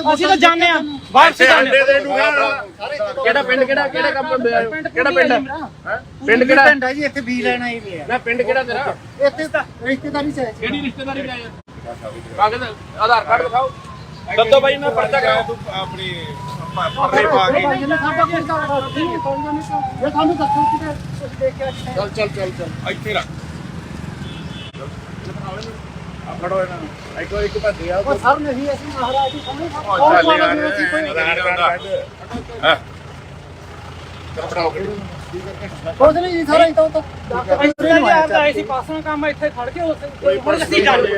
ਅਸੀਂ ਤਾਂ ਜਾਣੇ ਆ ਵਾਪਸ ਜਾਣੇ ਕਿਹੜਾ ਪਿੰਡ ਕਿਹੜਾ ਕੰਮ ਕਿਹੜਾ ਪਿੰਡ ਪਿੰਡ ਕਿਹੜਾ ਪਿੰਡ ਹੈ ਜੀ ਇੱਥੇ ਵੀ ਲੈਣਾ ਹੀ ਨਹੀਂ ਹੈ ਨਾ ਪਿੰਡ ਕਿਹੜਾ ਤੇਰਾ ਇੱਥੇ ਤਾਂ ਰਿਸ਼ਤੇਦਾਰੀ ਚ ਹੈ ਕਿਹੜੀ ਰਿਸ਼ਤੇਦਾਰੀ ਲੈ ਯਾਰ ਕਾਗਜ਼ ਆਧਾਰ ਕਾਰਡ ਦਿਖਾਓ ਦੱਸੋ ਬਾਈ ਮੈਂ ਪਰਚਾ ਕਰਾਓ ਤੂੰ ਆਪਣੀ ਪਰਰੇ ਪਾ ਕੇ ਇਹ ਸਾਨੂੰ ਦੱਸੋ ਕਿ ਦੇਖ ਕੇ ਚੱਲ ਇੱਥੇ ਰੱਖ ਫੜੋ ਇਹਨਾਂ ਨੂੰ ਇੱਕ ਭੱਜ ਗਿਆ ਉਹ ਸਰ ਨਹੀਂ ਅਸੀਂ ਮਹਾਰਾਜ ਜੀ ਸਾਹਮਣੇ ਆਧਾਰ ਕਾਰਡ ਹਾਂ ਚਲ ਕੁਝ ਨਹੀਂ ਜੀ ਸਾਰਾ ਇਤੋਂ ਤਾਂ ਆਏ ਸੀ ਪਾਸੋਂ ਕੰਮ ਇੱਥੇ ਖੜ ਕੇ ਹੁਣ ਅਸੀਂ ਜਾਂਦੇ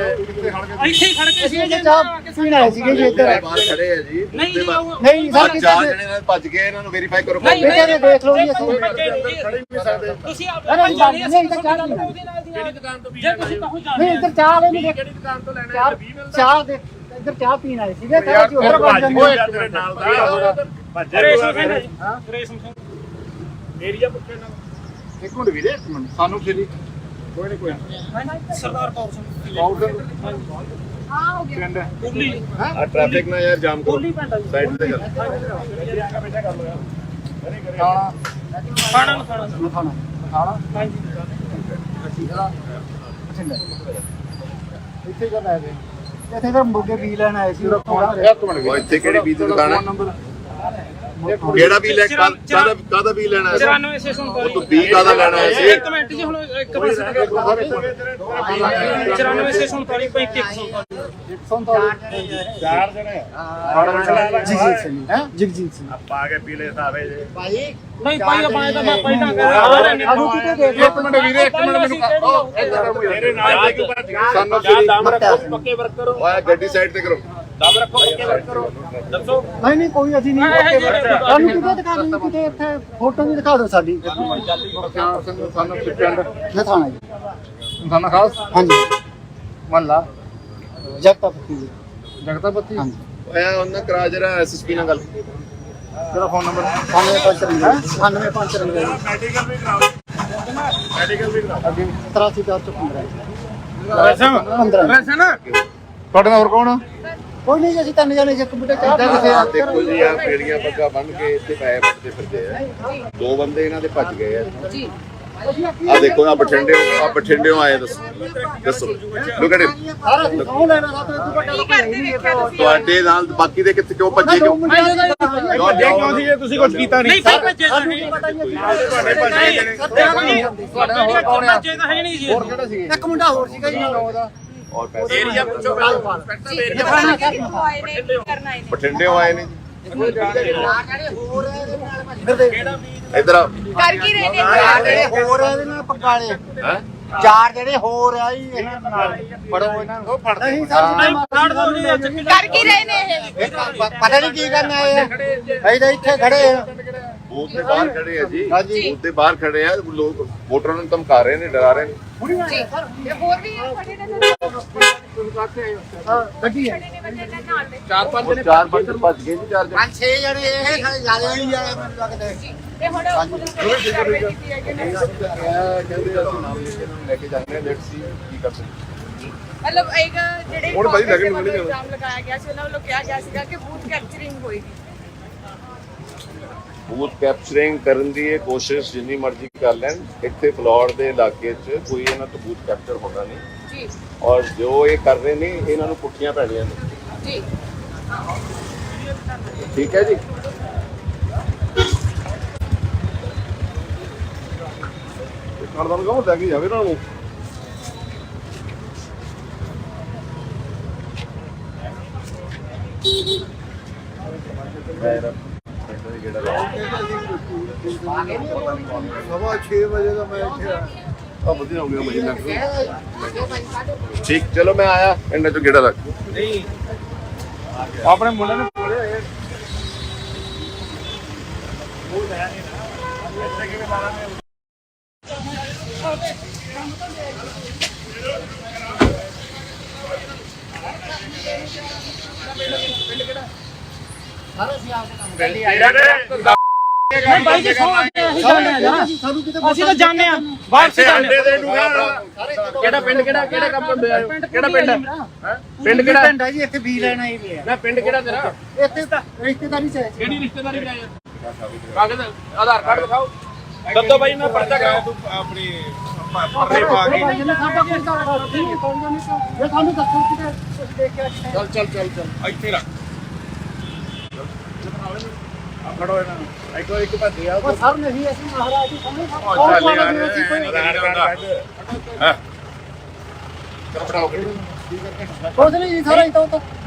ਇੱਥੇ ਹੀ ਖੜ ਕੇ ਸੀ ਚਾਹ ਪੀਣ ਆਏ ਸੀਗੇ ਜੀ ਇੱਧਰ ਬਾਹਰ ਖੜੇ ਆ ਜੀ ਨਹੀਂ ਨਹੀਂ ਸਰ ਚਾਰ ਜਣੇ ਨਾਲ ਭੱਜ ਗਏ ਇਹਨਾਂ ਨੂੰ ਵੈਰੀਫਾਈ ਕਰੋ ਨਹੀਂ ਦੇਖ ਲਓ ਜੀ ਅਸੀਂ ਤੁਸੀਂ ਆਪ ਨਹੀਂ ਇੱਧਰ ਚਾਹ ਨਹੀਂ ਕਿਹੜੀ ਦੁਕਾਨ ਤੋਂ ਜੇ ਤੁਸੀਂ ਕਹੋ ਨਹੀਂ ਜਾਣੇ ਇੱਧਰ ਚਾਹ ਵਾਲੇ ਨਹੀਂ ਕਿਹੜੀ ਦੁਕਾਨ ਤੋਂ ਲੈਣਾ ਚਾਹ ਚਾਹ ਦੇ ਇੱਧਰ ਚਾਹ ਪੀਣ ਆਏ ਸੀਗੇ ਤਾਂ ਜੀ ਉੱਧਰ ਵੱਜ ਜਾਂਦੇ ਤੇਰੇ ਨਾਲ ਦਾ ਰੇਸ਼ਮ ਸਿੰਘ ਜੀ ਰੇਸ਼ਮ ਸਿੰਘ ਏਰੀਆ ਪੁੱਛੇ ਨਾ ਇੱਕ ਮਿੰਟ ਵੀਰੇ ਇੱਕ ਮਿੰਟ ਸਾਨੂੰ ਫੇਰੀ ਕੋਈ ਨਹੀਂ ਸਰਦਾਰ ਕੌਰ ਸਿੰਘ ਹਾਂ ਹੋ ਗਿਆ ਪਿੰਡ ਕੁੱਲੀ ਆ ਟ੍ਰੈਫਿਕ ਨਾ ਯਾਰ ਜਾਮ ਕਰੋ ਕੁੱਲੀ ਪਿੰਡ ਸਾਈਡ ਤੇ ਕਰ ਖਾਣਾ ਹਾਂਜੀ ਇੱਥੇ ਕਰ ਆਏ ਸੀ ਇੱਥੇ ਤਾਂ ਮੁਰਗੇ ਵੀ ਲੈਣ ਆਏ ਸੀ ਇੱਕ ਮਿੰਟ ਇੱਥੇ ਕਿਹੜੀ ਬੀਜ ਦੀ ਦੁਕਾਨ ਹੈ ਕਿਹੜਾ ਵੀ ਲੈ ਕਾਦਾ ਵੀ ਲੈਣਾ ਹੈ 94 ਉਹ ਤੂੰ 20 ਕਾਦਾ ਲੈਣਾ ਹੈ ਸੀ ਇੱਕ ਮਿੰਟ ਜੀ ਹੁਣ ਇੱਕ ਪਾਸੇ 94 ਸੇ 47 ਚਾਰ ਜਣੇ ਜਗਜੀਤ ਸਿੰਘ ਆਪਾਂ ਆ ਕੇ ਪੀਲੇ ਸਾਵੇ ਜੇ ਨਹੀਂ ਭਾਈ ਆਪਾਂ ਇਹ ਤਾਂ ਪਹਿਲਾਂ ਆਲੂ ਕਿਤੇ ਦੇਖ ਇੱਕ ਮਿੰਟ ਵੀਰੇ ਇੱਕ ਮਿੰਟ ਮੈਨੂੰ ਤੇਰੇ ਨਾਲ ਸਾਨੂੰ ਦਮ ਰੱਖੋ ਪੱਕੇ ਵਰਕ ਕਰੋ ਓਏ ਗੱਡੀ ਸਾਈਡ ਤੇ ਕਰੋ ਦਮ ਰੱਖੋ ਪੱਕੇ ਵਰਕ ਕਰੋ ਦੱਸੋ ਨਹੀਂ ਕੋਈ ਅਸੀਂ ਨਹੀਂ ਸਾਨੂੰ ਕਿਤੇ ਦਿਖਾ ਦਿਓ ਕਿਤੇ ਇੱਥੇ ਫੋਟੋ ਵੀ ਦਿਖਾ ਦਿਓ ਸਾਡੀ ਸਾਨੂੰ ਪਿੰਡ ਨਥਾਣਾ ਜੀ ਸਾਨੂੰ ਖਾਸ ਹਾਂਜੀ ਮਹੱਲਾ ਜਗਤਾਪਤੀ ਜੀ ਜਗਤਾਪਤੀ ਹਾਂਜੀ ਓਏ ਉਹਨਾਂ ਕਰਾ ਜਰਾ ਐਸਐਸਪੀ ਨਾਲ ਗੱਲ ਤੇਰਾ ਫੋਨ ਨੰਬਰ 9554 ਮੈਡੀਕਲ ਵੀ ਕਰਾਓ ਮੈਡੀਕਲ ਵੀ ਕਰਾਓ ਅੱਗੇ 83415 ਵੈਸਨ 15 ਵੈਸਨ ਤੁਹਾਡੇ ਨਾਲ ਹੋਰ ਕੌਣ ਕੋਈ ਨਹੀਂ ਜੀ ਅਸੀਂ ਤਿੰਨ ਜਣੇ ਜੇ ਕੰਪਿਊਟਰ ਚਾਹ ਦੇਖੋ ਜੀ ਆ ਪੇੜੀਆਂ ਪੱਗਾਂ ਬੰਨ ਕੇ ਇੱਥੇ ਪੈਸੇ ਵੱਟਦੇ ਫਿਰਦੇ ਆ ਦੋ ਬੰਦੇ ਇਹਨਾਂ ਦੇ ਭੱਜ ਗਏ ਆ ਜੀ ਆ ਦੇਖੋ ਆ ਬਠਿੰਡਿਓਂ ਆਏ ਦੱਸੋ ਲੁੱਕ ਐਟ ਸਾਰਾ ਅਸੀਂ ਸੌਂ ਲੈਣਾ ਸਾ ਤੋਂ ਵੱਡਾ ਤਾਂ ਕੋਈ ਨਹੀਂ ਤੁਹਾਡੇ ਨਾਲ ਬਾਕੀ ਦੇ ਕਿੱਥੇ ਕਿਉਂ ਭੱਜੇ ਕਿਉਂ ਤੁਹਾਡੇ ਕਿਉਂ ਸੀ ਜੇ ਤੁਸੀਂ ਕੁਝ ਕੀਤਾ ਨਹੀਂ ਨਹੀਂ ਭੱਜੇ ਤਾਂ ਸਾਨੂੰ ਕੀ ਪਤਾ ਜੀ ਤੁਹਾਡੇ ਭੱਜੇ ਜਿਹੜੇ ਤੁਹਾਡਾ ਹੋਰ ਕੌਣ ਆ ਭੱਜੇ ਤਾਂ ਹੈ ਨਹੀਂ ਜੀ ਹੋਰ ਕਿਹੜਾ ਸੀ ਇੱਕ ਮੁੰਡਾ ਹੋਰ ਸੀਗਾ ਜੀ ਉਹਦਾ ਔਰ ਪੈਸੇ ਏਰੀਆ ਪੁੱਛੋ ਬਠਿੰਡਿਓਂ ਆਏ ਨੇ ਇਧਰ ਆ ਕਰ ਕੀ ਰਹੇ ਨੇ ਹੋਰ ਇਹਦੇ ਨਾਲ ਪਕਾਲੇ ਹੈ ਚਾਰ ਜਿਹੜੇ ਹੋਰ ਆ ਜੀ ਇਹਨਾਂ ਨਾਲ ਫੜੋ ਇਹਨਾਂ ਨੂੰ ਨਹੀਂ ਸਰ ਕਰ ਕੀ ਰਹੇ ਨੇ ਇਹ ਪਤਾ ਨਹੀਂ ਕੀ ਕਰਨ ਆਏ ਆ ਅਸੀਂ ਤਾਂ ਇੱਥੇ ਖੜੇ ਆ ਬੂਥ ਦੇ ਬਾਹਰ ਖੜੇ ਆ ਜੀ ਹਾਂਜੀ ਬੂਥ ਦੇ ਬਾਹਰ ਖੜੇ ਆ ਲੋਕ ਵੋਟਰਾਂ ਨੂੰ ਧਮਕਾ ਰਹੇ ਨੇ ਡਰਾ ਰਹੇ ਨੇ ਜੀ ਇਹ ਹੋਰ ਵੀ ਖੜੇ ਨੇ ਗੱਡੀ ਹੈ ਨੇ ਬੰਦੇ ਨਾਲ ਨਾਲ ਦੇ ਚਾਰ ਪੰਜ ਭੱਜ ਗਏ ਜੀ ਚਾਰ ਜਣੇ ਪੰਜ ਛੇ ਜਣੇ ਇਹ ਜਿਆਦਾ ਨਹੀਂ ਜਾਣੇ ਮੈਨੂੰ ਲੱਗਦਾ ਤੇ ਹੁਣ ਕਾਰਵਾਈ ਕੀਤੀ ਹੈ ਕਿ ਨਹੀਂ ਕਹਿੰਦੇ ਅਸੀਂ ਨਾਮ ਲਿਖ ਕੇ ਲੈ ਕੇ ਜਾਂਦੇ ਹਾਂ ਲੈਟਸ ਸੀ ਕੀ ਕਰ ਸਕਦੇ ਮਤਲਬ ਇੱਕ ਜਿਹੜੇ ਹੁਣ ਭਾਈ ਲੱਗਣ ਨੂੰ ਨਹੀਂ ਇਲਜ਼ਾਮ ਲਗਾਇਆ ਗਿਆ ਸੀ ਉਹਨਾਂ ਵੱਲੋਂ ਕਿਹਾ ਗਿਆ ਸੀਗਾ ਕਿ ਬੂਥ ਕੈਪਚਰਿੰਗ ਹੋਏਗੀ ਬੂਥ ਕੈਪਚਰਿੰਗ ਕਰਨ ਦੀ ਇਹ ਕੋਸ਼ਿਸ਼ ਜਿੰਨੀ ਮਰਜ਼ੀ ਕਰ ਲੈਣ ਇੱਥੇ ਫਲੋਰ ਦੇ ਇਲਾਕੇ 'ਚ ਕੋਈ ਇਹਨਾਂ ਤੋਂ ਬੂਥ ਕੈਪਚਰ ਹੋਣਾ ਨਹੀਂ ਜੀ ਔਰ ਜੋ ਇਹ ਕਰ ਰਹੇ ਨੇ ਇਹਨਾਂ ਨੂੰ ਪੁੱਠੀਆਂ ਪੈਣੀਆਂ ਨੇ ਜੀ ਠੀਕ ਹੈ ਜੀ ਕਰਦਾ ਨੂੰ ਕਹੋ ਲੈ ਕੇ ਜਾਵੇ ਇਹਨਾਂ ਨੂੰ ਸਵਾ 6 ਵਜੇ ਦਾ ਮੈਂ ਇੱਥੇ ਆ ਵਧੀਆ ਹੋ ਗਿਆ ਮਜੇ ਨਾਲ ਠੀਕ ਚਲੋ ਮੈਂ ਆਇਆ ਇਹਨਾਂ ਚੋਂ ਗੇੜਾ ਲੱਗ ਨਹੀਂ ਆਪਣੇ ਮੁੰਡੇ ਨੂੰ ਬੋਲੇ ਉਹ ਲੈ ਨਹੀਂ ਨਾ ਇੱਥੇ ਕਿਵੇਂ ਲਾਣਾ ਸਾਰੇ ਅਸੀਂ ਆਪਦੇ ਕੰਮ ਨਹੀਂ ਬਾਈ ਜੀ ਸੌ ਅਸੀਂ ਜਾਣਦੇ ਆ ਜਰਾ ਸਾਨੂੰ ਕਿਤੇ ਅਸੀਂ ਤਾਂ ਜਾਣਦੇ ਆ ਬਾਹਰ ਸੇ ਜਾਣਦੇ ਆ। ਕਿਹੜਾ ਪਿੰਡ ਕਿਹੜਾ ਕੰਮ ਬੰਦੇ ਆਇਓ ਕਿਹੜਾ ਪਿੰਡ ਹੈ ਪਿੰਡ ਕਿਹੜਾ ਪਿੰਡ ਹੈ ਜੀ ਇੱਥੇ ਬੀ ਲੈਣਾ ਹੀ ਪਿਆ ਨਾ ਪਿੰਡ ਕਿਹੜਾ ਤੇਰਾ ਇੱਥੇ ਤਾਂ ਰਿਸ਼ਤੇਦਾਰੀ ਚ ਹੈ ਕਿਹੜੀ ਰਿਸ਼ਤੇਦਾਰੀ ਚ ਆਇਆ ਕਾਗਜ਼ ਆਧਾਰ ਕਾਰਡ ਦਿਖਾਓ ਦੱਦੋ ਬਾਈ ਮੈਂ ਪਰਚਾ ਕਰਾਉ ਆਪਣੀ ਜਿਹਨੇ ਸਾਡਾ ਕੋਈ ਕਾਰਡ ਨਹੀਂ ਕੌਣ ਜਾਣੇ ਇਹ ਸਾਨੂੰ ਦੱਸੋ ਕਿਤੇ ਕੁਝ ਦੇਖ ਕੇ ਆਏ ਚੱਲ ਇੱਥੇ ਰੱਖ ਆ ਫੜੋ ਇਹਨਾਂ ਨੂੰ ਇੱਕ ਭੱਜੇ ਆ ਉਹ ਸਰ ਨਹੀਂ ਅਸੀਂ ਮਹਾਰਾਜ ਜੀ ਸਾਹਮਣੇ ਚੱਲ ਯਾਰ ਹਾਂ ਕੁਝ ਨਹੀਂ ਜੀ ਸਾਰਾ ਇਤੋਂ ਤਾਂ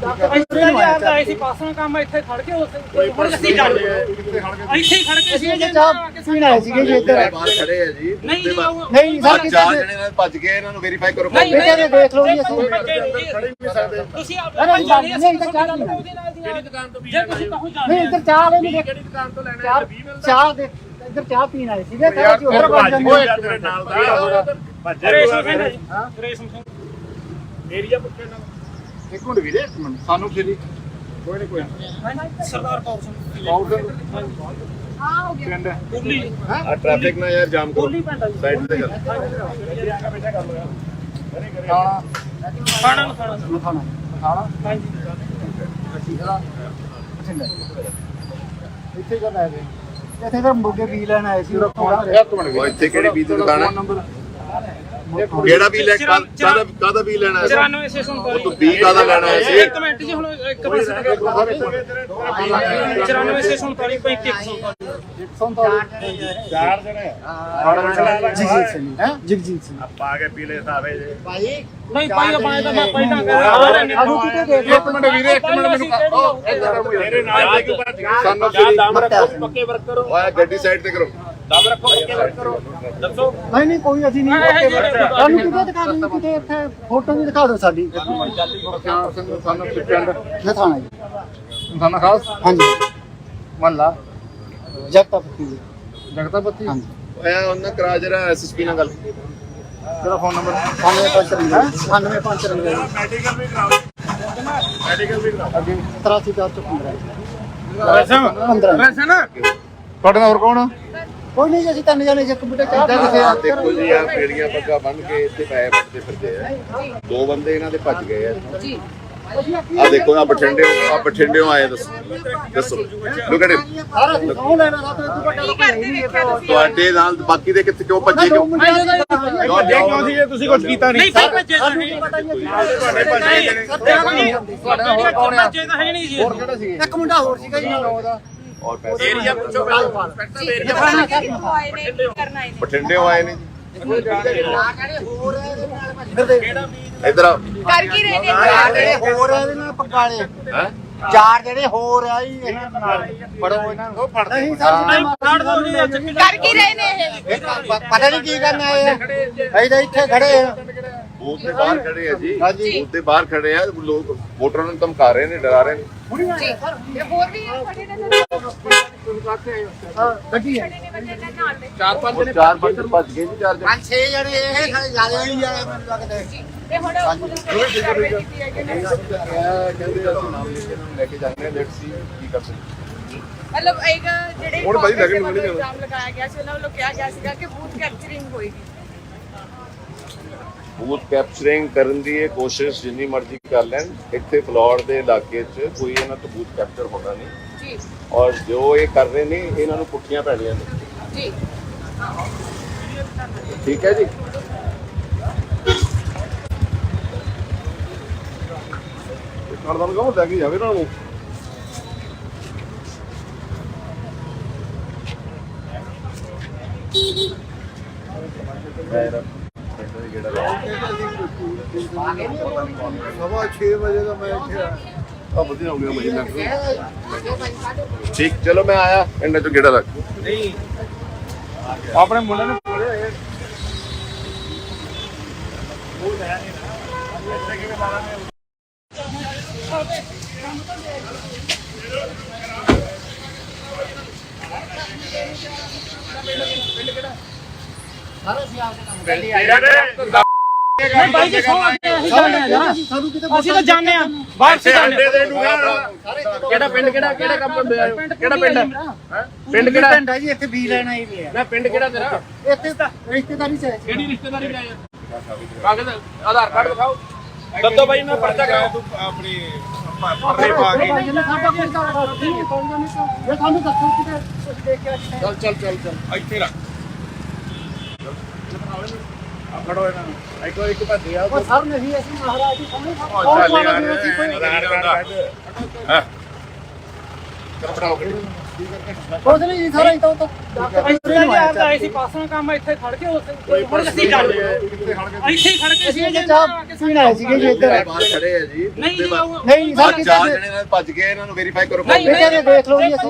ਇੱਥੇ ਜੀ ਆਪ ਆਏ ਸੀ ਪਾਸੋਂ ਕੰਮ ਇੱਥੇ ਖੜ ਕੇ ਹੁਣ ਅਸੀਂ ਜਾਣਦੇ ਆ ਇੱਥੇ ਹੀ ਖੜ ਕੇ ਸੀ ਅਸੀਂ ਚਾਹ ਪੀਣ ਆਏ ਸੀਗੇ ਜੀ ਇੱਧਰ ਬਾਹਰ ਖੜੇ ਆ ਜੀ ਨਹੀਂ ਜੀ ਉਹ ਨਹੀਂ ਸਰ ਕਿਤੇ ਚਾਰ ਜਣੇ ਨਾਲ ਭੱਜ ਗਏ ਇਹਨਾਂ ਨੂੰ ਵੈਰੀਫਾਈ ਕਰੋ ਨਹੀਂ ਬੇਟੇ ਦੇ ਦੇਖ ਲਓ ਜੀ ਅਸੀਂ ਖੜੇ ਨਹੀਂ ਸਕਦੇ ਤੁਸੀਂ ਆਪ ਅਰੇ ਜਾਣਦੇ ਨਹੀਂ ਤਾਂ ਚਾਹ ਪੀਣਾ ਉਹਦੇ ਨਾਲ ਦੀ ਕਿਹੜੀ ਦੁਕਾਨ ਤੋਂ ਵੀ ਜੇ ਤੁਸੀਂ ਕਹੋ ਜਾਣਦੇ ਨਹੀਂ ਇੱਧਰ ਚਾਹ ਵਾਲੇ ਨਹੀਂ ਕਿਹੜੀ ਦੁਕਾਨ ਤੋਂ ਲੈਣਾ ਚਾਹ 20 ਮਿਲਦਾ ਚਾਹ ਦੇ ਇੱਧਰ ਚਾਹ ਪੀਣ ਆਏ ਸੀਗੇ ਕਹਿੰਦੇ ਜੀ ਉੱਧਰ ਬਣ ਜਾਂਦੇ ਆ। ਤੇਰੇ ਨਾਲ ਦਾ ਰੇਸ਼ਮ ਸਿੰਘ ਹੈ ਜੀ ਰੇਸ਼ਮ ਸਿੰਘ ਏਰੀਆ ਪੁੱਛੇ ਨਾਲ ਇੱਕ ਮਿੰਟ ਵੀਰੇ ਇੱਕ ਮਿੰਟ ਸਾਨੂੰ ਫਿਰ ਕੋਈ ਨਹੀਂ ਸਰਦਾਰ ਕੌਰ ਸਿੰਘ हाँ हो गया ਪਿੰਡ ਕੁੱਲੀ ਆ ਟ੍ਰੈਫਿਕ ਨਾ ਯਾਰ ਜਾਮ ਕਰੋ ਕੁੱਲੀ ਪਿੰਡ ਆ ਜੀ ਸਾਈਡ ਤੇ ਕਰ ਖਾਣਾ ਨੂੰ ਖਾਣਾ ਖਾਣਾ ਹਾਂਜੀ ਇੱਥੇ ਕਦ ਆਏ ਇੱਥੇ ਤਾਂ ਮੁੱਗੇ ਵੀ ਲੈਣ ਆਏ ਸੀ ਉਹ ਇੱਥੇ ਕਿਹੜੀ ਬੀਜ ਦੀ ਦੁਕਾਨ ਹੈ ਕਿਹੜਾ ਵੀ ਲੈ ਕਾਦਾ ਵੀ ਲੈਣਾ ਹੈ 94 ਤੂੰ ਬੀ ਕਾਦਾ ਲੈਣਾ ਹੈ ਸੀ ਇੱਕ ਮਿੰਟ ਜੀ ਹੁਣ ਇੱਕ ਪਾਸੇ 94 ਚਾਰ ਜਣੇ ਜਗਜੀਤ ਸਿੰਘ ਹੈ ਜਗਜੀਤ ਸਿੰਘ ਪਾ ਕੇ ਪੀਲੇ ਸਾਵੇ ਜੇ ਭਾਈ ਨਹੀਂ ਪਾਈ ਪਾਇਆ ਤਾਂ ਮੈਂ ਪਹਿਲਾਂ ਕਰ ਸਾਨੂੰ ਕਿਤੇ ਦੇਖ ਲਓ ਇੱਕ ਮਿੰਟ ਵੀਰੇ ਇੱਕ ਮਿੰਟ ਮੈਨੂੰ ਤੇਰੇ ਨਾਲ ਕਿਉਂ ਭੱਜ ਗਿਆ ਸਾਨੂੰ ਦਮ ਰੱਖੋ ਪੱਕੇ ਵਰਕ ਕਰੋ ਓਏ ਗੱਡੀ ਸਾਈਡ ਤੇ ਕਰੋ ਦਮ ਰੱਖੋ ਪੱਕੇ ਵਰਕ ਕਰੋ ਦੱਸੋ ਨਹੀਂ ਕੋਈ ਅਸੀਂ ਨਹੀਂ ਸਾਨੂੰ ਕਿਤੇ ਦਿਖਾ ਦਿਓ ਕਿਤੇ ਇੱਥੇ ਫੋਟੋ ਵੀ ਦਿਖਾ ਦਿਓ ਸਾਡੀ ਸਾਨੂੰ ਪਿੰਡ ਦਿਖਾਣਾ ਜੀ ਸਾਨੂੰ ਖਾਸ ਹਾਂਜੀ ਮਹੱਲਾ ਜਗਤਾ ਪੱਤੀ ਜਗਤਾ ਪੱਤੀ ਹਾਂਜੀ ਓਏ ਉਹਨਾਂ ਕਰਾ ਜਰਾ ਐਸਐਸਪੀ ਨਾਲ ਗੱਲ ਤੇਰਾ ਫੋਨ ਨੰਬਰ 9553 ਮੈਡੀਕਲ ਵੀ ਕਰਾਓ ਮੈਡੀਕਲ ਵੀ ਕਰਾਓ ਅੱਗੇ 83415 ਵੈਸੇ ਵੈਸੇ ਨਾ ਤੁਹਾਡੇ ਨਾਲ ਹੋਰ ਕੌਣ ਆ ਕੋਈ ਨਹੀਂ ਜੀ ਅਸੀਂ ਤਿੰਨ ਜਣੇ ਇੱਕ ਬੁੱਢੇ ਚਾਹ ਪੀ ਕੇ ਆਹ ਦੇਖੋ ਜੀ ਆ ਪੇੜੀਆਂ ਪੱਗਾਂ ਬੰਨ ਕੇ ਇੱਥੇ ਪੈਸੇ ਵੱਟਦੇ ਫਿਰਦੇ ਆ ਦੋ ਬੰਦੇ ਇਹਨਾਂ ਦੇ ਭੱਜ ਗਏ ਆ जी ਆ ਦੇਖੋ ਆ ਬਠਿੰਡਿਓਂ ਆਏ ਦੱਸੋ ਲੁੱਕ ਐਟ ਸਾਰਾ ਅਸੀਂ ਸੌਂ ਲੈਣਾ ਸਾਥ ਤੂੰ ਵੱਡਾ की करते देखा तुसी ਤੁਹਾਡੇ ਨਾਲ ਬਾਕੀ ਦੇ ਕਿੱਥੇ ਕਿਉਂ ਭੱਜੇ ਕਿਉਂ ਕਿਉਂ ਸੀ ਜੇ ਤੁਸੀਂ ਕੁਝ ਕੀਤਾ ਨਹੀਂ ਭਾਈ ਭੱਜੇ ਤਾਂ ਸਾਨੂੰ ਨਹੀਂ ਕੀ ਪਤਾ ਜੀ ਭੱਜੇ ਤਾਂ ਹੈ ਨਹੀਂ ਜੀ ਇੱਕ ਮੁੰਡਾ ਹੋਰ ਸੀਗਾ ਜੀ ਨਾਲ ਉਹਦਾ ਔਰ ਪੈਸੇ ਏਰੀਆ ਪੁੱਛੋ जी दिखाना क्या करना है ਬਠਿੰਡਿਓਂ ਆਏ ਨੇ ਇੱਧਰ ਦੇਖ ਇਧਰ ਆ कर की रहे ਚਾਰ ਜਿਹੜੇ ने ਹੋਰ ਆ ਇਹਦੇ ਨਾਲ ਪਕਾਲੇ ਹੈ ਚਾਰ ਜਿਹੜੇ ਹੋਰ ਆ ਜੀ ਇਹਨਾਂ ਨਾਲ ਫੜੋ ਇਹਨਾਂ ਨੂੰ ਨਹੀਂ ਸਰ ਫੜ ਦੋ ਜੀ कर की रहे ने ਪਤਾ ਨਹੀਂ ਕੀ ਕਰਨਾ ਆਏ ਅਸੀਂ ਤਾਂ ਇੱਥੇ ਖੜੇ ਆ ਬੂਥ ਦੇ ਬਾਹਰ ਖੜੇ ਆ ਜੀ ਹਾਂਜੀ। ਬੂਥ ਦੇ ਬਾਹਰ ਖੜੇ ਆ ਲੋਕ ਵੋਟਰਾਂ ਨੂੰ ਧਮਕਾ ਰਹੇ ਨੇ ਡਰਾ ਰਹੇ ਨੇ जी ये बोल रही है खड़े ने ਹਾਂ ਗੱਡੀ ਹੈ खड़े ने बंदे ने नाल ले ਚਾਰ ਪੰਜ ਉਹ ਚਾਰ ਪੰਜ ਭੱਜ ਗਏ ਜੀ ਚਾਰ ਜਣੇ ਪੰਜ ਛੇ ਜਣੇ ਇਹ ਸਾਰੇ ਜ਼ਿਆਦਾ ਹੀ ਆ ਮੈਨੂੰ ਲੱਗਦਾ ते हुन पुलिस ने कार्रवाई की है कि नहीं ਕਹਿੰਦੇ ਅਸੀਂ ਨਾਮ ਲਿਖ ਕੇ ਇਹਨਾਂ ਨੂੰ ਲੈ ਕੇ ਜਾਂਦੇ ਆ ਲੈਟਸ ਸੀ ਕੀ ਕਰ ਸਕਦੇ मतलब एक ਜਿਹੜੇ ਹੁਣ ਭਾਈ ਲੱਗਣ ਨੂੰ ਨਹੀਂ ਜਾਣਾ। ਇਲਜ਼ਾਮ ਲਗਾਇਆ ਗਿਆ ਸੀ ਉਹਨਾਂ ਵੱਲੋਂ ਕਿਹਾ ਗਿਆ ਸੀਗਾ ਕਿ ਬੂਥ ਕੈਪਚਰਿੰਗ ਹੋਏਗੀ ਬੂਥ ਕੈਪਚਰਿੰਗ ਕਰਨ ਦੀ ਇਹ ਕੋਸ਼ਿਸ਼ ਜਿੰਨੀ ਮਰਜ਼ੀ ਕਰ ਲੈਣ ਇੱਥੇ ਫਲੋਰ ਦੇ ਇਲਾਕੇ 'ਚ ਕੋਈ ਇਹਨਾਂ ਤੋਂ ਬੂਥ ਕੈਪਚਰ ਹੋਣਾ ਨਹੀਂ ਜੀ ਔਰ ਜੋ ਇਹ ਕਰ ਰਹੇ ਨੇ ਇਹਨਾਂ ਨੂੰ ਪੁੱਠੀਆਂ ਪੈਣੀਆਂ ਨੇ ਜੀ ਠੀਕ ਹੈ ਜੀ ਕਰਦਾ ਲਗਾਉਂ ਲੈ ਕੇ ਜਾਵੇ ਇਹਨਾਂ ਨੂੰ ਸਵਾ 6 ਵਜੇ ਦਾ ਮੈਂ ਇੱਥੇ ਆ ਵਧੀਆ ਹੋ ਗਿਆ ਮਹੀਨਾ ਠੀਕ ਚਲੋ ਮੈਂ ਆਇਆ ਇਹਨਾਂ ਚੋਂ ਗੇੜਾ ਰੱਖ ਨਹੀਂ ਆਪਣੇ ਮੁੰਡੇ ਨੂੰ ਬੋਲੇ ਉਹ ਹੈ ਨਹੀਂ ਇੱਥੇ ਕਿਵੇਂ ਲਾਣਾ ਸਾਰੇ ਅਸੀਂ ਆਪਦੇ ਕੰਮ ਤੇਰਾ ਨਹੀਂ ਬਾਈ ਜੀ ਸੌ ਅਸੀਂ ਜਾਣਦੇ ਆ ਜਰਾ ਸਾਨੂੰ ਕਿਤੇ ਅਸੀਂ ਤਾਂ ਜਾਣਦੇ ਆ ਵਾਪਸ ਕਰਨੇ ਕਿਹੜਾ ਪਿੰਡ ਕਿਹੜਾ ਕੰਮ ਹੁੰਦੇ ਆ ਕਿਹੜਾ ਪਿੰਡ ਹੈ ਪਿੰਡ ਕਿਹੜਾ ਪਿੰਡ ਹੈ ਜੀ ਇੱਥੇ ਵੀ ਲੈਣਾ ਹੀ ਵੀ ਹੈ ਨਾ ਪਿੰਡ ਕਿਹੜਾ ਤੇਰਾ ਇੱਥੇ ਤਾਂ ਰਿਸ਼ਤੇਦਾਰੀ ਚ ਹੈ ਕਿਹੜੀ ਰਿਸ਼ਤੇਦਾਰੀ ਲੈ ਕਾਗਜ਼ ਆਧਾਰ ਕਾਰਡ ਦਿਖਾਓ ਦੱਦੋ ਬਾਈ ਮੈਂ ਪਰਚਾ ਕਰਾਓ ਆਪਣੀ ਪਰਨੇ ਪਾ ਕੇ ਜੇ ਸਾਨੂੰ ਦੱਸੋ ਕਿਤੇ ਤੁਸੀਂ ਦੇਖ ਕੇ ਆਏ ਚੱਲ ਇੱਥੇ ਰੱਖ ਫੜੋ ਇਹਨਾਂ ਨੂੰ ਇੱਕ ਭੱਜਿਆ ਉਹ ਸਰ ਨਹੀਂ ਅਸੀਂ ਮਹਾਰਾਜ ਜੀ ਸਾਹਮਣੇ ਆਧਾਰ ਕਾਰਡ ਹਾਂ ਕੁਝ ਨਹੀਂ ਜੀ ਸਾਰਾ ਇੱਥੇ ਤੋਂ ਆਏ ਸੀ ਪਾਸੋਂ ਕੰਮ ਇੱਥੇ ਖੜ ਕੇ ਹੁਣ ਅਸੀਂ ਚੱਲ ਇੱਥੇ ਹੀ ਖੜ ਕੇ ਅਸੀਂ ਜੇ ਚਾਹ ਪੀਣ ਆਏ ਸੀਗੇ ਜੀ ਇੱਧਰ ਬਾਹਰ ਖੜੇ ਆ ਜੀ ਨਹੀਂ ਜੀ ਉਹ ਨਹੀਂ ਸਰ ਚਾਰ ਜਣੇ ਨਾਲ ਭੱਜ ਗਏ ਇਹਨਾਂ ਨੂੰ ਵੈਰੀਫਾਈ ਕਰੋ ਨਹੀਂ ਇਹਦੇ ਦੇਖ ਲਓ ਜੀ ਅਸੀਂ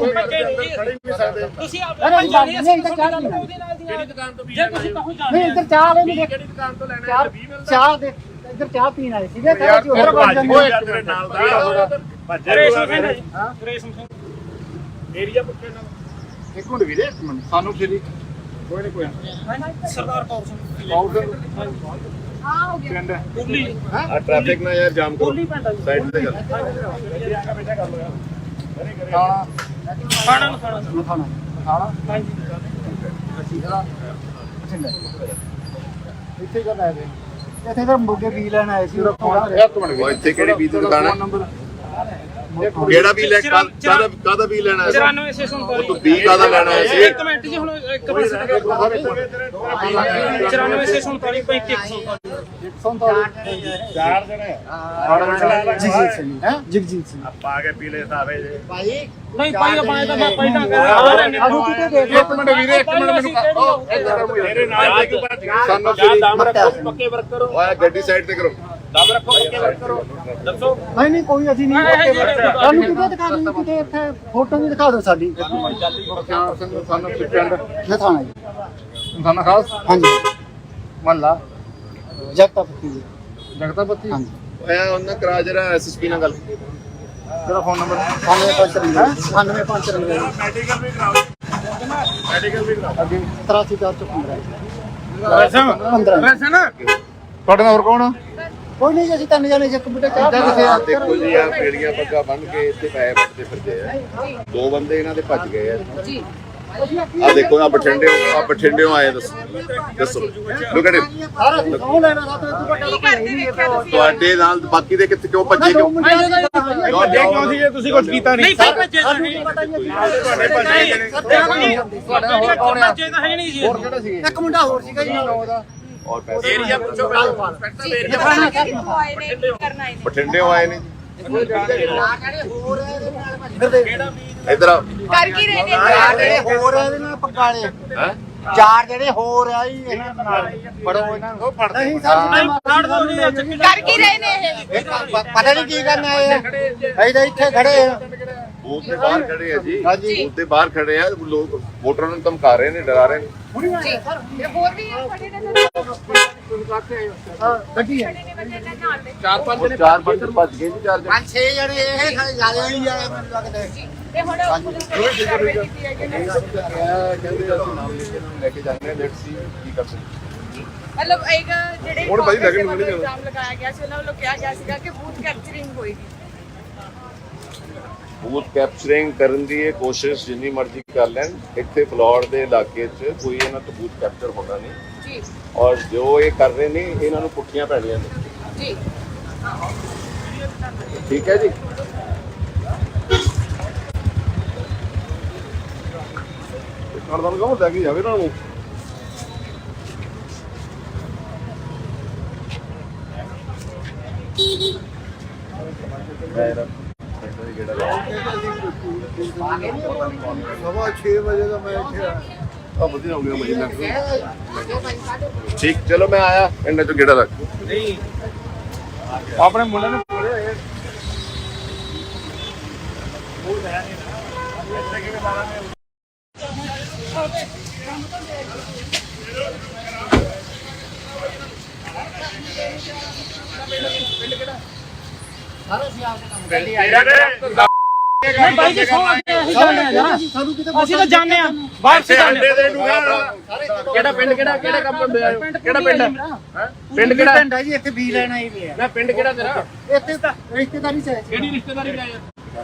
ਤੁਸੀਂ ਆਪ ਨਹੀਂ ਜਾਣੀ ਨਹੀਂ ਇੱਧਰ ਚਾਹ ਨਹੀਂ ਉਹਦੇ ਨਾਲ ਦੀ ਕਿਹੜੀ ਦੁਕਾਨ ਤੋਂ ਵੀ ਜੇ ਤੁਸੀਂ ਕਹੋ ਜਾਣੇ ਨਹੀਂ ਇੱਧਰ ਚਾਹ ਵਾਲੇ ਨਹੀਂ ਕਿਹੜੀ ਦੁਕਾਨ ਤੋਂ ਲੈਣਾ ਚਾਹ 20 ਮਿਲਦਾ ਚਾਹ ਦੇ ਇੱਧਰ ਚਾਹ ਪੀਣ ਆਏ ਸੀਗੇ ਤਾਂ ਜੀ ਉੱਧਰ ਵੱਜ ਜਾਂਦੇ ਤੇਰੇ ਨਾਲ ਦਾ ਭੱਜਿਆ ਰੇਸ਼ਮ ਸਿੰਘ ਜੀ ਰੇਸ਼ਮ ਸਿੰਘ ਏਰੀਆ ਪੁੱਛੇ ਨਾਲ ਇੱਕ ਮਿੰਟ ਵੀਰੇ ਇੱਕ ਮਿੰਟ ਸਾਨੂੰ ਫਿਰ ਕੋਈ ਨਹੀਂ ਕੋਈ ਸਰਦਾਰ ਕੌਰ ਸਿੰਘ ਪਿੰਡ ਕੁੱਲੀ ਆ ਟ੍ਰੈਫਿਕ ਨਾ ਯਾਰ ਜਾਮ ਕਰੋ ਸਾਈਡ ਤੇ ਕਰ ਖਾਣਾ ਨੂੰ ਖਾਣਾ ਖਾਣਾ ਇੱਥੇ ਕਰ ਆਏ ਨੇ ਇੱਥੇ ਤਾਂ ਮੁਰਗੇ ਵੀ ਲੈਣ ਆਏ ਸੀ ਉਹ ਇੱਥੇ ਕਿਹੜੀ ਬੀਜ ਦੀ ਦੁਕਾਨ ਹੈ ਕਿਹੜਾ ਵੀ ਲੈ ਕਾਦਾ ਵੀ ਲੈਣਾ ਹੈ 94 ਉਹ ਤੂੰ 20 ਕਾਦਾ ਲੈਣਾ ਹੈ ਸੀ ਇੱਕ ਮਿੰਟ ਜੀ ਹੁਣ ਇੱਕ ਪਾਸੇ 94 ਸੇ 47 ਚਾਰ ਜਣੇ ਜਗਜੀਤ ਸਿੰਘ ਪਾ ਕੇ ਪੀਲੇ ਸਾਵੇ ਜੇ ਨਹੀਂ ਪਾਈ ਪਾਏ ਤਾਂ ਪਹਿਲਾਂ ਕਰ ਆਲੂ ਕਿਤੇ ਦੇਖ ਲਓ ਇੱਕ ਮਿੰਟ ਵੀਰੇ ਇੱਕ ਮਿੰਟ ਮੈਨੂੰ ਤੇਰੇ ਨਾਲ ਇੱਕ ਭੱਜ ਗਿਆ ਸਾਨੂੰ ਦਮ ਰੱਖੋ ਪੱਕੇ ਵਰਕ ਕਰੋ ਓਏ ਗੱਡੀ ਸਾਈਡ ਤੇ ਕਰੋ ਦਮ ਰੱਖੋ ਪੱਕੇ ਵਰਕ ਕਰੋ ਦੱਸੋ ਨਹੀਂ ਕੋਈ ਅਸੀਂ ਨਹੀਂ ਸਾਨੂੰ ਕਿਤੇ ਦਿਖਾ ਦਿਓ ਕਿਤੇ ਇੱਥੇ ਫੋਟੋ ਵੀ ਦਿਖਾ ਦਿਓ ਸਾਡੀ ਸਾਨੂੰ ਪਿੰਡ ਨਥਾਣਾ ਜੀ ਸਾਨੂੰ ਖਾਸ ਹਾਂਜੀ ਮਹੱਲਾ ਜਗਤਾਪਤੀ ਜੀ ਜਗਤਾਪਤੀ ਹਾਂਜੀ ਓਏ ਉਹਨਾਂ ਕਰਾ ਜਰਾ ਐਸਐਸਪੀ ਨਾਲ ਗੱਲ ਤੇਰਾ ਫੋਨ ਨੰਬਰ 9595 ਮੈਡੀਕਲ ਵੀ ਕਰਾਓ ਮੈਡੀਕਲ ਵੀ ਕਰਾਓ ਅੱਗੇ 83415 ਰਸਮ 15 ਤੁਹਾਡੇ ਨਾਲ ਹੋਰ ਕੌਣ ਆ ਕੋਈ ਨਹੀਂ ਜੀ ਅਸੀਂ ਤਿੰਨ ਜਾਣੇ ਇੱਕ ਬੁੱਢੇ ਚਾਹ ਕਿਥੇ ਆ ਦੇਖੋ ਜੀ ਆ ਪੇੜੀਆਂ ਪੱਗਾਂ ਬੰਨ ਕੇ ਇੱਥੇ ਪੈਸੇ ਵੱਟਦੇ ਫਿਰਦੇ ਆ ਦੋ ਬੰਦੇ ਇਹਨਾਂ ਦੇ ਭੱਜ ਗਏ ਆ ਆ ਦੇਖੋ ਆ ਬਠਿੰਡਿਓਂ ਆਏ ਦੱਸੋ ਲੁੱਕ ਐਟ ਸਾਰਾ ਅਸੀਂ ਸੌ ਲੈਣਾ ਸਾਤੋਂ ਇੱਥੇ ਵੱਡਾ ਕੀ ਕਰਦੇ ਵੇਖਿਆ ਤੁਸੀਂ ਤੁਹਾਡੇ ਨਾਲ ਬਾਕੀ ਦੇ ਕਿੱਥੇ ਕਿਉਂ ਭੱਜੇ ਕਿਉਂ ਕਿਉਂ ਸੀ ਜੇ ਤੁਸੀਂ ਕੁਝ ਕੀਤਾ ਨਹੀਂ ਨਹੀਂ ਭੱਜੇ ਤਾਂ ਸਾਨੂੰ ਨਹੀਂ ਕੀ ਪਤਾ ਜੀ ਤੁਹਾਡੇ ਭੱਜੇ ਜਿਹੜੇ ਤੁਹਾਡਾ ਹੋਰ ਕੌਣ ਆ ਭੱਜੇ ਤਾਂ ਹੈ ਨਹੀਂ ਜੀ ਹੋਰ ਕਿਹੜੇ ਸੀਗੇ ਇੱਕ ਮੁੰਡਾ ਹੋਰ ਸੀਗਾ ਜੀ ਉਹਦਾ ਔਰ ਪੈਸੇ ਏਰੀਆ ਪੁੱਛੋ ਇੰਸਪੈਕਟਰ ਏਰੀਆ ਦਿਖਾਣਾ ਕਿੱਥੋਂ ਆਏ ਨੇ ਕੀ ਕਰਨਾ ਹੈ ਬਠਿੰਡਿਓਂ ਆਏ ਨੇ ਹੋਰ ਇੱਧਰ ਆ ਕਰ ਕੀ ਰਹੇ ਨੇ ਜਿਹੜੇ ਹੋਰ ਆ ਇਹਦੇ ਨਾਲ ਪਕਾਲੇ ਹੈ ਚਾਰ ਜਿਹੜੇ ਹੋਰ ਆ ਜੀ ਇਹਨਾਂ ਨਾਲ ਫੜੋ ਇਹਨਾਂ ਨੂੰ ਨਹੀਂ ਸਰ ਕਾਢ ਦੋ ਜੀ ਕਰ ਕੀ ਰਹੇ ਨੇ ਇਹ ਪਤਾ ਨਹੀਂ ਕੀ ਕਰਨਾ ਹੈ ਅਸੀਂ ਤਾਂ ਇੱਥੇ ਖੜੇ ਆ ਬੂਥ ਦੇ ਬਾਹਰ ਖੜੇ ਆ ਜੀ ਹਾਂਜੀ। ਬੂਥ ਦੇ ਬਾਹਰ ਖੜੇ ਆ ਲੋਕ ਵੋਟਰਾਂ ਨੂੰ ਧਮਕਾ ਰਹੇ ਨੇ ਡਰਾ ਰਹੇ ਨੇ ਜੀ ਇਹ ਹੋਰ ਵੀ ਖੜੇ ਨੇ ਗੱਡੀ ਹੈ ਖੜੇ ਨੇ ਬੰਦੇ ਨੇ ਨਾਲ ਦੇ ਚਾਰ ਪੰਜ ਉਹ ਚਾਰ ਬੰਦੇ ਭੱਜ ਗਏ ਜੀ ਚਾਰ ਜਣੇ 5-6 ਜਣੇ ਇਹ ਸਾਰੇ ਜ਼ਿਆਦਾ ਨਹੀਂ ਜਾਣੇ ਮੈਨੂੰ ਲੱਗਦਾ ਤੇ ਹੁਣ ਪੁਲਿਸ ਨੇ ਕਾਰਵਾਈ ਕੀਤੀ ਹੈ ਕਿ ਨਹੀਂ ਕਹਿੰਦੇ ਅਸੀਂ ਨਾਮ ਲਿਖ ਕੇ ਇਹਨਾਂ ਨੂੰ ਲੈ ਕੇ ਜਾਂਦੇ ਹਾਂ ਲੈਟਸ ਸੀ ਕੀ ਕਰ ਸਕਦੇ ਮਤਲਬ ਇੱਕ ਜਿਹੜੇ ਹੁਣ ਭਾਈ ਲੱਗਣ ਨੂੰ ਨਹੀਂ ਜਾਣਾ। ਇਲਜ਼ਾਮ ਲਗਾਇਆ ਗਿਆ ਸੀ ਉਹਨਾਂ ਵੱਲੋਂ ਕਿਹਾ ਗਿਆ ਸੀਗਾ ਕਿ ਬੂਥ ਕੈਪਚਰਿੰਗ ਹੋਏਗੀ ਬੂਥ ਕੈਪਚਰਿੰਗ ਕਰਨ ਦੀ ਇਹ ਕੋਸ਼ਿਸ਼ ਜਿੰਨੀ ਮਰਜ਼ੀ ਕਰ ਲੈਣ ਇੱਥੇ ਫਲੋਰ ਦੇ ਇਲਾਕੇ 'ਚ ਕੋਈ ਇਹਨਾਂ ਤੋਂ ਬੂਥ ਕੈਪਚਰ ਹੋਣਾ ਨਹੀਂ ਜੀ ਔਰ ਜੋ ਇਹ ਕਰ ਰਹੇ ਨੇ ਇਹਨਾਂ ਨੂੰ ਪੁੱਠੀਆਂ ਪੈਣੀਆਂ ਨੇ ਜੀ ਠੀਕ ਹੈ ਜੀ ਕਰਦਾ ਨੂੰ ਕਹੋ ਲੈ ਕੇ ਜਾਵੇ ਇਹਨਾਂ ਨੂੰ ਸਵਾ 6 ਵਜੇ ਦਾ ਮੈਂ ਇੱਥੇ ਆ ਵਧੀਆ ਹੋ ਗਿਆ ਮੁਝੇ ਠੀਕ ਚਲੋ ਮੈਂ ਆਇਆ ਇਹਨਾਂ ਚੋਂ ਗੇੜਾ ਰੱਖ ਆਪਣੇ ਮੁੰਡੇ ਨੂੰ ਕੋਲੇ ਹੋਏ ਨਹੀਂ ਬਾਈ ਜੀ ਸੌਂ ਅਸੀਂ ਜਾਣਦੇ ਆ ਯਾਰ ਅਸੀਂ ਤਾਂ ਜਾਣਦੇ ਆ ਬਾਹਰ ਸੇ ਜਾਣਦੇ ਕਿਹੜਾ ਪਿੰਡ ਕਿਹੜਾ ਕੰਮ ਹੁੰਦੇ ਆ ਕਿਹੜਾ ਪਿੰਡ ਹੈ ਪਿੰਡ ਕਿਹੜਾ ਪਿੰਡ ਹੈ ਜੀ ਇੱਥੇ ਵੀ ਲੈਣਾ ਹੀ ਪਿਆ ਮੈਂ ਪਿੰਡ ਕਿਹੜਾ ਤੇਰਾ ਇੱਥੇ ਤਾਂ ਰਿਸ਼ਤੇਦਾਰੀ ਚ ਹੈ ਕਿਹੜੀ ਰਿਸ਼ਤੇਦਾਰੀ ਲੈ ਯਾਰ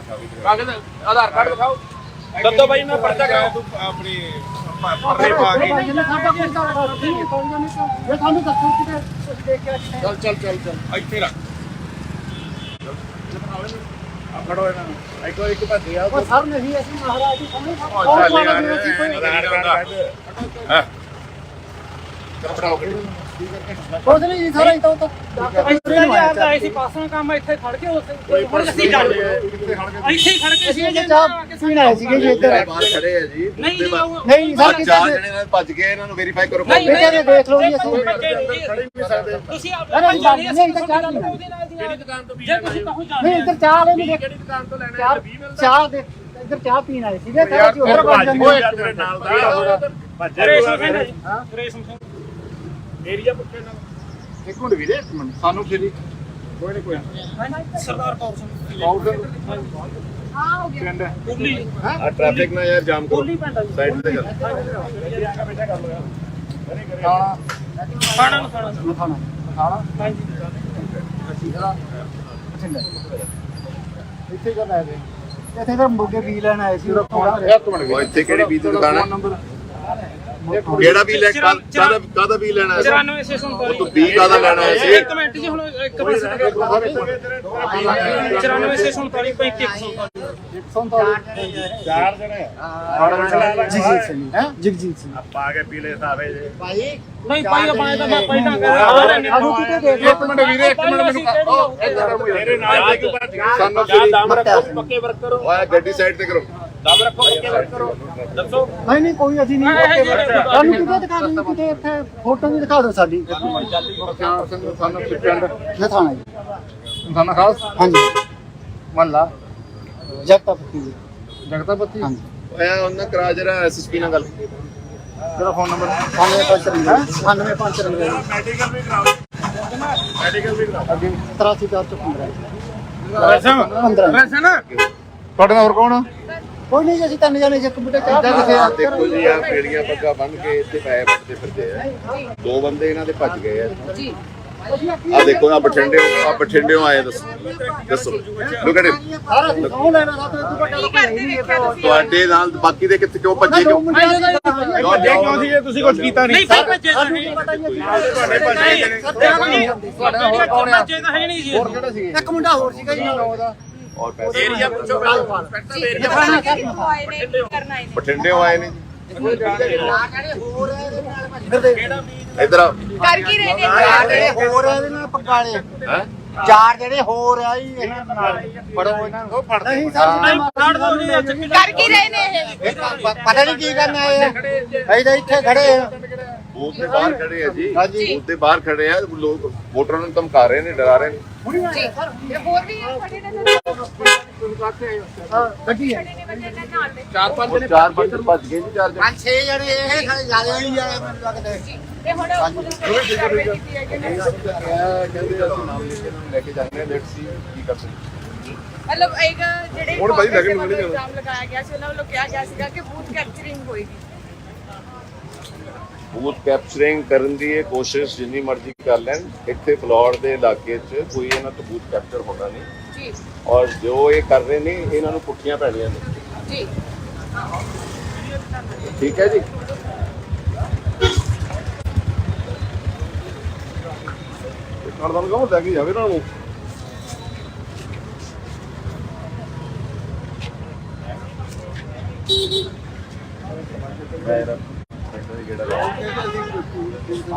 ਕਾਗਜ਼ ਆਧਾਰ ਕਾਰਡ ਦਿਖਾਓ ਦੱਦੋ ਬਾਈ ਮੈਂ ਪਰਚਾ ਕਰਾਉ ਆਪਣੀ ਪਰਰੇ ਪਾ ਕੇ ਜਿੰਨਾ ਸਾਡਾ ਕੋਈ ਕਾਰਡ ਨਹੀਂ ਹੈ ਕੋਈ ਨਹੀਂ ਇਹ ਸਾਨੂੰ ਦੱਸੋ ਕਿਤੇ ਤੁਸੀਂ ਦੇਖਿਆ ਚੱਲ ਇੱਥੇ ਰੱਖ ਫੜੋ ਇਹਨਾਂ ਨੂੰ ਇੱਕ ਭੱਜੇ ਆ ਉਹ ਸਰ ਨਹੀਂ ਅਸੀਂ ਮਹਾਰਾਜ ਜੀ ਸਾਹਮਣੇ ਚੱਲ ਯਾਰ ਆਧਾਰ ਕਾਰਡ ਹਾਂ ਕੁਝ ਨਹੀਂ ਜੀ ਸਾਰਾ ਇਤੋਂ ਤਾਂ ਇੱਥੇ ਜੀ ਆਪ ਆਏ ਸੀ ਪਾਸੋਂ ਕੰਮ ਇੱਥੇ ਖੜ ਕੇ ਹੁਣ ਅਸੀਂ ਜਾਣਦੇ ਇੱਥੇ ਹੀ ਖੜ ਕੇ ਸੀ ਅਸੀਂ ਚਾਹ ਪੀਣ ਆਏ ਸੀਗੇ ਜੀ ਇੱਧਰ ਬਾਹਰ ਖੜੇ ਆ ਜੀ ਨਹੀਂ ਜੀ ਉਹ ਨਹੀਂ ਸਰ ਕਿਤੇ ਚਾਰ ਜਣੇ ਨਾਲ ਭੱਜ ਗਏ ਇਹਨਾਂ ਨੂੰ ਵੈਰੀਫਾਈ ਕਰੋ ਨਹੀਂ ਕਿਤੇ ਦੇਖ ਲਓ ਜੀ ਅਸੀਂ ਖੜੇ ਨਹੀਂ ਸਕਦੇ ਤੁਸੀਂ ਆਪ ਨਹੀਂ ਨਹੀਂ ਤਾਂ ਚਾਹ ਨਹੀਂ ਕਿਹੜੀ ਦੁਕਾਨ ਤੋਂ ਜੇ ਤੁਸੀਂ ਕਹੋ ਜਾਣਦੇ ਨਹੀਂ ਇੱਧਰ ਚਾਹ ਵਾਲੇ ਨਹੀਂ ਕਿਹੜੀ ਦੁਕਾਨ ਤੋਂ ਲੈਣਾ ਚਾਹ 20 ਮਿਲਦਾ ਚਾਹ ਦੇ ਇੱਧਰ ਚਾਹ ਪੀਣ ਆਏ ਸੀਗੇ ਤਾਂ ਯਾਰ ਅਸੀਂ ਉੱਧਰ ਵੱਜ ਜਾਂਦੇ ਓਏ ਤੇਰੇ ਨਾਲ ਦਾ ਭੱਜੇ ਰੇਸ਼ਮ ਸਿੰਘ ਹੈ ਜੀ ਰੇਸ਼ਮ ਸਿੰਘ ਏਰੀਆ ਪੁੱਛੇ ਨਾ ਇੱਕ ਮਿੰਟ ਵੀਰੇ ਇੱਕ ਮਿੰਟ ਸਾਨੂੰ ਫੇਰੀ ਕੋਈ ਨਹੀਂ ਸਰਦਾਰ ਕੌਰ ਸਿੰਘ ਪਾਉਡਰ हाँ हो गया ਪਿੰਡ ਕੁੱਲੀ ਆ ਟ੍ਰੈਫਿਕ ਨਾ ਯਾਰ ਜਾਮ ਕਰੋ ਕੁੱਲੀ ਪਿੰਡ ਆ ਜੀ ਸਾਈਡ ਤੇ ਕਰ ਖਾਣਾ ਨੂੰ ਖਾਣਾ ਹਾਂਜੀ ਇੱਥੇ ਕਦ ਆਏ ਇੱਥੇ ਤਾਂ ਮੁੱਗੇ ਵੀ ਲੈਣ ਆਏ ਸੀ ਇੱਕ ਮਿੰਟ ਉਹ ਇੱਥੇ ਕਿਹੜੀ ਬੀਜ ਦੀ ਦੁਕਾਨ ਹੈ ਨੰਬਰ ਕਿਹੜਾ ਵੀ ਲੈ ਕਾਦਾ ਵੀ ਲੈਣਾ ਹੈ 94 ਸਟੇਸ਼ਨ ਉਹ ਤੋਂ ਬੀ ਕਾਦਾ ਲੈਣਾ ਹੈ ਸੀ ਇੱਕ ਮਿੰਟ ਜੀ ਹੁਣ ਇੱਕ ਪਾਸੇ 94 ਸਟੇਸ਼ਨ 35 ਚਾਰ ਜਣੇ ਜਗਜੀਤ ਸਿੰਘ ਹੈ ਜਗਜੀਤ ਸਿੰਘ ਪਾ ਕੇ ਪੀਲੇ ਸਾਰੇ ਜੇ ਨਹੀਂ ਪਾਈ ਪਾਇਆ ਤਾਂ ਮੈਂ ਪਹਿਲਾਂ ਕਰ ਸਾਨੂੰ ਕਿਤੇ ਦੇਖ ਇੱਕ ਮਿੰਟ ਵੀਰੇ ਇੱਕ ਮਿੰਟ ਮੈਨੂੰ ਮੇਰੇ ਨਾਲ ਕਿਉਂ ਭੱਜ ਗਏ ਸਾਨੂੰ ਦਮ ਰੱਖੋ ਪੱਕੇ ਵਰਕ ਕਰੋ ਓਏ ਗੱਡੀ ਸਾਈਡ ਤੇ ਕਰੋ ਦਮ ਰੱਖੋ ਪੱਕੇ ਵਰਕ ਕਰੋ ਦੱਸੋ ਨਹੀਂ ਕੋਈ ਅਸੀਂ ਨਹੀਂ ਸਾਨੂੰ ਕਿਤੇ ਦਿਖਾ ਦਿਓ ਕਿਤੇ ਇੱਥੇ ਫੋਟੋ ਵੀ ਦਿਖਾ ਦਿਓ ਸਾਡੀ ਸਾਨੂੰ ਪਿੰਡ ਇਹ ਥਾਣਾ ਜੀ ਸਾਨੂੰ ਖਾਸ ਹਾਂਜੀ ਮਹੱਲਾ ਜਗਤਾ ਪੱਤੀ ਜਗਤਾਪਤੀ ਹਾਂਜੀ ਓਏ ਉਹਨਾਂ ਕਰਾ ਜਰਾ ਐਸਐਸਪੀ ਨਾਲ ਗੱਲ ਤੇਰਾ ਫੋਨ ਨੰਬਰ 9553 ਮੈਡੀਕਲ ਵੀ ਕਰਾਓ ਮੈਡੀਕਲ ਵੀ ਕਰਾਓ ਅੱਗੇ 83415 ਵੈਸੇ ਨਾ ਤੁਹਾਡੇ ਨਾਲ ਹੋਰ ਕੌਣ ਕੋਈ ਨਹੀਂ ਜੀ, ਅਸੀਂ ਤਿੰਨ ਜਣੇ ਇੱਕ ਬੁੱਢੇ ਚਾਹ ਪੀ ਆਹ ਦੇਖੋ ਜੀ ਆ ਪੇੜੀਆਂ ਪੱਗਾਂ ਬੰਨ ਕੇ ਇੱਥੇ ਪੈਸੇ ਵੱਟਦੇ ਫਿਰਦੇ ਆ ਦੋ ਬੰਦੇ ਇਹਨਾਂ ਦੇ ਭੱਜ ਗਏ ਆ जी ਆ ਦੇਖੋ ਆ ਬਠਿੰਡਿਓਂ ਆਏ ਦੱਸੋ ਲੁੱਕ ਐਟ ਸਾਰਾ ਅਸੀਂ ਸੌ ਲੈਣਾ ਸਾ ਤੂੰ ਵੱਡਾ की करते देखा तुसी ਤੁਹਾਡੇ ਨਾਲ ਬਾਕੀ ਦੇ ਕਿੱਥੇ ਕਿਉਂ ਭੱਜੇ ਕਿਉਂ ਕਿਉਂ ਸੀ ਤੁਸੀਂ ਕੁਝ ਕੀਤਾ ਨਹੀਂ ਭਾਈ ਭੱਜੇ ਤਾਂ ਨਹੀਂ ਭੱਜੇ ਤਾਂ ਹੈ ਨਹੀਂ ਜੀ ਇੱਕ ਮੁੰਡਾ ਹੋਰ ਸੀਗਾ ਜੀ ਉਹਦਾ ਔਰ ਪੈਸੇ ਏਰੀਆ ਪੁੱਛੋ जी आए ने करना है ਬਠਿੰਡਿਓਂ ਆਏ ਨੇ ਇਧਰ ਆ कर की रहे ने ਜਿਹੜੇ ਹੋਰ ਆ ਇਹਦੇ ਨਾਲ ਪਕਾਲੇ ਹੈ ਚਾਰ ਜਿਹੜੇ ਹੋਰ ਆ ਜੀ ਇਹਨਾਂ ਨਾਲ ਫੜੋ ਇਹਨਾਂ ਨੂੰ ਫੜਦੇ ਨਹੀਂ ਨਹੀਂ ਫੜ ਦੋ ਜੀ ਚੱਕੀ कर की रहे ने ਪਤਾ ਨਹੀਂ ਕੀ ਕਰਨਾ ਆਏ ਅਸੀਂ ਤਾਂ ਇੱਥੇ ਖੜੇ ਆ ਬੂਥ ਦੇ ਬਾਹਰ ਖੜੇ ਆ ਜੀ ਹਾਂਜੀ। ਬੂਥ ਦੇ ਬਾਹਰ ਖੜੇ ਆ ਲੋਕ ਵੋਟਰਾਂ ਨੂੰ ਧਮਕਾ ਰਹੇ ਨੇ ਡਰਾ ਰਹੇ ਨੇ जी ये और भी खड़े ने ਗੱਡੀ ਹੈ खड़े ने बच्चे ने नाल दे ਚਾਰ ਪੰਜ ਉਹ ਚਾਰ ਬੰਦੇ ਭੱਜ ਗਏ ਜੀ ਚਾਰ ਜਣੇ ਪੰਜ ਛੇ ਜਣੇ ਇਹ ਖੜੇ ਜਿਆਦਾ ਹੀ ਆ ਮੈਨੂੰ ਲੱਗਦਾ ते हुन पुलिस ने कार्रवाई की है कि ਕਹਿੰਦੇ ਅਸੀਂ ਨਾਮ ਲਿਖ ਕੇ ਇਹਨਾਂ ਨੂੰ ਲੈ ਕੇ ਜਾਂਦੇ ਆ ਲੈਟਸ ਸੀ ਕੀ ਕਰ ਸਕਦੇ मतलब एक ਜਿਹੜੇ ਹੁਣ ਭਾਈ ਲੱਗਣ ਨੂੰ ਨਹੀਂ ਜਾਣਾ। ਇਲਜ਼ਾਮ ਲਗਾਇਆ ਗਿਆ ਸੀ ਉਹਨਾਂ ਵੱਲੋਂ ਕਿਹਾ ਗਿਆ ਸੀਗਾ ਕਿ ਬੂਥ ਕੈਪਚਰਿੰਗ ਹੋਏਗੀ ਬੂਥ ਕੈਪਚਰਿੰਗ ਕਰਨ ਦੀ ਇਹ ਕੋਸ਼ਿਸ਼ ਜਿੰਨੀ ਮਰਜ਼ੀ ਕਰ ਲੈਣ ਇੱਥੇ ਫਲੋਰ ਦੇ ਇਲਾਕੇ 'ਚ ਕੋਈ ਇਹਨਾਂ ਤੋਂ ਬੂਥ ਕੈਪਚਰ ਹੋਣਾ ਨਹੀਂ ਜੀ ਔਰ ਜੋ ਇਹ ਕਰ ਰਹੇ ਨੇ ਇਹਨਾਂ ਨੂੰ ਪੁੱਠੀਆਂ ਪੈਣੀਆਂ ਨੇ ਜੀ ਠੀਕ ਹੈ ਜੀ ਕਾਰਡ ਦਾ ਕਹੋ ਲੈ ਕੇ ਜਾਵੇ ਨਾ ਉਹ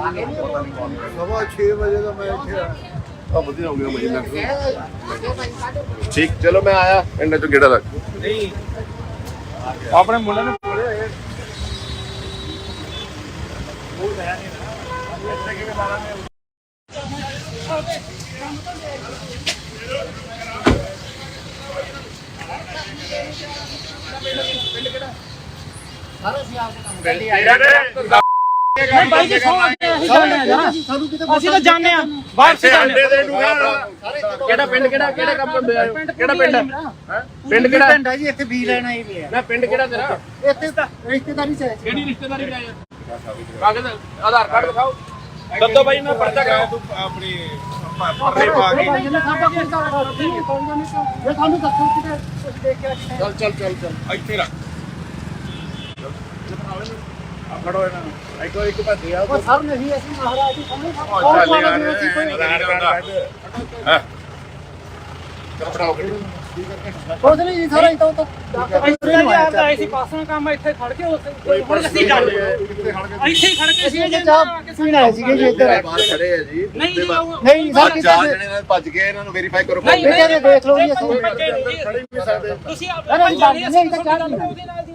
ਸਵਾ 6 ਵਜੇ ਦਾ ਮੈਂ ਇੱਥੇ ਆ ਆ ਵਧੀਆ ਹੋ ਗਿਆ ਮੁਝੇ ਲੱਗ ਠੀਕ ਚਲੋ ਮੈਂ ਆਇਆ ਇਹਨਾਂ ਤੋਂ ਗੇੜਾ ਰੱਖ ਆਪਣੇ ਮੁੰਡੇ ਨੂੰ ਬੋਲੇ ਹੋਏ ਨਹੀਂ ਬਾਈ ਜੀ ਸੌ ਅਸੀਂ ਜਾਣਦੇ ਆ ਜਰਾ ਅਸੀਂ ਤਾਂ ਜਾਣਦੇ ਆ ਬਾਹਰ ਸੇ ਜਾਣਦੇ ਕਿਹੜਾ ਪਿੰਡ ਕਿਹੜਾ ਕੰਮ ਕਰਦੇ ਆ ਕਿਹੜਾ ਪਿੰਡ ਹੈ ਪਿੰਡ ਕਿਹੜਾ ਪਿੰਡ ਹੈ ਜੀ ਇੱਥੇ ਬੀ ਲੈਣਾ ਹੀ ਪਿਆ ਨਾ ਪਿੰਡ ਕਿਹੜਾ ਤੇਰਾ ਇੱਥੇ ਤਾਂ ਰਿਸ਼ਤੇਦਾਰੀ ਚ ਹੈ ਕਿਹੜੀ ਰਿਸ਼ਤੇਦਾਰੀ ਲਾਇਆ ਕਾਗਜ਼ ਆਧਾਰ ਕਾਰਡ ਦਿਖਾਓ ਦੱਦੋ ਬਾਈ ਮੈਂ ਪਰਚਾ ਕਰਾਓ ਆਪਣੀ ਪਰਰੇ ਪਾ ਕੇ ਜੇ ਸਾਡਾ ਕੋਈ ਕਾਰਡ ਨਹੀਂ ਪਾਉਂਦਾ ਨਹੀਂ ਤਾਂ ਇਹ ਸਾਨੂੰ ਦੱਸੋ ਕਿਤੇ ਕੁਝ ਦੇਖ ਕੇ ਚੱਲ ਇੱਥੇ ਰੱਖ ਫੜੋ ਇਹਨਾਂ ਨੂੰ ਇੱਕ ਭੱਜੇ ਆ ਉਹ ਸਰ ਨਹੀਂ ਅਸੀਂ ਮਹਾਰਾਜ ਜੀ ਸਾਹਮਣੇ ਚੱਲ ਯਾਰ ਹਾਂ ਕੁਝ ਨਹੀਂ ਜੀ ਸਾਰਾ ਇਤੋਂ ਤੋਂ ਇੱਥੇ ਜੀ ਆਪਦਾ ਆਏ ਸੀ ਪਾਸੋਂ ਕੰਮ ਇੱਥੇ ਖੜ ਕੇ ਉੱਥੇ ਹੁਣ ਅਸੀਂ ਜਾਣਦੇ ਆ ਇੱਥੇ ਹੀ ਖੜ ਕੇ ਸੀ ਜੇ ਚਾਹ ਪੀਣ ਆਏ ਸੀਗੇ ਜੀ ਇੱਧਰ ਬਾਹਰ ਖੜੇ ਆ ਜੀ ਨਹੀਂ ਜੀ ਉਹ ਨਹੀਂ ਸਰ ਕਿਤੇ ਚਾਰ ਜਣੇ ਨਾਲ ਭੱਜ ਗਏ ਇਹਨਾਂ ਨੂੰ ਵੈਰੀਫਾਈ ਕਰੋ ਨਹੀਂ ਬੇਟੇ ਨੇ ਦੇਖ ਲਓ ਜੀ ਅਸੀਂ ਤੁਸੀਂ ਨਹੀਂ ਜਾਣਦੇ ਨਹੀਂ ਇੱਧਰ ਚਾਹ ਨਹੀਂ ਉਹਦੇ ਨਾਲ ਦੀ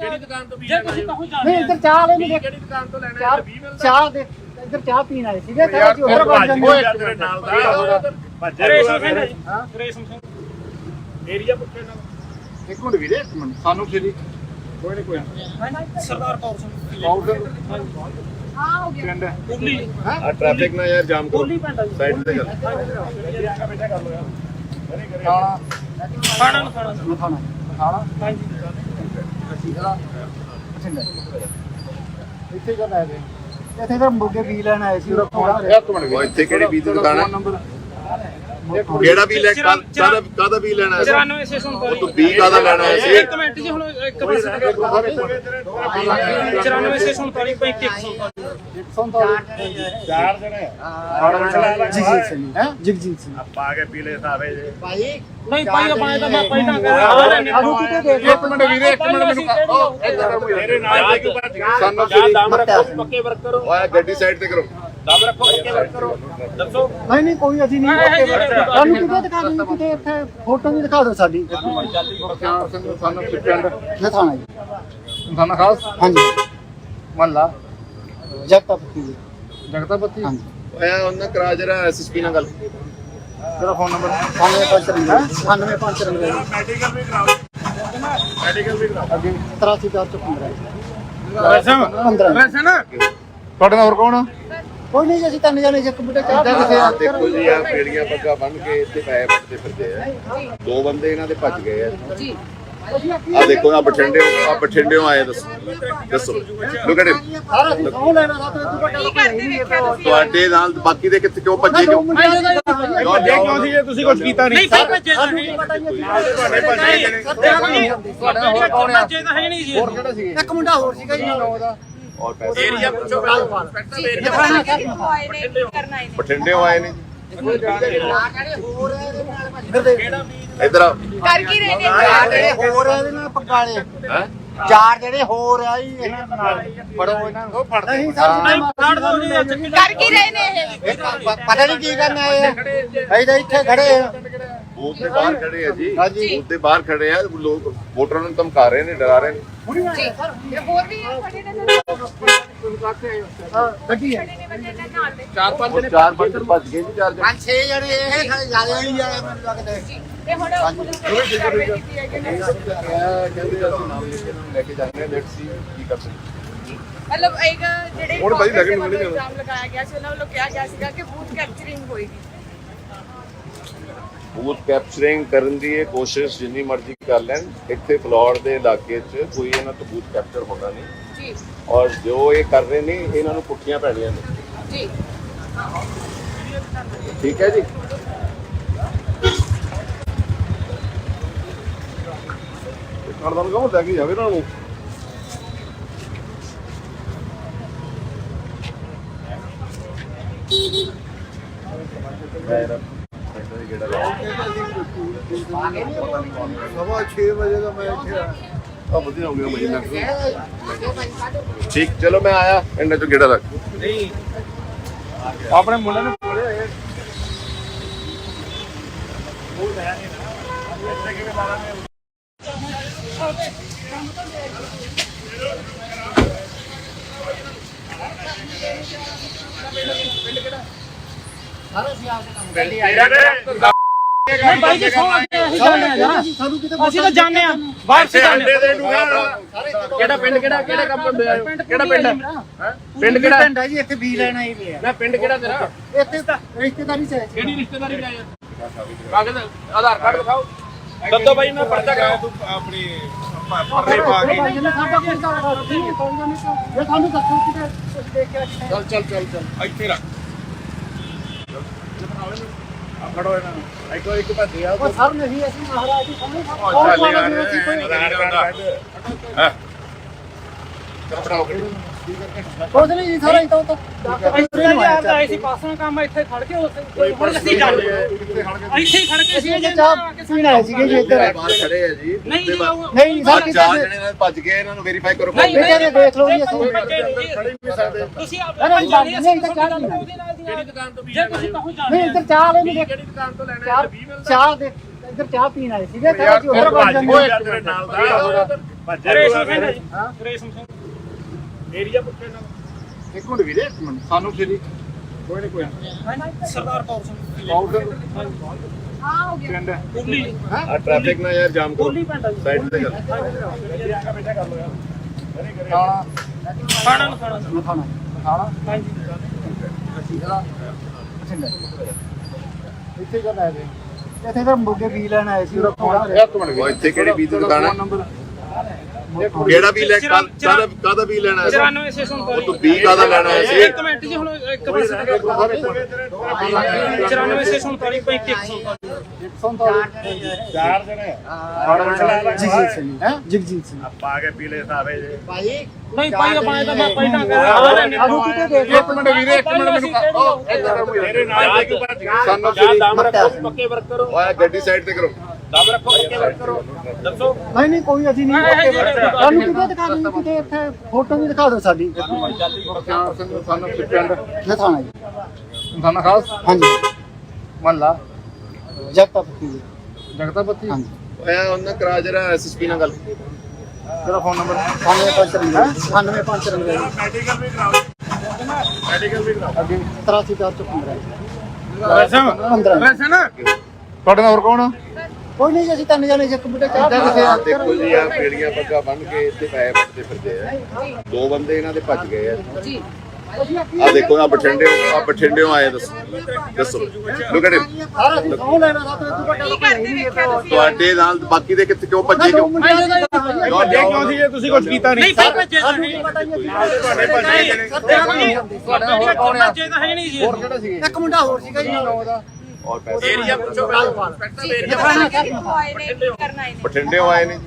ਜੇ ਤੁਸੀਂ ਕਹੋ ਨਹੀਂ ਜਾਣਦੇ ਇੱਧਰ ਚਾਹ ਵਾਲੇ ਨਹੀਂ ਕਿਹੜੀ ਦੁਕਾਨ ਤੋਂ ਲੈਣਾ ਚਾਹ ਦੇ ਇੱਧਰ ਚਾਹ ਪੀਣ ਆਏ ਸੀਗੇ ਤਾਂ ਅਸੀਂ ਹੋਰ ਪਹੁੰਚ ਜਾਂਦੇ ਨਾਲ ਦਾ ਰੇਸ਼ਮ ਸਿੰਘ ਹੈ ਜੀ ਰੇਸ਼ਮ ਸਿੰਘ ਏਰੀਆ ਪੁੱਛੇ ਨਾ ਇੱਕ ਮਿੰਟ ਵੀਰੇ ਇੱਕ ਮਿੰਟ ਸਾਨੂੰ ਫੇਰੀ ਕੋਈ ਨਹੀਂ ਸਰਦਾਰ ਕੌਰ ਸਿੰਘ हाँ हो गया ਪਿੰਡ ਕੁੱਲੀ ਆ ਟ੍ਰੈਫਿਕ ਨਾ ਯਾਰ ਜਾਮ ਕਰੋ ਕੁੱਲੀ ਪਿੰਡ ਆ ਜੀ ਸਾਈਡ ਤੇ ਕਰ ਖਾਣਾ ਨੂੰ ਖਾਣਾ ਖਾਣਾ ਹਾਂਜੀ ਇੱਥੇ ਕਰ ਆਏ ਇੱਥੇ ਤਾਂ ਮੁਰਗੇ ਵੀ ਲੈਣ ਆਏ ਸੀ ਇੱਕ ਮਿੰਟ ਉਹ ਇੱਥੇ ਕਿਹੜੀ ਬੀਜ ਦੀ ਦੁਕਾਨ ਹੈ ਨੰਬਰ ਕਿਹੜਾ ਵੀ ਲੈ ਕਾਦਾ ਵੀ ਲੈਣਾ ਹੈ 94 ਤੂੰ ਬੀ ਕਾਦਾ ਲੈਣਾ ਹੈ ਸੀ ਇੱਕ ਮਿੰਟ ਜੀ ਹੁਣ ਇੱਕ ਪਾਸੇ 94 ਚਾਰ ਜਣੇ ਜਗਜੀਤ ਸਿੰਘ ਹੈ ਜਗਜੀਤ ਸਿੰਘ ਪਾ ਕੇ ਪੀਲੇ ਸਾਵੇ ਜੇ ਨਹੀਂ ਪਾਈ ਪਾਏ ਤਾਂ ਮੈਂ ਪਹਿਲਾਂ ਕਰ ਆਲੂ ਕਿਤੇ ਦੇਖ ਇੱਕ ਮਿੰਟ ਵੀਰੇ ਇੱਕ ਮਿੰਟ ਮੈਨੂੰ ਉਹ ਇੱਧਰ ਮੇਰੇ ਨਾਲ ਇੱਕ ਭੱਜ ਗਿਆ ਸਾਨੂੰ ਦਮ ਰੱਖੋ ਪੱਕੇ ਵਰਕ ਕਰੋ ਓਏ ਗੱਡੀ ਸਾਈਡ ਤੇ ਕਰੋ ਦਮ ਰੱਖੋ ਪੱਕੇ ਵਰਕ ਕਰੋ ਦੱਸੋ ਨਹੀਂ ਕੋਈ ਅਸੀਂ ਨਹੀਂ ਸਾਨੂੰ ਕਿਤੇ ਦਿਖਾ ਦਿਓ ਕਿਤੇ ਇੱਥੇ ਫੋਟੋ ਵੀ ਦਿਖਾ ਦਿਓ ਸਾਡੀ ਸਾਨੂੰ ਪਿੰਡ ਇਹ ਥਾਣਾ ਜੀ ਸਾਨੂੰ ਖਾਸ ਹਾਂਜੀ ਮਹੱਲਾ ਜਗਤਾਪਤੀ ਜੀ ਜਗਤਾਪਤੀ ਹਾਂਜੀ ਓਏ ਉਹਨਾਂ ਕਰਾ ਜਰਾ ਐਸਐਸਪੀ ਨਾਲ ਗੱਲ ਤੇਰਾ ਫੋਨ ਨੰਬਰ 95 ਮੈਡੀਕਲ ਵੀ ਕਰਾਓ ਮੈਡੀਕਲ ਵੀ ਕਰਾਓ ਅੱਗੇ 83 ਵੈਸੇ ਵੈਸੇ ਨਾ ਤੁਹਾਡੇ ਨਾਲ ਹੋਰ ਕੌਣ ਆ ਕੋਈ ਨਹੀਂ ਜੀ ਅਸੀਂ ਤਿੰਨ ਜਣੇ ਇੱਕ ਬੁੱਢੇ ਚਾਹ ਇੱਧਰ ਕਿੱਥੇ ਆ? ਦੇਖੋ ਜੀ ਆ ਪੇੜੀਆਂ ਪੱਗਾ ਬੰਨ ਕੇ ਇੱਥੇ ਪੈਸੇ ਵੱਟਦੇ ਫਿਰਦੇ ਆ ਦੋ ਬੰਦੇ ਇਹਨਾਂ ਦੇ ਭੱਜ ਗਏ ਆ जी ਆ ਦੇਖੋ ਆ ਬਠਿੰਡਿਓਂ ਆਏ ਦੱਸੋ ਲੁੱਕ ਐਟ ਸਾਰਾ ਸੌ ਲੈਣਾ ਸਾ ਤੇ ਤੂੰ की करते देखा तुसी ਤੁਹਾਡੇ ਨਾਲ ਬਾਕੀ ਦੇ ਕਿੱਥੇ ਕਿਉਂ ਭੱਜੇ ਕਿਉਂ ਕਿਉਂ ਸੀ ਜੇ ਤੁਸੀਂ ਕੁਝ ਕੀਤਾ ਨਹੀਂ ਭਾਈ ਭੱਜੇ ਤਾਂ ਸਾਨੂੰ ਨਹੀਂ ਕੀ ਪਤਾ ਜੀ ਤੁਹਾਡੇ ਭੱਜੇ ਜਣੇ ਭੱਜੇ ਤਾਂ ਹੈ ਨਹੀਂ ਜੀ ਹੋਰ ਕਿਹੜਾ ਸੀ ਇੱਕ ਮੁੰਡਾ ਹੋਰ ਸੀਗਾ ਜੀ ਉਹਦਾ ਔਰ ਪੈਸੇ ਏਰੀਆ ਪੁੱਛੋ ਇੰਸਪੈਕਟਰ ਏਰੀਆ करना है ਬਠਿੰਡਿਓਂ ਆਏ ਨੇ ਇਧਰ ਆ कर की रहे ਜਿਹੜੇ ਹੋਰ ਆ ਇਹਦੇ ਨਾਲ ਪਕਾਲੇ ਹੈ ਚਾਰ ਜਿਹੜੇ ਹੋਰ ਆ ਜੀ ਇਹਨਾਂ ਨਾਲ ਫੜੋ ਇਹਨਾਂ ਨੂੰ ਫੜਦੇ ਨਹੀਂ ਨਹੀਂ ਫੜ ਦੋ ਨਹੀਂ कर की रहे ने ਇਹ ਪਤਾ ਨਹੀਂ ਕੀ ਕਰਨ ਆਏ ਆ ਅਸੀਂ ਤਾਂ ਇੱਥੇ ਖੜੇ ਆ ਬੂਥ ਦੇ ਬਾਹਰ ਖੜੇ ਆ ਜੀ ਹਾਂਜੀ। ਬੂਥ ਦੇ ਬਾਹਰ ਖੜੇ ਆ ਲੋਕ ਵੋਟਰਾਂ ਨੂੰ ਧਮਕਾ ਰਹੇ ਨੇ ਡਰਾ ਰਹੇ ਨੇ जी ये बोल भी है खड़े ने ਹਾਂ ਗੱਡੀ ਹੈ खड़े ने बंदे ने नाल दे ਚਾਰ ਪੰਜ ਉਹ ਚਾਰ ਪੰਜ ਭੱਜ ਗਏ ਜੀ ਚਾਰ ਜਣੇ ਪੰਜ ਛੇ ਜਣੇ ਇਹ ਖੜੇ ਜਿਆਦਾ ਨਹੀਂ ਆਏ ਮੈਨੂੰ ਲੱਗਦਾ ते हुन पुलिस ने कार्रवाई की है कि नहीं ਕਹਿੰਦੇ ਅਸੀਂ ਨਾਮ ਲਿਖ ਕੇ ਇਹਨਾਂ ਨੂੰ ਲੈ ਕੇ ਜਾਂਦੇ ਆ ਲੈਟਸ ਸੀ ਕੀ ਕਰ ਸਕਦੇ मतलब एक ਜਿਹੜੇ ਹੁਣ ਭਾਈ ਲੱਗਣ ਨੂੰ ਨਹੀਂ ਇਲਜ਼ਾਮ ਲਗਾਇਆ ਗਿਆ ਸੀ ਉਹਨਾਂ ਵੱਲੋਂ ਕਿਹਾ ਗਿਆ ਸੀਗਾ ਕਿ ਬੂਥ ਕੈਪਚਰਿੰਗ ਹੋਏਗੀ ਬੂਥ ਕੈਪਚਰਿੰਗ ਕਰਨ ਦੀ ਇਹ ਕੋਸ਼ਿਸ਼ ਜਿੰਨੀ ਮਰਜ਼ੀ ਕਰ ਲੈਣ ਇੱਥੇ ਫਲੋਰ ਦੇ ਇਲਾਕੇ 'ਚ ਕੋਈ ਇਹਨਾਂ ਤੋਂ ਬੂਥ ਕੈਪਚਰ ਹੋਣਾ ਨਹੀਂ ਜੀ ਔਰ ਜੋ ਇਹ ਕਰ ਰਹੇ ਨੇ ਇਹਨਾਂ ਨੂੰ ਪੁੱਠੀਆਂ ਪੈਣੀਆਂ ਨੇ ਜੀ ਠੀਕ ਹੈ ਜੀ ਕਰਦਾ ਨੂੰ ਕਹੋ ਲੈ ਕੇ ਜਾਵੇ ਇਹਨਾਂ ਨੂੰ ਸਵਾ 6 ਵਜੇ ਦਾ ਮੈਂ ਇੱਥੇ ਆ ਆ ਵਧੀਆ ਹੋ ਗਿਆ ਮਹੀਨਾ ਠੀਕ ਚਲੋ ਮੈਂ ਆਇਆ ਇਹਨਾਂ ਚੋਂ ਗੇੜਾ ਲੱਗ ਆਪਣੇ ਮੁੰਡੇ ਨੂੰ ਕੋਲੇ ਆਏ ਨਹੀਂ ਬਾਈ ਜੀ ਸੌਂ ਅਸੀਂ ਜਾਣਦੇ ਆ ਯਾਰ ਅਸੀਂ ਤਾਂ ਜਾਣਦੇ ਆ ਬਾਹਰ ਸੇ ਜਾਣਦੇ ਕਿਹੜਾ ਪਿੰਡ ਕਿਹੜਾ ਕੰਮ ਹੁੰਦੇ ਆ ਕਿਹੜਾ ਪਿੰਡ ਹੈ ਪਿੰਡ ਕਿਹੜਾ ਪਿੰਡ ਹੈ ਜੀ ਇੱਥੇ ਵੀ ਲੈਣਾ ਹੀ ਪਿਆ ਨਾ ਪਿੰਡ ਕਿਹੜਾ ਤੇਰਾ ਇੱਥੇ ਤਾਂ ਰਿਸ਼ਤੇਦਾਰੀ ਚ ਹੈ ਕਿਹੜੀ ਰਿਸ਼ਤੇਦਾਰੀ ਲੈ ਕਾਗਜ਼ ਆਧਾਰ ਕਾਰਡ ਦਿਖਾਓ ਦੱਦੋ ਬਾਈ ਮੈਂ ਪਰਚਾ ਕਰਾਉ ਆਪਣੀ ਪਰਲੇ ਪਾ ਕੇ ਜਿੰਨਾ ਸਾਡਾ ਕੋਈ ਕਾਰਡ ਨਹੀਂ ਹੈ ਕੋਈ ਨਹੀਂ ਇਹ ਸਾਨੂੰ ਦੱਸੋ ਕਿਤੇ ਤੁਸੀਂ ਦੇਖਿਆ ਚੱਲ ਇੱਥੇ ਰੱਖ ਆ ਫੜੋ ਇਹਨਾਂ ਨੂੰ ਇੱਕ ਭੱਜੇ ਆ ਉਹ ਸਰ ਨਹੀਂ ਅਸੀਂ ਮਹਾਰਾਜ ਜੀ ਸਾਨੂੰ ਚੱਲ ਯਾਰ ਆਧਾਰ ਕਾਰਡ ਹਾਂ ਕਪੜਾ ਕੁਝ ਨਹੀਂ ਜੀ ਸਾਰਾ ਇਤੋਂ ਤਾਂ ਇੱਥੇ ਜੀ ਆਪਦਾ ਆਏ ਸੀ ਪਾਸੋਂ ਕੰਮ ਇੱਥੇ ਖੜ ਕੇ ਉੱਥੇ ਹੁਣ ਅਸੀਂ ਜਾਣਦੇ ਇੱਥੇ ਹੀ ਖੜ ਕੇ ਸੀ ਅਸੀਂ ਚਾਹ ਪੀਣ ਆਏ ਸੀਗੇ ਜੀ ਇੱਧਰ ਬਾਹਰ ਖੜੇ ਆ ਜੀ ਨਹੀਂ ਜੀ ਨਹੀਂ ਸਰ ਆਹ ਚਾਰ ਜਣੇ ਨਾਲ ਭੱਜ ਗਏ ਇਹਨਾਂ ਨੂੰ ਵੈਰੀਫਾਈ ਕਰੋ ਨਹੀਂ, ਬੇਟੇ ਨੇ ਦੇਖ ਲਓ ਜੀ ਅਸੀਂ ਖੜੇ ਵੀ ਸਕਦੇ ਤੁਸੀਂ ਆਪ ਨਹੀਂ, ਨਹੀਂ, ਨਹੀਂ, ਤਾਂ ਚਾਹ ਨਹੀਂ। ਕਿਹੜੀ ਦੁਕਾਨ ਤੋਂ ਜੇ ਤੁਸੀਂ ਕਹੋ ਨਹੀਂ ਜਾਣਦੇ ਇੱਧਰ ਚਾਹ ਵਾਲੇ ਨਹੀਂ ਦੇਖ ਕਿਹੜੀ ਦੁਕਾਨ ਤੋਂ ਲੈਣਾ ਚਾਹ 20 ਮਿਲਦਾ ਚਾਹ ਦੇ ਇੱਧਰ ਚਾਹ ਪੀਣ ਆਏ ਸੀਗੇ ਤਾਂ ਯਾਰ ਅਸੀਂ ਉੱਧਰ ਵੱਜ ਜਾਂਦੇ ਤੇਰੇ ਨਾਲ ਦਾ ਭੱਜੇ ਰੇਸ਼ਮ ਸਿੰਘ ਹੈ ਜੀ ਰੇਸ਼ਮ ਸਿੰਘ ਏਰੀਆ ਪੁੱਛੇ ਨਾ ਇੱਕ ਮਿੰਟ ਵੀਰੇ ਇੱਕ ਮਿੰਟ ਸਾਨੂੰ ਫੇਰੀ ਕੋਈ ਨਹੀਂ ਸਰਦਾਰ ਕੌਰ ਸਿੰਘ ਪਾਊਡਰ हाँ हो गया ਪਿੰਡ ਕੁਰਲੀ ਆ ਟ੍ਰੈਫਿਕ ਨਾ ਯਾਰ ਜਾਮ ਕਰੋ ਕੁਰਲੀ ਪਿੰਡ ਆ ਜੀ ਸਾਈਡ ਤੇ ਕਰ ਖਾਣਾ ਨੂੰ ਖਾਣਾ ਹਾਂਜੀ ਇੱਥੇ ਕਦ ਆਏ ਇੱਥੇ ਤਾਂ ਮੁੱਗੇ ਵੀ ਲੈਣ ਆਏ ਸੀ ਇੱਕ ਮਿੰਟ ਉਹ ਇੱਥੇ ਕਿਹੜੀ ਬੀਜ ਦੀ ਦੁਕਾਨ ਹੈ ਨੰਬਰ ਕਿਹੜਾ ਵੀ ਲੈ ਕਾਦਾ ਵੀ ਲੈਣਾ ਹੈ 94 ਸਟੇਸ਼ਨ ਉਹ ਤੋਂ ਵੀ ਕਾਦਾ ਲੈਣਾ ਹੈ ਸੀ ਇੱਕ ਮਿੰਟ ਜੀ ਹੁਣ ਇੱਕ ਪਾਸੇ 94 ਸਟੇਸ਼ਨ 35 ਚਾਰ ਜਣੇ ਜਗਜੀਤ ਸਿੰਘ ਹੈ ਜਗਜੀਤ ਸਿੰਘ ਪਾ ਕੇ ਪੀਲੇ ਸਾਰੇ ਜੇ ਨਹੀਂ ਪਾਈ ਪਾਇਆ ਤਾਂ ਮੈਂ ਪਹਿਲਾਂ ਕਰ ਰਹੇ ਨੇ ਸਾਨੂੰ ਕਿਤੇ ਦੇਖ ਇੱਕ ਮਿੰਟ ਵੀਰੇ ਇੱਕ ਮਿੰਟ ਮੈਨੂੰ ਮੇਰੇ ਨਾਲ ਸਾਨੂੰ ਦਮ ਰੱਖੋ ਪੱਕੇ ਵਰਕ ਕਰੋ ਓਏ ਗੱਡੀ ਸਾਈਡ ਤੇ ਕਰੋ ਦਮ ਰੱਖੋ ਪੱਕੇ ਵਰਕ ਕਰੋ ਦੱਸੋ ਨਹੀਂ ਨਹੀਂ ਕੋਈ ਅਸੀਂ ਨਹੀਂ ਸਾਨੂੰ ਕਿਤੇ ਦਿਖਾ ਦਿਓ ਕਿਤੇ ਇੱਥੇ ਫੋਟੋ ਵੀ ਦਿਖਾ ਦਿਓ ਸਾਡੀ ਸਾਨੂੰ ਪਿੰਡ ਇਹ ਥਾਣਾ ਜੀ ਸਾਨੂੰ ਖਾਸ ਹਾਂਜੀ ਮਹੱਲਾ ਜਗਤਾਪਤੀ ਜਗਤਾਪਤੀ ਹਾਂਜੀ ਓਏ ਉਹਨਾਂ ਕਰਾ ਜਰਾ ਐਸਐਸਪੀ ਨਾਲ ਗੱਲ ਤੇਰਾ ਫੋਨ ਨੰਬਰ 9553 ਮੈਡੀਕਲ ਵੀ ਕਰਾਓ ਮੈਡੀਕਲ ਵੀ ਕਰਾਓ ਅੱਗੇ 83415 ਵੈਸੇ ਨਾ ਤੁਹਾਡੇ ਨਾਲ ਹੋਰ ਕੌਣ ਕੋਈ ਨਹੀਂ ਜੀ, ਅਸੀਂ ਤਿੰਨ ਜਣੇ ਇੱਕ ਬੁੱਢੇ ਚਾਹ ਪੀਂਦੇ ਆ ਦੇਖੋ ਜੀ ਆ ਪੇੜੀਆਂ ਪੱਗਾਂ ਬੰਨ ਕੇ ਇੱਥੇ ਪੈਸੇ ਵੱਟਦੇ ਫਿਰਦੇ ਆ ਦੋ ਬੰਦੇ ਇਹਨਾਂ ਦੇ ਭੱਜ ਗਏ ਆ जी ਆ ਦੇਖੋ ਆ ਬਠਿੰਡਿਓਂ ਆਏ ਦੱਸੋ ਲੁੱਕ ਐਟ ਸਾਰਾ ਅਸੀਂ ਸੌ ਲੈਣਾ ਸਾ ਤੂੰ ਵੱਡਾ की करते देखा तुसी ਤੁਹਾਡੇ ਨਾਲ ਬਾਕੀ ਦੇ ਕਿੱਥੇ ਕਿਉਂ ਭੱਜੇ ਕਿਉਂ ਕਿਉਂ ਸੀ ਜੇ ਤੁਸੀਂ ਕੁਝ ਕੀਤਾ ਨਹੀਂ ਭਾਈ ਭੱਜੇ ਤਾਂ ਨਹੀਂ ਭੱਜੇ ਤਾਂ ਹੈ ਨਹੀਂ ਜੀ ਇੱਕ ਮੁੰਡਾ ਹੋਰ ਸੀਗਾ ਜੀ ਨੌ ਦਾ ਔਰ ਪੈਸੇ ਏਰੀਆ ਪੁੱਛੋ जी आए ने की करना है ਬਠਿੰਡਿਓਂ ਆਏ ਨੇ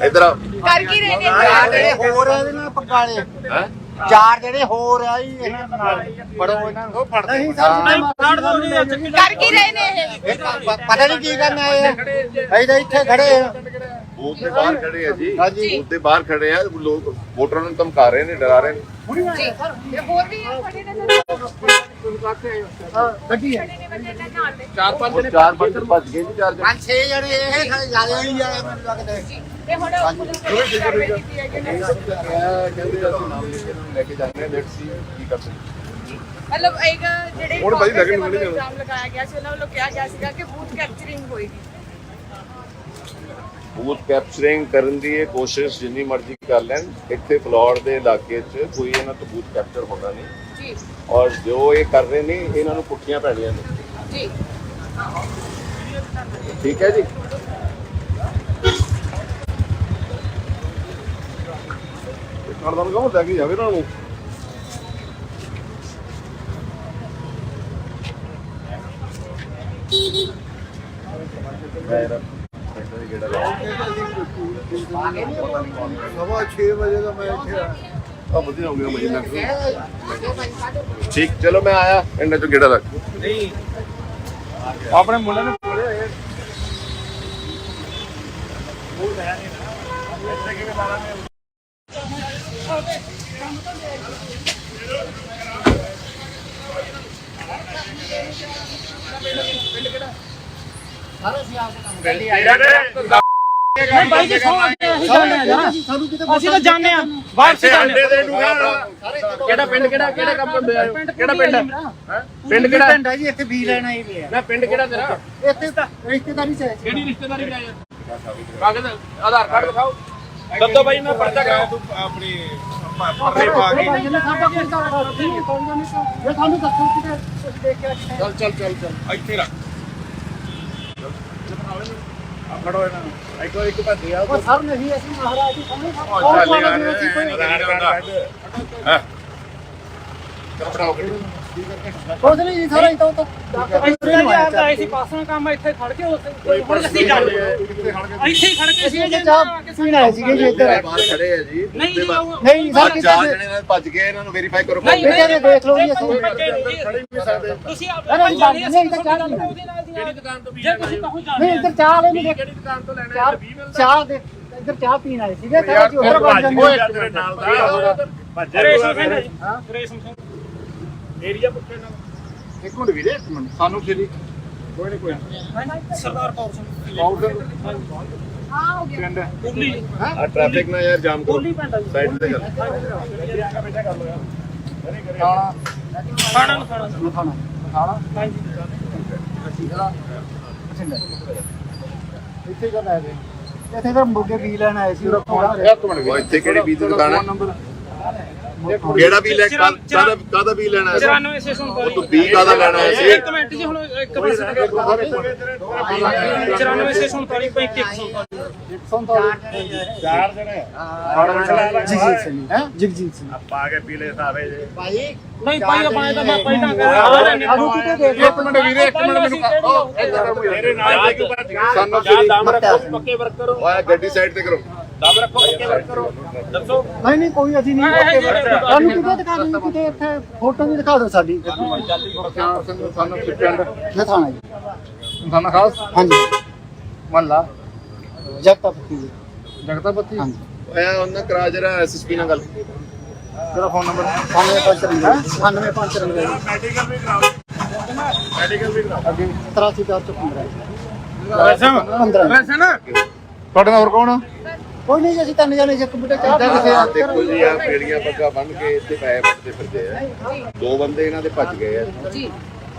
ਇਧਰ ਆ कर की रहे ਚਾਰ ने ਜਿਹੜੇ ਹੋਰ ਆ ਇਹਦੇ ਨਾਲ ਪਕਾਲੇ ਹੈ ਚਾਰ ਜਿਹੜੇ ਹੋਰ ਆ ਜੀ ਇਹਨਾਂ ਨਾਲ ਫੜੋ ਇਹਨਾਂ ਨੂੰ ਫੜਦੇ ਨਹੀਂ ਸਰ ਨਹੀਂ ਫੜ ਦੋ ਜੀ ਚੱਕੀ कर की रहे ने ਪਤਾ ਨਹੀਂ ਕੀ ਕਰਨ ਆਏ ਆ ਅਸੀਂ ਤਾਂ ਇੱਥੇ ਖੜੇ ਆ ਬੂਥ ਦੇ ਬਾਹਰ ਖੜੇ ਆ ਜੀ ਹਾਂਜੀ। ਬੂਥ ਦੇ ਬਾਹਰ ਖੜੇ ਆ ਲੋਕ ਵੋਟਰਾਂ ਨੂੰ ਧਮਕਾ ਰਹੇ ਨੇ ਡਰਾ ਰਹੇ ਨੇ जी ये और भी खड़े ने ਗੱਡੀ ਹੈ खड़े ने बंदे ने नाल दे ਚਾਰ ਪੰਜ ਉਹ ਚਾਰ ਬੰਦੇ ਭੱਜ ਗਏ ਜੀ ਚਾਰ ਜਣੇ ਪੰਜ ਛੇ ਜਣੇ ਇਹ ਖੜੇ ਜਿਆਦਾ ਨਹੀਂ ਆਏ ਮੈਨੂੰ ਲੱਗਦਾ ते हुन पुलिस ने कार्रवाई की है कि नहीं ਕਹਿੰਦੇ ਅਸੀਂ ਨਾਮ ਲਿਖ ਕੇ ਇਹਨਾਂ ਨੂੰ ਲੈ ਕੇ ਜਾਂਦੇ ਆ ਲੈਟਸ ਸੀ ਕੀ ਕਰ ਸਕਦੇ मतलब एक ਜਿਹੜੇ ਹੁਣ ਭਾਈ ਲੱਗਣ ਨੂੰ ਨਹੀਂ ਜਾਣਾ। ਇਲਜ਼ਾਮ ਲਗਾਇਆ ਗਿਆ ਸੀ ਉਹਨਾਂ ਵੱਲੋਂ ਕਿਹਾ ਗਿਆ ਸੀਗਾ ਕਿ ਬੂਥ ਕੈਪਚਰਿੰਗ ਹੋਏਗੀ ਬੂਥ ਕੈਪਚਰਿੰਗ ਕਰਨ ਦੀ ਇਹ ਕੋਸ਼ਿਸ਼ ਜਿੰਨੀ ਮਰਜ਼ੀ ਕਰ ਲੈਣ ਇੱਥੇ ਫਲੋਰ ਦੇ ਇਲਾਕੇ 'ਚ ਕੋਈ ਇਹਨਾਂ ਤੋਂ ਬੂਥ ਕੈਪਚਰ ਹੋਣਾ ਨਹੀਂ ਜੀ ਔਰ ਜੋ ਇਹ ਕਰ ਰਹੇ ਨੇ ਇਹਨਾਂ ਨੂੰ ਪੁੱਠੀਆਂ ਪੈਣੀਆਂ ਨੇ ਜੀ ਠੀਕ ਹੈ ਜੀ ਕਰਦਾ ਕਹੋ ਲੈ ਕੇ ਜਾਵੇ ਨਾ ਨੂੰ ਸਵਾ 6 ਵਜੇ ਦਾ ਮੈਂ ਇੱਥੇ ਆ ਵਧੀਆ ਹੋ ਗਿਆ ਮੁਝੇ ਲੱਗ ਠੀਕ ਚਲੋ ਮੈਂ ਆਇਆ ਇਹਨਾਂ ਤੋਂ ਗੇੜਾ ਰੱਖ ਨਹੀਂ ਆਪਣੇ ਮੁੰਡੇ ਨੂੰ ਬੋਲੇ ਨਹੀਂ ਬਾਈ ਜੀ ਸੌ ਅਸੀਂ ਜਾਣਦੇ ਆ ਜਰਾ ਅਸੀਂ ਤਾਂ ਜਾਣਦੇ ਆ ਬਾਹਰ ਸੇ ਜਾਣਦੇ ਕਿਹੜਾ ਪਿੰਡ ਕਿਹੜਾ ਕੰਮ ਕਰਦੇ ਆ ਕਿਹੜਾ ਪਿੰਡ ਹੈ ਪਿੰਡ ਕਿਹੜਾ ਪਿੰਡ ਹੈ ਜੀ ਇੱਥੇ ਵੀ ਲੈਣਾ ਹੀ ਪਿਆ ਨਾ ਪਿੰਡ ਕਿਹੜਾ ਤੇਰਾ ਇੱਥੇ ਤਾਂ ਰਿਸ਼ਤੇਦਾਰੀ ਚ ਹੈ ਕਿਹੜੀ ਰਿਸ਼ਤੇਦਾਰੀ ਲੈ ਕਾਗਜ਼ ਆਧਾਰ ਕਾਰਡ ਦਿਖਾਓ ਦੱਦੋ ਬਾਈ ਮੈਂ ਪਰਚਾ ਕਰਾਉ ਆਪਣੀ ਪਰਰੇ ਪਾ ਕੇ ਜਿਹਨੇ ਸਾਡਾ ਕੋਈ ਕਾਰਡ ਨਹੀਂ ਪਾਉਂਦਾ ਨਹੀਂ ਇਹ ਸਾਨੂੰ ਦੱਸੋ ਕਿਤੇ ਕੁਝ ਦੇਖ ਕੇ ਚੱਲ ਇੱਥੇ ਰੱਖ ਆ ਫੜੋ ਇਹਨਾਂ ਨੂੰ ਇੱਕ ਭੱਜ ਗਿਆ ਉਹ ਸਰ ਨਹੀਂ ਅਸੀਂ ਮਹਾਰਾਜ ਜੀ ਸਾਹਮਣੇ ਚੱਲ ਯਾਰ ਹਾਂ ਕਪੜਾ ਕੁਝ ਨਹੀਂ ਜੀ ਸਾਰਾ ਇਤੋਂ ਤੋਂ ਇੱਥੇ ਜੀ ਆਪਦਾ ਆਏ ਸੀ ਪਾਸੋਂ ਕੰਮ ਇੱਥੇ ਖੜ ਕੇ ਹੁਣ ਅਸੀਂ ਜਾਣਦੇ ਆ ਇੱਥੇ ਹੀ ਖੜ ਕੇ ਸੀ ਜੇ ਚਾਹ ਪੀਣ ਆਏ ਸੀਗੇ ਜੀ ਇੱਧਰ ਬਾਹਰ ਖੜੇ ਆ ਜੀ ਨਹੀਂ ਜੀ ਉਹ ਨਹੀਂ ਸਰ ਕਿਤੇ ਚਾਰ ਜਣੇ ਨਾਲ ਭੱਜ ਗਏ ਇਹਨਾਂ ਨੂੰ ਵੈਰੀਫਾਈ ਕਰੋ ਨਹੀਂ ਬੇਟੇ ਨੇ ਦੇਖ ਲਓ ਜੀ ਅਸੀਂ ਖੜੇ ਵੀ ਸਕਦੇ ਤੁਸੀਂ ਨਹੀਂ ਜਾਣਦੇ ਨਹੀਂ ਇੱਧਰ ਚਾਹ ਨਹੀਂ ਉਹਦੇ ਨਾਲ ਦੀ ਕਿਹੜੀ ਦੁਕਾਨ ਤੋਂ ਜੇ ਤੁਸੀਂ ਕਹੋ ਨਹੀਂ ਜਾਣਦੇ ਇੱਧਰ ਚਾਹ ਵਾਲੇ ਨਹੀਂ ਕਿਹੜੀ ਦੁਕਾਨ ਤੋਂ ਲੈਣਾ ਚਾਹ 20 ਮਿਲਦਾ ਚਾਹ ਦੇ ਇੱਧਰ ਚਾਹ ਪੀਣ ਆਏ ਸੀਗੇ ਤਾਂ ਅਸੀਂ ਉੱਧਰ ਵੱਜ ਜਾਂਦੇ ਤੇਰੇ ਨਾਲ ਦਾ ਰੇਸ਼ਮ ਸਿੰਘ ਹੈ ਜੀ ਰੇਸ਼ਮ ਸਿੰਘ ਏਰੀਆ ਪੁੱਛੇ ਨਾ ਇੱਕ ਮਿੰਟ ਵੀਰੇ ਇੱਕ ਮਿੰਟ ਸਾਨੂੰ ਸ਼੍ਰੀ ਕੋਈ ਨਹੀਂ ਸਰਦਾਰ ਕੌਰ ਸਿੰਘ ਪਾਉਡਰ हाँ हो गया ਪਿੰਡ ਕੁੱਲੀ ਆ ਟ੍ਰੈਫਿਕ ਨਾ ਯਾਰ ਜਾਮ ਕਰੋ ਕੁੱਲੀ ਪਿੰਡ ਆ ਜੀ ਸਾਈਡ ਤੇ ਕਰ ਖਾਣਾ ਖਾਣਾ ਖਾਣਾ ਹਾਂਜੀ ਇੱਥੇ ਕਰ ਆਏ ਇੱਥੇ ਤਾਂ ਮੁੱਗੇ ਵੀ ਲੈਣ ਆਏ ਸੀ ਇੱਕ ਮਿੰਟ ਉਹ ਇੱਥੇ ਕਿਹੜੀ ਬੀਜ ਦੀ ਦੁਕਾਨ ਹੈ ਨੰਬਰ ਕਿਹੜਾ ਵੀ ਲੈ ਕਾਦਾ ਵੀ ਲੈਣਾ ਹੈ 94 ਉਹ ਤੂੰ ਬੀ ਕਾਦਾ ਲੈਣਾ ਹੈ ਸੀ ਇੱਕ ਮਿੰਟ ਜੀ ਹੁਣ ਇੱਕ ਪਾਸੇ 94 ਚਾਰ ਜਣੇ ਜਗਜੀਤ ਸਿੰਘ ਹੈ ਜਗਜੀਤ ਸਿੰਘ ਪਾ ਕੇ ਪੀਲੇ ਸਾਵੇ ਜੇ ਨਹੀਂ ਪਾਈਗਾ ਪਾਇਆ ਤਾਂ ਮੈਂ ਪਹਿਲਾਂ ਕਰ ਸਾਨੂੰ ਕਿਤੇ ਦੇਖ ਲਓ ਇੱਕ ਮਿੰਟ ਵੀਰੇ ਇੱਕ ਮਿੰਟ ਮੈਨੂੰ ਤੇਰੇ ਨਾਲ ਇੱਕ ਭੱਜ ਗਿਆ ਸਾਨੂੰ ਦਮ ਰੱਖੋ ਪੱਕੇ ਵਰਕ ਕਰੋ ਓਏ ਗੱਡੀ ਸਾਈਡ ਤੇ ਕਰੋ ਦਮ ਰੱਖੋ ਪੱਕੇ ਵਰਕ ਕਰੋ ਦੱਸੋ ਨਹੀਂ ਕੋਈ ਅਸੀਂ ਨਹੀਂ ਸਾਨੂੰ ਕਿਤੇ ਦਿਖਾ ਦਿਓ ਕਿਤੇ ਇੱਥੇ ਫੋਟੋ ਵੀ ਦਿਖਾ ਦਿਓ ਸਾਡੀ ਸਾਨੂੰ ਪਿੰਡ ਲਥਾਣਾ ਜੀ ਸਾਨੂੰ ਖਾਸ ਹਾਂਜੀ ਮਹੱਲਾ ਜਗਤਾ ਪੱਤੀ ਜਗਤਾ ਬੱਤੀ ਹਾਂਜੀ ਓਏ ਉਹਨਾਂ ਕਰਾ ਜਰਾ ਐਸਐਸਪੀ ਨਾਲ ਗੱਲ ਤੇਰਾ ਫੋਨ ਨੰਬਰ 9553 ਮੈਡੀਕਲ ਵੀ ਕਰਾਓ ਮੈਡੀਕਲ ਵੀ ਕਰਾਓ ਅੱਗੇ 83415 ਵੈਸੇ ਵੈਸੇ ਨਾ ਤੁਹਾਡੇ ਨਾਲ ਹੋਰ ਕੌਣ ਆ ਕੋਈ ਨਹੀਂ ਜੀ ਅਸੀਂ ਤਿੰਨ ਜਣੇ ਇੱਕ ਬੁੱਢੇ ਚਾਹ ਪੀ ਕੇ ਆ ਦੇਖੋ ਜੀ ਆ ਪੇੜੀਆਂ ਪੱਗਾ ਬੰਨ ਕੇ ਇੱਥੇ ਪੈਸੇ ਵੱਟਦੇ ਫਿਰਦੇ ਆ ਦੋ ਬੰਦੇ ਇਹਨਾਂ ਦੇ ਭੱਜ ਗਏ ਆ जी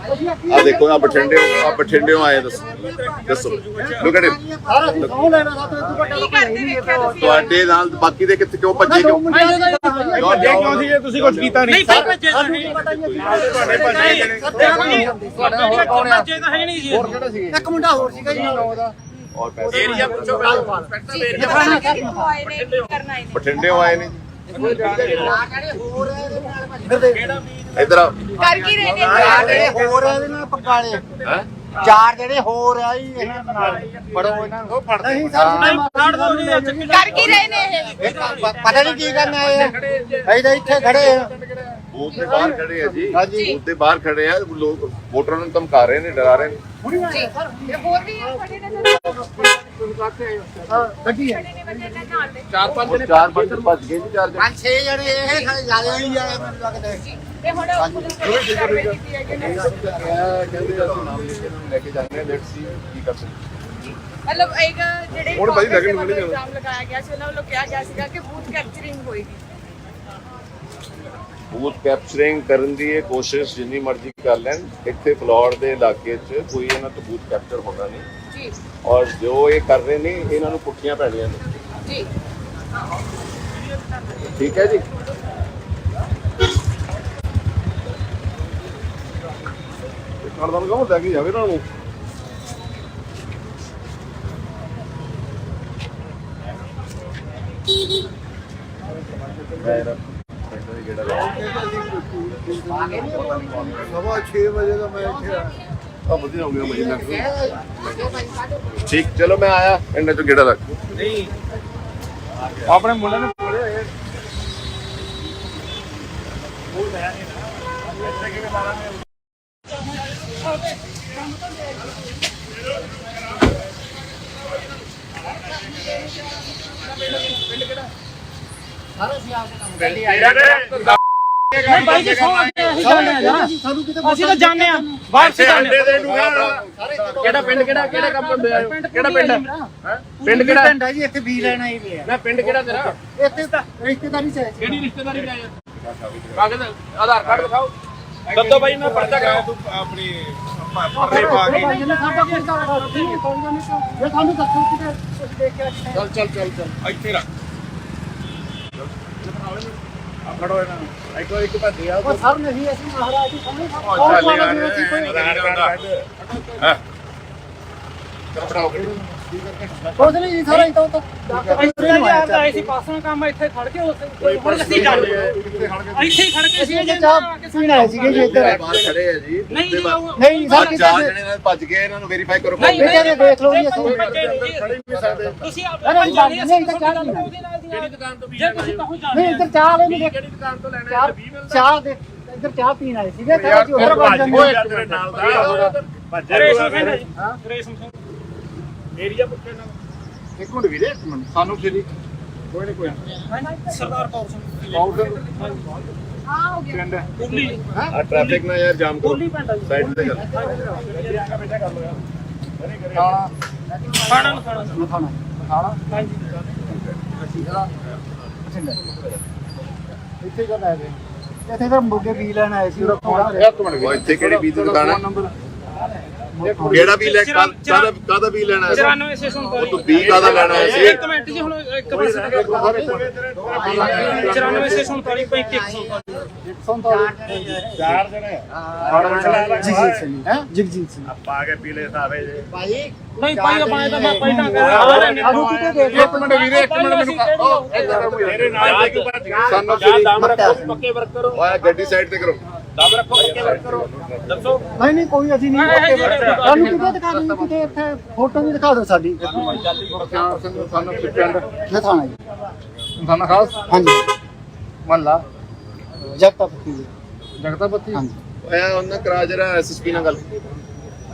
ਆ ਦੇਖੋ ਆ ਬਠਿੰਡਿਓਂ ਆਏ ਦੱਸੋ ਲੁੱਕ ਐਟ ਸਾਰਾ ਸੌ ਲੈਣਾ ਸਾ ਤੋਂ ਵੱਡਾ की करते देखा तुसी ਤੁਹਾਡੇ ਨਾਲ ਬਾਕੀ ਦੇ ਕਿੱਥੇ ਕਿਉਂ ਭੱਜੇ ਕਿਉਂ ਕਿਉਂ ਸੀ ਜੇ ਤੁਸੀਂ ਕੁਝ ਕੀਤਾ ਨਹੀਂ ਭਾਈ ਭੱਜੇ ਤਾਂ ਸਾਨੂੰ ਨਹੀਂ ਕੀ ਪਤਾ ਜੀ ਭੱਜੇ ਤਾਂ ਹੈ ਨਹੀਂ ਜੀ ਹੋਰ ਕਿਹੜਾ ਸੀ ਇੱਕ ਮੁੰਡਾ ਹੋਰ ਸੀਗਾ ਜੀ ਉਹਦਾ ਔਰ ਪੈਸੇ ਏਰੀਆ ਪੁੱਛੋ जी दिखाना क्या करना है ਬਠਿੰਡਿਓਂ ਆਏ ਨੇ ਇਧਰ ਆ कर की रहे ਜਿਹੜੇ ਹੋਰ ਆ ਇਹਦੇ ਨਾਲ ਪਕਾਲੇ ਹੈ ਚਾਰ ਜਿਹੜੇ ਹੋਰ ਆ ਜੀ ਇਹਨਾਂ ਨਾਲ ਫੜੋ ਇਹਨਾਂ ਨੂੰ ਫੜਦੇ ਨਹੀਂ ਨਹੀਂ ਫੜ ਦੋ ਜੀ कर की रहे ने ਪਤਾ ਨਹੀਂ ਕੀ ਕਰਨਾ ਆਏ ਆ ਅਸੀਂ ਤਾਂ ਇੱਥੇ ਖੜੇ ਆ ਬੂਥ ਦੇ ਬਾਹਰ ਖੜੇ ਆ ਜੀ ਹਾਂਜੀ। ਬੂਥ ਦੇ ਬਾਹਰ ਖੜੇ ਆ ਲੋਕ ਵੋਟਰਾਂ ਨੂੰ ਧਮਕਾ ਰਹੇ ਨੇ ਡਰਾ ਰਹੇ ਨੇ जी ये बोल रही है खड़े ने ਹਾਂ ਗੱਡੀ ਹੈ खड़े ने बंदे ने नाल दे ਚਾਰ ਪੰਜ ਉਹ ਚਾਰ ਪੰਜ ਭੱਜ ਗਏ ਜੀ ਚਾਰ ਜਣੇ ਪੰਜ ਛੇ ਜਣੇ ਇਹ ਖੜੇ ਜ਼ਿਆਦਾ ਨਹੀਂ ਆਏ ਮੈਨੂੰ ਲੱਗਦਾ ते हुन पुलिस कार्रवाई की है कि नहीं ਕਹਿੰਦੇ ਅਸੀਂ ਨਾਮ ਲਿਖ ਕੇ ਇਹਨਾਂ ਨੂੰ ਲੈ ਕੇ ਜਾਂਦੇ ਆ ਲੈਟਸ ਸੀ ਕੀ ਕਰ ਸਕਦੇ मतलब एक ਜਿਹੜੇ ਹੁਣ ਭਾਈ ਲੱਗਣ ਨੂੰ ਨਹੀਂ ਇਲਜ਼ਾਮ ਲਗਾਇਆ ਗਿਆ ਸੀ ਉਹਨਾਂ ਵੱਲੋਂ ਕਿਹਾ ਗਿਆ ਸੀਗਾ ਕਿ ਬੂਥ ਕੈਪਚਰਿੰਗ ਹੋਏਗੀ ਬੂਥ ਕੈਪਚਰਿੰਗ ਕਰਨ ਦੀ ਇਹ ਕੋਸ਼ਿਸ਼ ਜਿੰਨੀ ਮਰਜ਼ੀ ਕਰ ਲੈਣ ਇੱਥੇ ਫਲੋਰ ਦੇ ਇਲਾਕੇ 'ਚ ਕੋਈ ਇਹਨਾਂ ਤੋਂ ਬੂਥ ਕੈਪਚਰ ਹੋਣਾ ਨਹੀਂ ਜੀ ਔਰ ਜੋ ਇਹ ਕਰ ਰਹੇ ਨੇ ਇਹਨਾਂ ਨੂੰ ਪੁੱਠੀਆਂ ਪੈਣੀਆਂ ਨੇ ਜੀ ਠੀਕ ਹੈ ਜੀ ਕਰਦਾ ਨੂੰ ਕਹੋ ਲੈ ਕੇ ਜਾਵੇ ਇਹਨਾਂ ਨੂੰ ਸਵਾ 6 ਵਜੇ ਦਾ ਮੈਂ ਇੱਥੇ ਆ ਆ ਵਧੀਆ ਹੋ ਗਿਆ ਮਹੀਨਾ ਠੀਕ ਚਲੋ ਮੈਂ ਆਇਆ ਇਹਨਾਂ ਚੋਂ ਗੇੜਾ ਲੱਗ ਆਪਣੇ ਮੁੰਡੇ ਨੂੰ ਬੋਲੇ ਹੋਏ ਨਹੀਂ ਬਾਈ ਜੀ ਸੌ ਅਸੀਂ ਜਾਣਦੇ ਆ ਜਰਾ ਸਾਨੂੰ ਕਿਤੇ ਅਸੀਂ ਤਾਂ ਜਾਣਦੇ ਆ ਬਾਹਰ ਸੇ ਜਾਣਦੇ ਦੇ ਦੂਗਾ ਕਿਹੜਾ ਪਿੰਡ ਕਿਹੜਾ ਕੰਮ ਕਰਦੇ ਆ ਕਿਹੜਾ ਪਿੰਡ ਹੈ ਪਿੰਡ ਕਿਹੜਾ ਪਿੰਡ ਹੈ ਜੀ ਇੱਥੇ ਵੀ ਲੈਣਾ ਹੀ ਲਿਆ ਨਾ ਪਿੰਡ ਕਿਹੜਾ ਤੇਰਾ ਇੱਥੇ ਤਾਂ ਰਿਸ਼ਤੇਦਾਰੀ ਚ ਹੈ ਕਿਹੜੀ ਰਿਸ਼ਤੇਦਾਰੀ ਲੈ ਯਾਰ ਕਾਗਜ਼ ਆਧਾਰ ਕਾਰਡ ਦਿਖਾਓ ਦੱਸੋ ਬਾਈ ਮੈਂ ਪਰਚਾ ਕਰਾਓ ਆਪਣੀ ਪਰਨੇ ਪਾ ਕੇ ਭਾਈ ਨੇ ਸਾਡਾ ਕੋਈ ਕਾਰਡ ਨਹੀਂ ਕੋਈ ਨਹੀਂ ਜੇ ਸਾਨੂੰ ਦੱਸੋ ਕਿ ਤੁਸੀਂ ਦੇਖ ਕੇ ਚੱਲ ਇੱਥੇ ਰੱਖ ਫੜੋ ਇਹਨਾਂ ਨੂੰ ਇੱਕ ਭੱਜਿਆ ਉਹ ਸਰ ਨਹੀਂ ਅਸੀਂ ਮਹਾਰਾਜ ਜੀ ਸਾਹਮਣੇ ਚੱਲ ਯਾਰ ਹਾਂ ਕੁਝ ਨਹੀਂ ਜੀ ਸਾਰਾ ਇਤੋਂ ਤਾਂ ਇੱਥੇ ਜੀ ਆਪ ਆਏ ਸੀ ਪਾਸੋਂ ਕੰਮ ਇੱਥੇ ਖੜ ਕੇ ਹੁਣ ਅਸੀਂ ਚੱਲ ਇੱਥੇ ਹੀ ਖੜ ਕੇ ਸੀ ਜੇ ਚਾਹ ਪੀਣ ਆਏ ਸੀਗੇ ਜੀ ਇੱਧਰ ਬਾਹਰ ਖੜੇ ਆ ਜੀ ਨਹੀਂ ਜੀ ਉਹ ਨਹੀਂ ਸਰ ਕਿਸੇ ਚਾਰ ਜਣੇ ਨਾਲ ਭੱਜ ਗਏ ਇਹਨਾਂ ਨੂੰ ਵੈਰੀਫਾਈ ਕਰੋ ਨਹੀਂ ਕਹਿੰਦੇ ਦੇਖ ਲਓ ਜੀ ਅਸੀਂ ਤੁਸੀਂ ਆਪ ਨਹੀਂ ਜਾਣਦੇ ਨਹੀਂ ਤਾਂ ਚਾਹ ਨਹੀਂ ਉਹਦੇ ਨਾਲ ਦੀ ਕਿਹੜੀ ਦੁਕਾਨ ਤੋਂ ਵੀ ਜੇ ਤੁਸੀਂ ਕਹੋ ਜਾਣਦੇ ਨਹੀਂ ਇੱਧਰ ਚਾਹ ਵਾਲੇ ਨਹੀਂ ਕਿਹੜੀ ਦੁਕਾਨ ਤੋਂ ਲੈਣਾ ਚਾਹ 20 ਮਿਲਦਾ ਚਾਹ ਦੇ ਇੱਧਰ ਚਾਹ ਪੀਣ ਆਏ ਸੀਗੇ ਤਾਂ ਜੀ ਉੱਧਰ ਵੱਜ ਜਾਂਦੇ ਤੇਰੇ ਨਾਲ ਦਾ ਰੇਸ਼ਮ ਸਿੰਘ ਜੀ ਰੇਸ਼ਮ ਸਿੰਘ ਏਰੀਆ ਪੁੱਛੇ ਨਾ ਇੱਕ ਮਿੰਟ ਵੀਰੇ ਇੱਕ ਮਿੰਟ ਸਾਨੂੰ ਫੇਰੀ ਕੋਈ ਨਹੀਂ ਸਰਦਾਰ ਕੌਰ ਸਿੰਘ ਪਾਊਡਰ हाँ हो गया ਪਿੰਡ ਕੁੱਲੀ ਆ ਟ੍ਰੈਫਿਕ ਨਾ ਯਾਰ ਜਾਮ ਕਰੋ ਕੁੱਲੀ ਪਿੰਡ ਆ ਜੀ ਸਾਈਡ ਤੇ ਕਰ ਖਾਣਾ ਨੂੰ ਖਾਣਾ ਮਥਾਣਾ ਹਾਂਜੀ ਇੱਥੇ ਕਰ ਆਏ ਸੀ ਇੱਥੇ ਤਾਂ ਮੁੱਗੇ ਵੀ ਲੈਣ ਆਏ ਸੀ ਉਹ ਇੱਕ ਮਿੰਟ ਉਹ ਇੱਥੇ ਕਿਹੜੀ ਬੀਜ ਦੀ ਦੁਕਾਨ ਹੈ ਨੰਬਰ ਕਿਹੜਾ ਵੀ ਲੈ ਕਾਦਾ ਵੀ ਲੈਣਾ ਹੈ 94 ਸੇ ਸੁਣ ਉਹ ਤੂੰ 20 ਕਾਦਾ ਲੈਣਾ ਹੈ ਸੀ ਇੱਕ ਮਿੰਟ ਜੀ ਹੁਣ ਇੱਕ ਪਾਸੇ 94 ਸੇ 47 ਚਾਰ ਜਣੇ ਜਗਜੀਤ ਸਿੰਘ ਹੈ ਜਗਜੀਤ ਸਿੰਘ ਪਾ ਕੇ ਪੀਲੇ ਸਾਵੇ ਜੇ ਨਹੀਂ ਭਾਈ ਆਪਾਂ ਤਾਂ ਪਹਿਲਾਂ ਕਰ ਆਲੂ ਕਿਤੇ ਦੇਖ ਲਓ ਇੱਕ ਮਿੰਟ ਵੀਰੇ ਇੱਕ ਮਿੰਟ ਮੈਨੂੰ ਤੇਰੇ ਨਾਲ ਕਿਉਂ ਭੱਜ ਗਿਆ ਸਾਨੂੰ ਦਮ ਰੱਖੋ ਪੱਕੇ ਵਰਕ ਕਰੋ ਓਏ ਗੱਡੀ ਸਾਈਡ ਤੇ ਕਰੋ ਦਮ ਰੱਖੋ ਪੱਕੇ ਵਰਕ ਕਰੋ ਦੱਸੋ ਨਹੀਂ ਕੋਈ ਅਸੀਂ ਨਹੀਂ ਸਾਨੂੰ ਕਿਤੇ ਦਿਖਾ ਦਿਓ ਕਿਤੇ ਇੱਥੇ ਫੋਟੋ ਵੀ ਦਿਖਾ ਦਿਓ ਸਾਡੀ ਸਾਨੂੰ ਪਿੰਡ ਮਥਾਣਾ ਜੀ ਖਾਨਾ ਖਾਸ ਹਾਂਜੀ ਮਹੱਲਾ ਜਗਤਾ ਪੱਤੀ ਜਗਤਾਪਤੀ ਹਾਂਜੀ ਓਏ ਉਹਨਾਂ ਕਰਾ ਜਰਾ ਐਸਐਸਪੀ ਨਾਲ ਗੱਲ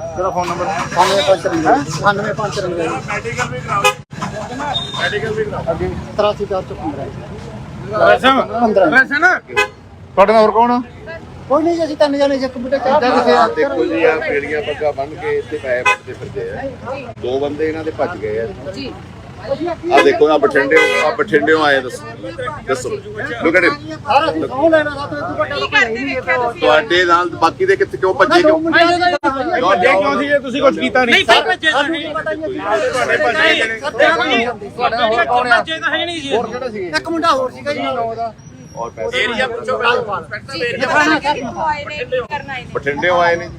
ਤੇਰਾ ਫੋਨ ਨੰਬਰ 95 ਮੈਡੀਕਲ ਵੀ ਕਰਾਓ ਮੈਡੀਕਲ ਵੀ ਕਰਾਓ ਅੱਗੇ 83 ਵੈਸੇ ਨਾ ਤੁਹਾਡੇ ਨਾਲ ਹੋਰ ਕੌਣ ਕੋਈ ਨਹੀਂ ਜੀ ਅਸੀਂ ਤਿੰਨ ਜਣੇ ਜੇ ਕੰਪਿਊਟਰ ਚਾਹ ਪੀਂਦੇ ਆ ਦੇਖੋ ਜੀ ਆ ਪੇੜੀਆਂ ਪੱਗਾਂ ਬੰਨ ਕੇ ਇੱਥੇ ਪੈਸੇ ਵੱਟਦੇ ਫਿਰਦੇ ਆ ਦੋ ਬੰਦੇ ਇਹਨਾਂ ਦੇ ਭੱਜ ਗਏ ਆ ਆ ਦੇਖੋ ਆ ਬਠਿੰਡਿਓਂ ਆਏ ਦੱਸੋ ਲੁੱਕ ਐਟ ਸਾਰਾ ਅਸੀਂ ਸੌ ਲੈਣਾ ਸਾ ਤੋਂ ਇੱਥੇ ਵੱਡਾ ਕੀ ਕਰਦੇ ਦੇਖਿਆ ਤੁਸੀਂ ਤੁਹਾਡੇ ਨਾਲ ਬਾਕੀ ਦੇ ਕਿੱਥੇ ਕਿਉਂ ਭੱਜੇ ਕਿਉਂ ਕਿਉਂ ਸੀ ਜੇ ਤੁਸੀਂ ਕੁਝ ਕੀਤਾ ਨਹੀਂ ਨਹੀਂ ਭੱਜੇ ਤਾਂ ਤੁਹਾਡੇ ਭੱਜੇ ਜਣੇ ਭੱਜੇ ਤਾਂ ਹੈ ਨਹੀਂ ਜੀ ਹੋਰ ਕਿਹੜਾ ਸੀ ਇੱਕ ਮੁੰਡਾ ਹੋਰ ਸੀਗਾ ਜੀ ਨੌ ਦਾ ਔਰ ਪੈਸੇ ਏਰੀਆ ਪੁੱਛੋ ਇੰਸਪੈਕਟਰ ਏਰੀਆ किसको आए ने की करना है ਬਠਿੰਡਿਓਂ ਆਏ ਨੇ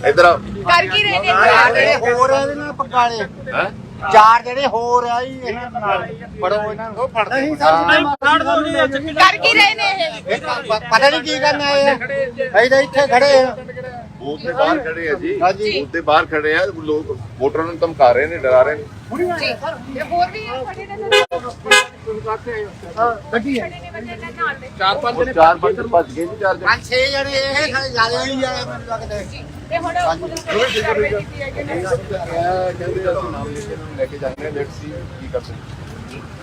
ਇਧਰ ਆ कर की रहने ਚਾਰ ਜਿਹੜੇ ਹੋਰ ਆ ਇਹਦੇ ਨਾਲ ਪਕਾਲੇ ਹੈ ਚਾਰ ਜਿਹੜੇ ਹੋਰ ਆ ਜੀ ਇਹਨਾਂ ਨਾਲ ਫੜੋ ਇਹਨਾਂ ਨੂੰ ਨਹੀਂ ਸਰ कर की रहने हैं ਪਤਾ ਨਹੀਂ ਕੀ ਕਰਨ ਆਏ ਆ ਅਸੀਂ ਤਾਂ ਇੱਥੇ ਖੜੇ ਆ ਬੂਥ ਦੇ ਬਾਹਰ ਖੜੇ ਆ ਜੀ ਹਾਂਜੀ। ਬੂਥ ਦੇ ਬਾਹਰ ਖੜੇ ਆ ਲੋਕ ਵੋਟਰਾਂ ਨੂੰ ਧਮਕਾ ਰਹੇ ਨੇ ਡਰਾ ਰਹੇ ਨੇ जी ये और भी है खड़े ने ਗੱਡੀ ਹੈ खड़े ने बच्चे ने नाल दे ਚਾਰ ਪੰਜ ਉਹ ਚਾਰ ਪੰਜ ਭੱਜ ਗਏ ਜੀ ਚਾਰ ਜਣੇ ਪੰਜ ਛੇ ਜਣੇ ਇਹ ਖਾਲੀ ਜ਼ਿਆਦਾ ਨਹੀਂ ਜਾਣੇ ਮੈਨੂੰ ਲੱਗਦਾ ये पुलिस ने कार्रवाई की है कि नहीं ਕਹਿੰਦੇ ਅਸੀਂ ਨਾਮ ਲਿਖ ਕੇ ਇਹਨਾਂ ਨੂੰ ਲੈ ਕੇ ਜਾਂਦੇ ਆ ਲੈਟਸ ਸੀ ਕੀ ਕਰ ਸਕਦੇ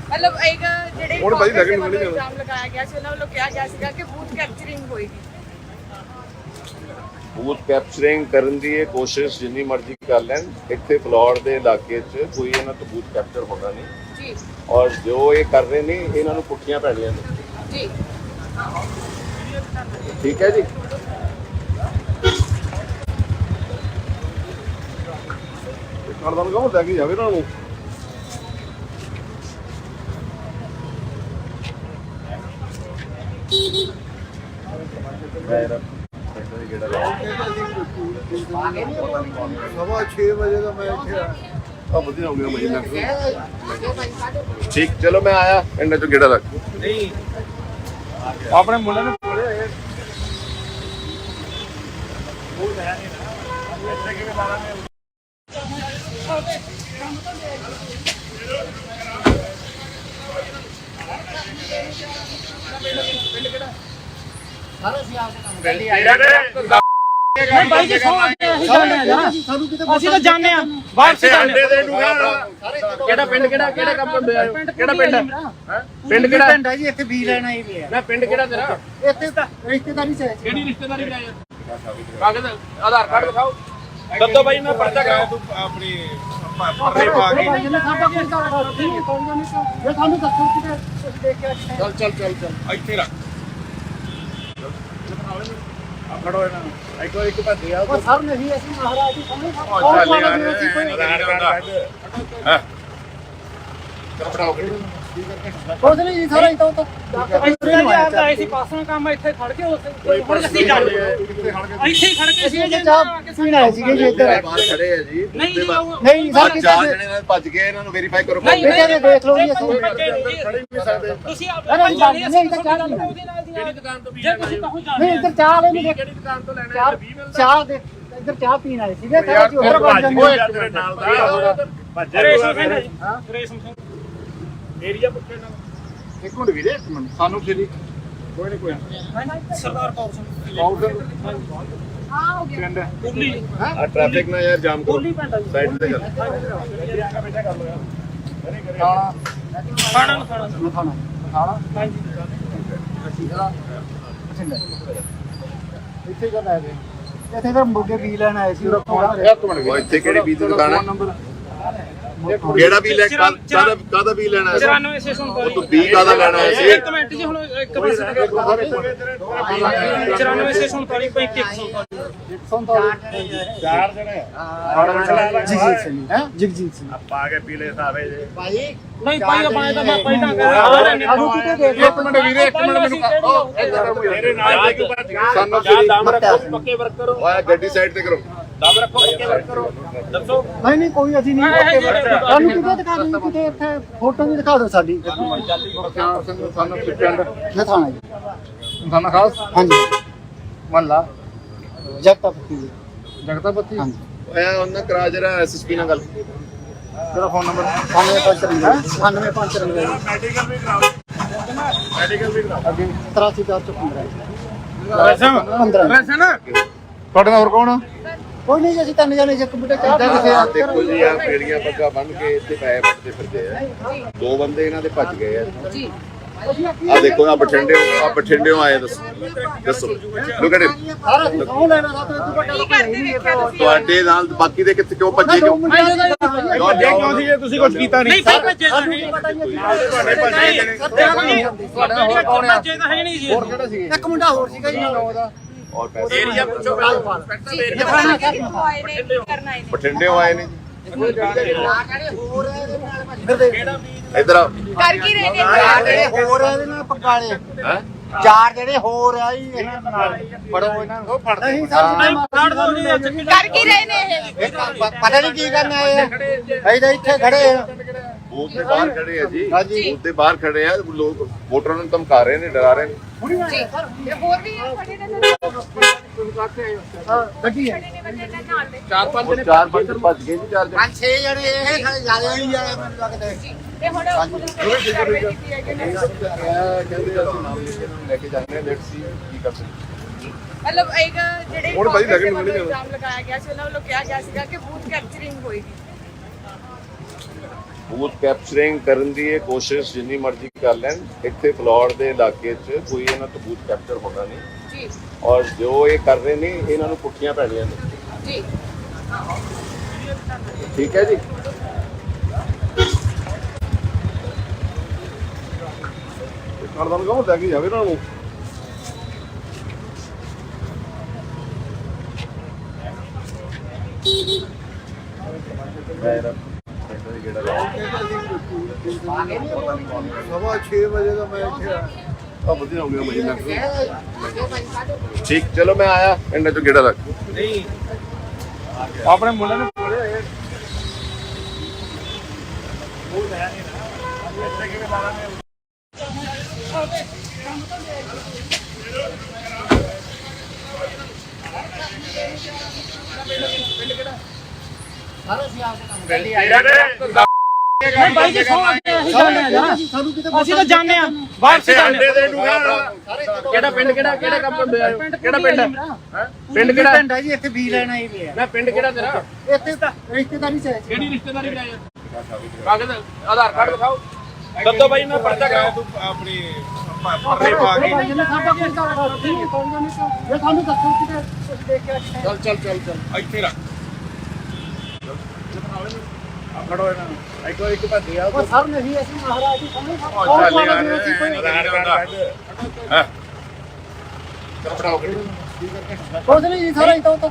मतलब एक ਜਿਹੜੇ ਹੁਣ ਭਾਈ ਲੱਗਣ ਨੂੰ ਨਹੀਂ ਜਾਣਾ। ਇਲਜ਼ਾਮ ਲਗਾਇਆ ਗਿਆ ਸੀ ਉਹਨਾਂ ਵੱਲੋਂ ਕਿਹਾ ਗਿਆ ਸੀਗਾ ਕਿ ਬੂਥ ਕੈਪਚਰਿੰਗ ਹੋਏਗੀ ਬੂਥ ਕੈਪਚਰਿੰਗ ਕਰਨ ਦੀ ਇਹ ਕੋਸ਼ਿਸ਼ ਜਿੰਨੀ ਮਰਜ਼ੀ ਕਰ ਲੈਣ ਇੱਥੇ ਫਲੋਰ ਦੇ ਇਲਾਕੇ 'ਚ ਕੋਈ ਇਹਨਾਂ ਤੋਂ ਬੂਥ ਕੈਪਚਰ ਹੋਣਾ ਨਹੀਂ ਜੀ ਔਰ ਜੋ ਇਹ ਕਰ ਰਹੇ ਨੇ ਇਹਨਾਂ ਨੂੰ ਪੁੱਠੀਆਂ ਪੈਣੀਆਂ ਨੇ ਜੀ ਠੀਕ ਹੈ ਜੀ ਕਰਦਾ ਨੂੰ ਕਹੋ ਲੈ ਕੇ ਜਾਵੇ ਇਹਨਾਂ ਨੂੰ ਸਵਾ 6 ਵਜੇ ਦਾ ਮੈਂ ਇੱਥੇ ਆ ਵਧੀਆ ਹੋ ਗਿਆ ਮਜੇ ਨਾਲ ਠੀਕ ਚਲੋ ਮੈਂ ਆਇਆ ਇਹਨਾਂ ਚੋਂ ਗੇੜਾ ਲੱਗ ਆਪਣੇ ਮੁੰਡੇ ਨੂੰ ਕੋਲੇ ਆਏ ਨਹੀਂ ਭਾਈ ਜੀ ਸੌ ਅਸੀਂ ਜਾਣਦੇ ਆ ਸਾਨੂੰ ਕਿਤੇ ਅਸੀਂ ਤਾਂ ਜਾਣਦੇ ਆ ਬਾਹਰ ਸੇ ਜਾਣਦੇ ਕਿਹੜਾ ਪਿੰਡ ਕਿਹੜਾ ਕੰਮ ਕਰਦੇ ਆ ਕਿਹੜਾ ਪਿੰਡ ਹੈ ਪਿੰਡ ਪਿੰਡ ਕਿਹੜਾ ਹੈ ਜੀ ਇੱਥੇ ਵੀ ਲੈਣਾ ਹੀ ਲਿਆ ਨਾ ਪਿੰਡ ਕਿਹੜਾ ਤੇਰਾ ਇੱਥੇ ਤਾਂ ਰਿਸ਼ਤੇਦਾਰੀ ਚ ਹੈ ਕਿਹੜੀ ਰਿਸ਼ਤੇਦਾਰੀ ਲੈ ਯਾਰ ਕਾਗਜ਼ ਆਧਾਰ ਕਾਰਡ ਦਿਖਾਓ ਦੱਸੋ ਬਾਈ ਮੈਂ ਪਰਚਾ ਕਰਾਉਂ ਤੂੰ ਆਪਣੀ ਪਰਦੇ ਪਾ ਕੇ ਜਿੰਨੇ ਸਾਡਾ ਕੋਈ ਗੱਲ ਨਹੀਂ ਕੋਈ ਨਹੀਂ ਜੇ ਸਾਨੂੰ ਦੱਸੋ ਕਿਤੇ ਤੁਸੀਂ ਦੇਖਿਆ ਚੱਲ ਇੱਥੇ ਰੱਖ ਆ ਫੜੋ ਇਹਨਾਂ ਨੂੰ ਇੱਕ ਭੱਜੇ ਆ ਉਹ ਸਰ ਨਹੀਂ ਅਸੀਂ ਮਹਾਰਾਜ ਜੀ ਸਾਹਮਣੇ ਚੱਲ ਯਾਰ ਹਾਂ ਕਪੜਾ ਕੁਝ ਨਹੀਂ ਜੀ ਸਾਰਾ ਇਤੋਂ ਇੱਥੇ ਆਏ ਸੀ ਪਾਸੋਂ ਕੰਮ ਇੱਥੇ ਖੜ ਕੇ ਹੁਣ ਅਸੀਂ ਚੱਲ ਇੱਥੇ ਹੀ ਖੜ ਕੇ ਸੀ ਅਸੀਂ ਚਾਹ ਪੀਣ ਆਏ ਸੀਗੇ ਜੀ ਇੱਧਰ ਬਾਹਰ ਖੜੇ ਆ ਜੀ ਨਹੀਂ ਜੀ ਨਹੀਂ ਸਰ ਕਿਤੇ ਚਾਰ ਜਣੇ ਨਾਲ ਭੱਜ ਗਏ ਇਹਨਾਂ ਨੂੰ ਵੈਰੀਫਾਈ ਕਰੋ ਬੇਟੇ ਦੇ ਦੇਖ ਲਓ ਜੀ ਅਸੀਂ ਖੜੇ ਨਹੀਂ ਸਕਦੇ ਤੁਸੀਂ ਅਰੇ ਨਹੀਂ ਇੱਧਰ ਚਾਹ ਨਹੀਂ ਕਿਹੜੀ ਦੁਕਾਨ ਤੋਂ ਜੇ ਤੁਸੀਂ ਕਹੋ ਨਹੀਂ ਇੱਧਰ ਚਾਹ ਲੈ ਨਹੀਂ ਕਿਹੜੀ ਦੁਕਾਨ ਤੋਂ ਲੈਣਾ ਚਾਹ ਚਾਹ ਦੇ ਇੱਧਰ ਚਾਹ ਪੀਣ ਆਏ ਸੀਗੇ ਕਹਿੰਦੇ ਜੀ ਉੱਧਰ ਬਣ ਜਾਂਦੇ ਨਾਲ ਦਾ ਭੱਜੇ ਰੇਸ਼ਮ ਸਿੰਘ ਏਰੀਆ ਪੁੱਛੇ ਨਾ ਇੱਕ ਮਿੰਟ ਵੀਰੇ ਇੱਕ ਮਿੰਟ ਸਾਨੂੰ ਫੇਰੀ ਕੋਈ ਨਹੀਂ ਸਰਦਾਰ ਕੌਰ ਸਿੰਘ ਪਾਊਡਰ हाँ हो गया ਪਿੰਡ ਕੁੱਲੀ ਆ ਟ੍ਰੈਫਿਕ ਨਾ ਯਾਰ ਜਾਮ ਕਰੋ ਕੁੱਲੀ ਪਿੰਡ ਆ ਜੀ। ਸਾਈਡ ਤੇ ਕਰ ਖਾਣਾ ਖਾਣਾ ਹਾਂਜੀ ਇੱਥੇ ਕਦ ਆਏ ਇੱਥੇ ਤਾਂ ਮੁਰਗੇ ਵੀ ਲੈਣ ਆਏ ਸੀ ਇੱਕ ਮਿੰਟ ਉਹ ਇੱਥੇ ਕਿਹੜੀ ਬੀਜ ਦੀ ਦੁਕਾਨ ਹੈ ਨੰਬਰ ਕਿਹੜਾ ਵੀ ਲੈ ਕਾਦਾ ਵੀ ਲੈਣਾ ਹੈ 94 ਉਹ ਤੂੰ ਬੀ ਕਾਦਾ ਲੈਣਾ ਹੈ ਸੀ ਇੱਕ ਮਿੰਟ ਜੀ ਹੁਣ ਇੱਕ ਪਾਸੇ 94 ਚਾਰ ਜਣੇ ਜਗਜੀਤ ਸਿੰਘ ਹੈ ਜਗਜੀਤ ਸਿੰਘ ਪਾ ਕੇ ਪੀਲੇ ਸਾਵੇ ਜੇ ਨਹੀਂ ਭਾਈ ਆਪਾਂ ਤਾਂ ਮੈਂ ਪਹਿਲਾਂ ਕਰ ਸਾਨੂੰ ਕਿਤੇ ਦੇਖ ਇੱਕ ਮਿੰਟ ਵੀਰੇ ਇੱਕ ਮਿੰਟ ਮੈਨੂੰ ਮੇਰੇ ਨਾਲ ਕਿਉਂ ਭੱਜ ਗਏ ਸਾਨੂੰ ਦਮ ਰੱਖੋ ਪੱਕੇ ਵਰਕ ਕਰੋ ਓਏ ਗੱਡੀ ਸਾਈਡ ਤੇ ਕਰੋ ਦਮ ਰੱਖੋ ਪੱਕੇ ਵਰਕ ਕਰੋ ਦੱਸੋ ਨਹੀਂ ਕੋਈ ਅਸੀਂ ਨਹੀਂ ਸਾਨੂੰ ਕਿਤੇ ਦਿਖਾ ਦਿਓ ਕਿਤੇ ਇੱਥੇ ਫੋਟੋ ਵੀ ਦਿਖਾ ਦਿਓ ਸਾਡੀ ਸਾਨੂੰ ਪਿੰਡ ਇਹ ਥਾਣਾ ਜੀ ਸਾਨੂੰ ਖਾਸ ਹਾਂਜੀ ਮਹੱਲਾ ਜਗਤਾ ਪੱਤੀ ਜਗਤਾਪਤੀ ਹਾਂਜੀ ਓਏ ਉਹਨਾਂ ਕਰਾ ਜਰਾ ਐਸਐਸਪੀ ਨਾਲ ਗੱਲ ਤੇਰਾ ਫੋਨ ਨੰਬਰ 9553 ਮੈਡੀਕਲ ਵੀ ਕਰਾਓ ਮੈਡੀਕਲ ਵੀ ਕਰਾਓ ਅੱਗੇ 83415 ਵੈਸੇ ਨਾ ਤੁਹਾਡੇ ਨਾਲ ਹੋਰ ਕੌਣ ਆ ਕੋਈ ਨਹੀਂ ਜੀ ਅਸੀਂ ਤਿੰਨ ਜਣੇ ਇੱਕ ਬੁੱਢੇ ਚਾਹ ਪੀ ਕੇ ਆਹ ਦੇਖੋ ਜੀ ਆ ਪੇੜੀਆਂ ਪੱਗਾਂ ਬੰਨ ਕੇ ਇੱਥੇ ਪੈਸੇ ਵੱਟਦੇ ਫਿਰਦੇ ਆ ਦੋ ਬੰਦੇ ਇਹਨਾਂ ਦੇ ਭੱਜ ਗਏ ਆ जी ਆ ਦੇਖੋ ਆ ਬਠਿੰਡਿਓਂ ਆਏ ਦੱਸੋ ਲੁੱਕ ਐਟ ਸਾਰਾ ਅਸੀਂ ਸੌ ਲੈਣਾ ਸਾ ਤੂੰ ਵੱਡਾ की करते देखा तुसी ਤੁਹਾਡੇ ਨਾਲ ਬਾਕੀ ਦੇ ਕਿੱਥੇ ਕਿਉਂ ਭੱਜੇ ਕਿਉਂ ਕਿਉਂ ਸੀ ਜੇ ਤੁਸੀਂ ਕੁਝ ਕੀਤਾ ਨਹੀਂ ਭਾਈ ਭੱਜੇ ਤਾਂ ਸਾਨੂੰ ਨਹੀਂ ਕੀ ਪਤਾ ਜੀ ਤੁਹਾਡੇ ਭੱਜੇ ਜਿਹੜੇ ਭੱਜੇ ਤਾਂ ਹੈ ਨਹੀਂ ਜੀ ਹੋਰ ਕਿਹੜਾ ਸੀ ਇੱਕ ਮੁੰਡਾ ਹੋਰ ਸੀਗਾ ਜੀ ਉਹਦਾ ਔਰ ਪੈਸੇ ਏਰੀਆ ਪੁੱਛੋ जी आए ने करना है ਬਠਿੰਡਿਓਂ ਆਏ ਨੇ ਜੀ ਫਿਰ ਦੇਖ ਇੱਧਰ ਆ कर की रहे ਚਾਰ ने ਜਿਹੜੇ ਹੋਰ ਆ ਇਹਦੇ ਨਾਲ ਪਕਾਲੇ ਹੈ ਚਾਰ ਜਿਹੜੇ ਹੋਰ ਆ ਜੀ ਇਹਨਾਂ ਨਾਲ ਫੜੋ ਇਹਨਾਂ ਨੂੰ ਨਹੀਂ ਸਰ कर की रहे ने ਪਤਾ ਨਹੀਂ ਕੀ ਕਰਨ ਆਏ ਆ ਅਸੀਂ ਤਾਂ ਇੱਥੇ ਖੜੇ ਆ ਬੂਥ ਦੇ ਬਾਹਰ ਖੜੇ ਆ ਜੀ ਹਾਂਜੀ। ਬੂਥ ਦੇ ਬਾਹਰ ਖੜੇ ਆ ਲੋਕ ਵੋਟਰਾਂ ਨੂੰ ਧਮਕਾ ਰਹੇ ਨੇ ਡਰਾ ਰਹੇ ਨੇ जी ये और भी खड़े ने ਹਾਂ ਗੱਡੀ ਹੈ खड़े ने बंदे ने नाल दे ਚਾਰ ਪੰਜ ਉਹ ਚਾਰ ਪੰਜ ਭੱਜ ਗਏ ਜੀ ਚਾਰ ਜਣੇ ਪੰਜ ਛੇ ਜਣੇ ਇਹ ਖਾਲੀ ਜ਼ਿਆਦਾ ਹੀ ਆ ਮੈਨੂੰ ਲੱਗਦਾ ते हुन पुलिस ने कार्रवाई की है कि नहीं ਕਹਿੰਦੇ ਅਸੀਂ ਨਾਮ ਲਿਖ ਕੇ ਇਹਨਾਂ ਨੂੰ ਲੈ ਕੇ ਜਾਂਦੇ ਹਾਂ ਲੈਟਸ ਸੀ ਕੀ ਕਰ ਸਕਦੇ मतलब एक ਜਿਹੜੇ ਹੁਣ ਭਾਈ ਲੱਗਣ ਨੂੰ ਨਹੀਂ ਜਾਣਾ। ਇਲਜ਼ਾਮ ਲਗਾਇਆ ਗਿਆ ਸੀ ਉਹਨਾਂ ਵੱਲੋਂ ਕਿਹਾ ਗਿਆ ਸੀਗਾ ਕਿ ਬੂਥ ਕੈਪਚਰਿੰਗ ਹੋਏਗੀ ਬੂਥ ਕੈਪਚਰਿੰਗ ਕਰਨ ਦੀ ਇਹ ਕੋਸ਼ਿਸ਼ ਜਿੰਨੀ ਮਰਜ਼ੀ ਕਰ ਲੈਣ ਇੱਥੇ ਫਲੋਰ ਦੇ ਇਲਾਕੇ 'ਚ ਕੋਈ ਇਹਨਾਂ ਤੋਂ ਬੂਥ ਕੈਪਚਰ ਹੋਣਾ ਨਹੀਂ ਜੀ ਔਰ ਜੋ ਇਹ ਕਰ ਰਹੇ ਨੇ ਇਹਨਾਂ ਨੂੰ ਪੁੱਠੀਆਂ ਪੈਣੀਆਂ ਨੇ ਜੀ ਠੀਕ ਹੈ ਜੀ ਨਾਲ ਦਾ ਲਗਾਉਂ ਲੈ ਕੇ ਜਾਵੇ ਇਹਨਾਂ ਨੂੰ ਸਵਾ 6 ਵਜੇ ਦਾ ਮੈਂ ਇੱਥੇ ਆ ਆ ਵਧੀਆ ਹੋ ਗਿਆ ਮਹੀਨਾ ਠੀਕ ਚਲੋ ਮੈਂ ਆਇਆ ਇਹਨਾਂ ਚੋਂ ਗੇੜਾ ਰੱਖ ਆਪਣੇ ਮੁੰਡੇ ਨੂੰ ਕੋਲੇ ਨਹੀਂ ਭਾਈ ਜੀ ਸੌ ਅਸੀਂ ਜਾਣਦੇ ਆ ਜਰਾ ਸਾਨੂੰ ਕਿਤੇ ਅਸੀਂ ਤਾਂ ਜਾਣਦੇ ਆ ਵਾਪਸ ਜਾਣਦੇ ਕਿਹੜਾ ਪਿੰਡ ਕਿਹੜਾ ਕੰਮ ਹੁੰਦੇ ਆ ਕਿਹੜਾ ਪਿੰਡ ਪਿੰਡ ਕਿਹੜਾ ਪਿੰਡ ਹੈ ਜੀ ਇੱਥੇ ਵੀ ਲੈਣਾ ਹੀ ਪਿਆ ਮੈਂ ਪਿੰਡ ਕਿਹੜਾ ਤੇਰਾ ਇੱਥੇ ਤਾਂ ਰਿਸ਼ਤੇਦਾਰੀ ਚ ਹੈ ਕਿਹੜੀ ਰਿਸ਼ਤੇਦਾਰੀ ਵਿੱਚ ਆਇਆ ਕਾਗਜ਼ ਆਧਾਰ ਕਾਰਡ ਦਿਖਾਓ ਦੱਸੋ ਬਾਈ ਮੈਂ ਪਰਚਾ ਕਰਾਉਂ ਤੂੰ ਆਪਣੀ ਪਰਰੇ ਪਾ ਕੇ ਸਾਡਾ ਕੋਈ ਗੱਲ ਨਹੀਂ ਇਹ ਸਾਨੂੰ ਦੱਸੋ ਕਿਤੇ ਤੁਸੀਂ ਦੇਖਿਆ ਚੱਲ ਇੱਥੇ ਰੱਖ ਫੜੋ ਇਹਨਾਂ ਨੂੰ ਇੱਕ ਭੱਜਿਆ ਉਹ ਸਰ ਨਹੀਂ ਅਸੀਂ ਮਹਾਰਾਜ ਜੀ ਸਾਹਮਣੇ ਆਧਾਰ ਕਾਰਡ ਚਲ ਫੜਾਓ ਕੁਝ ਨਹੀਂ ਜੀ ਸਾਰਾ ਇਤੋਂ ਤਾਂ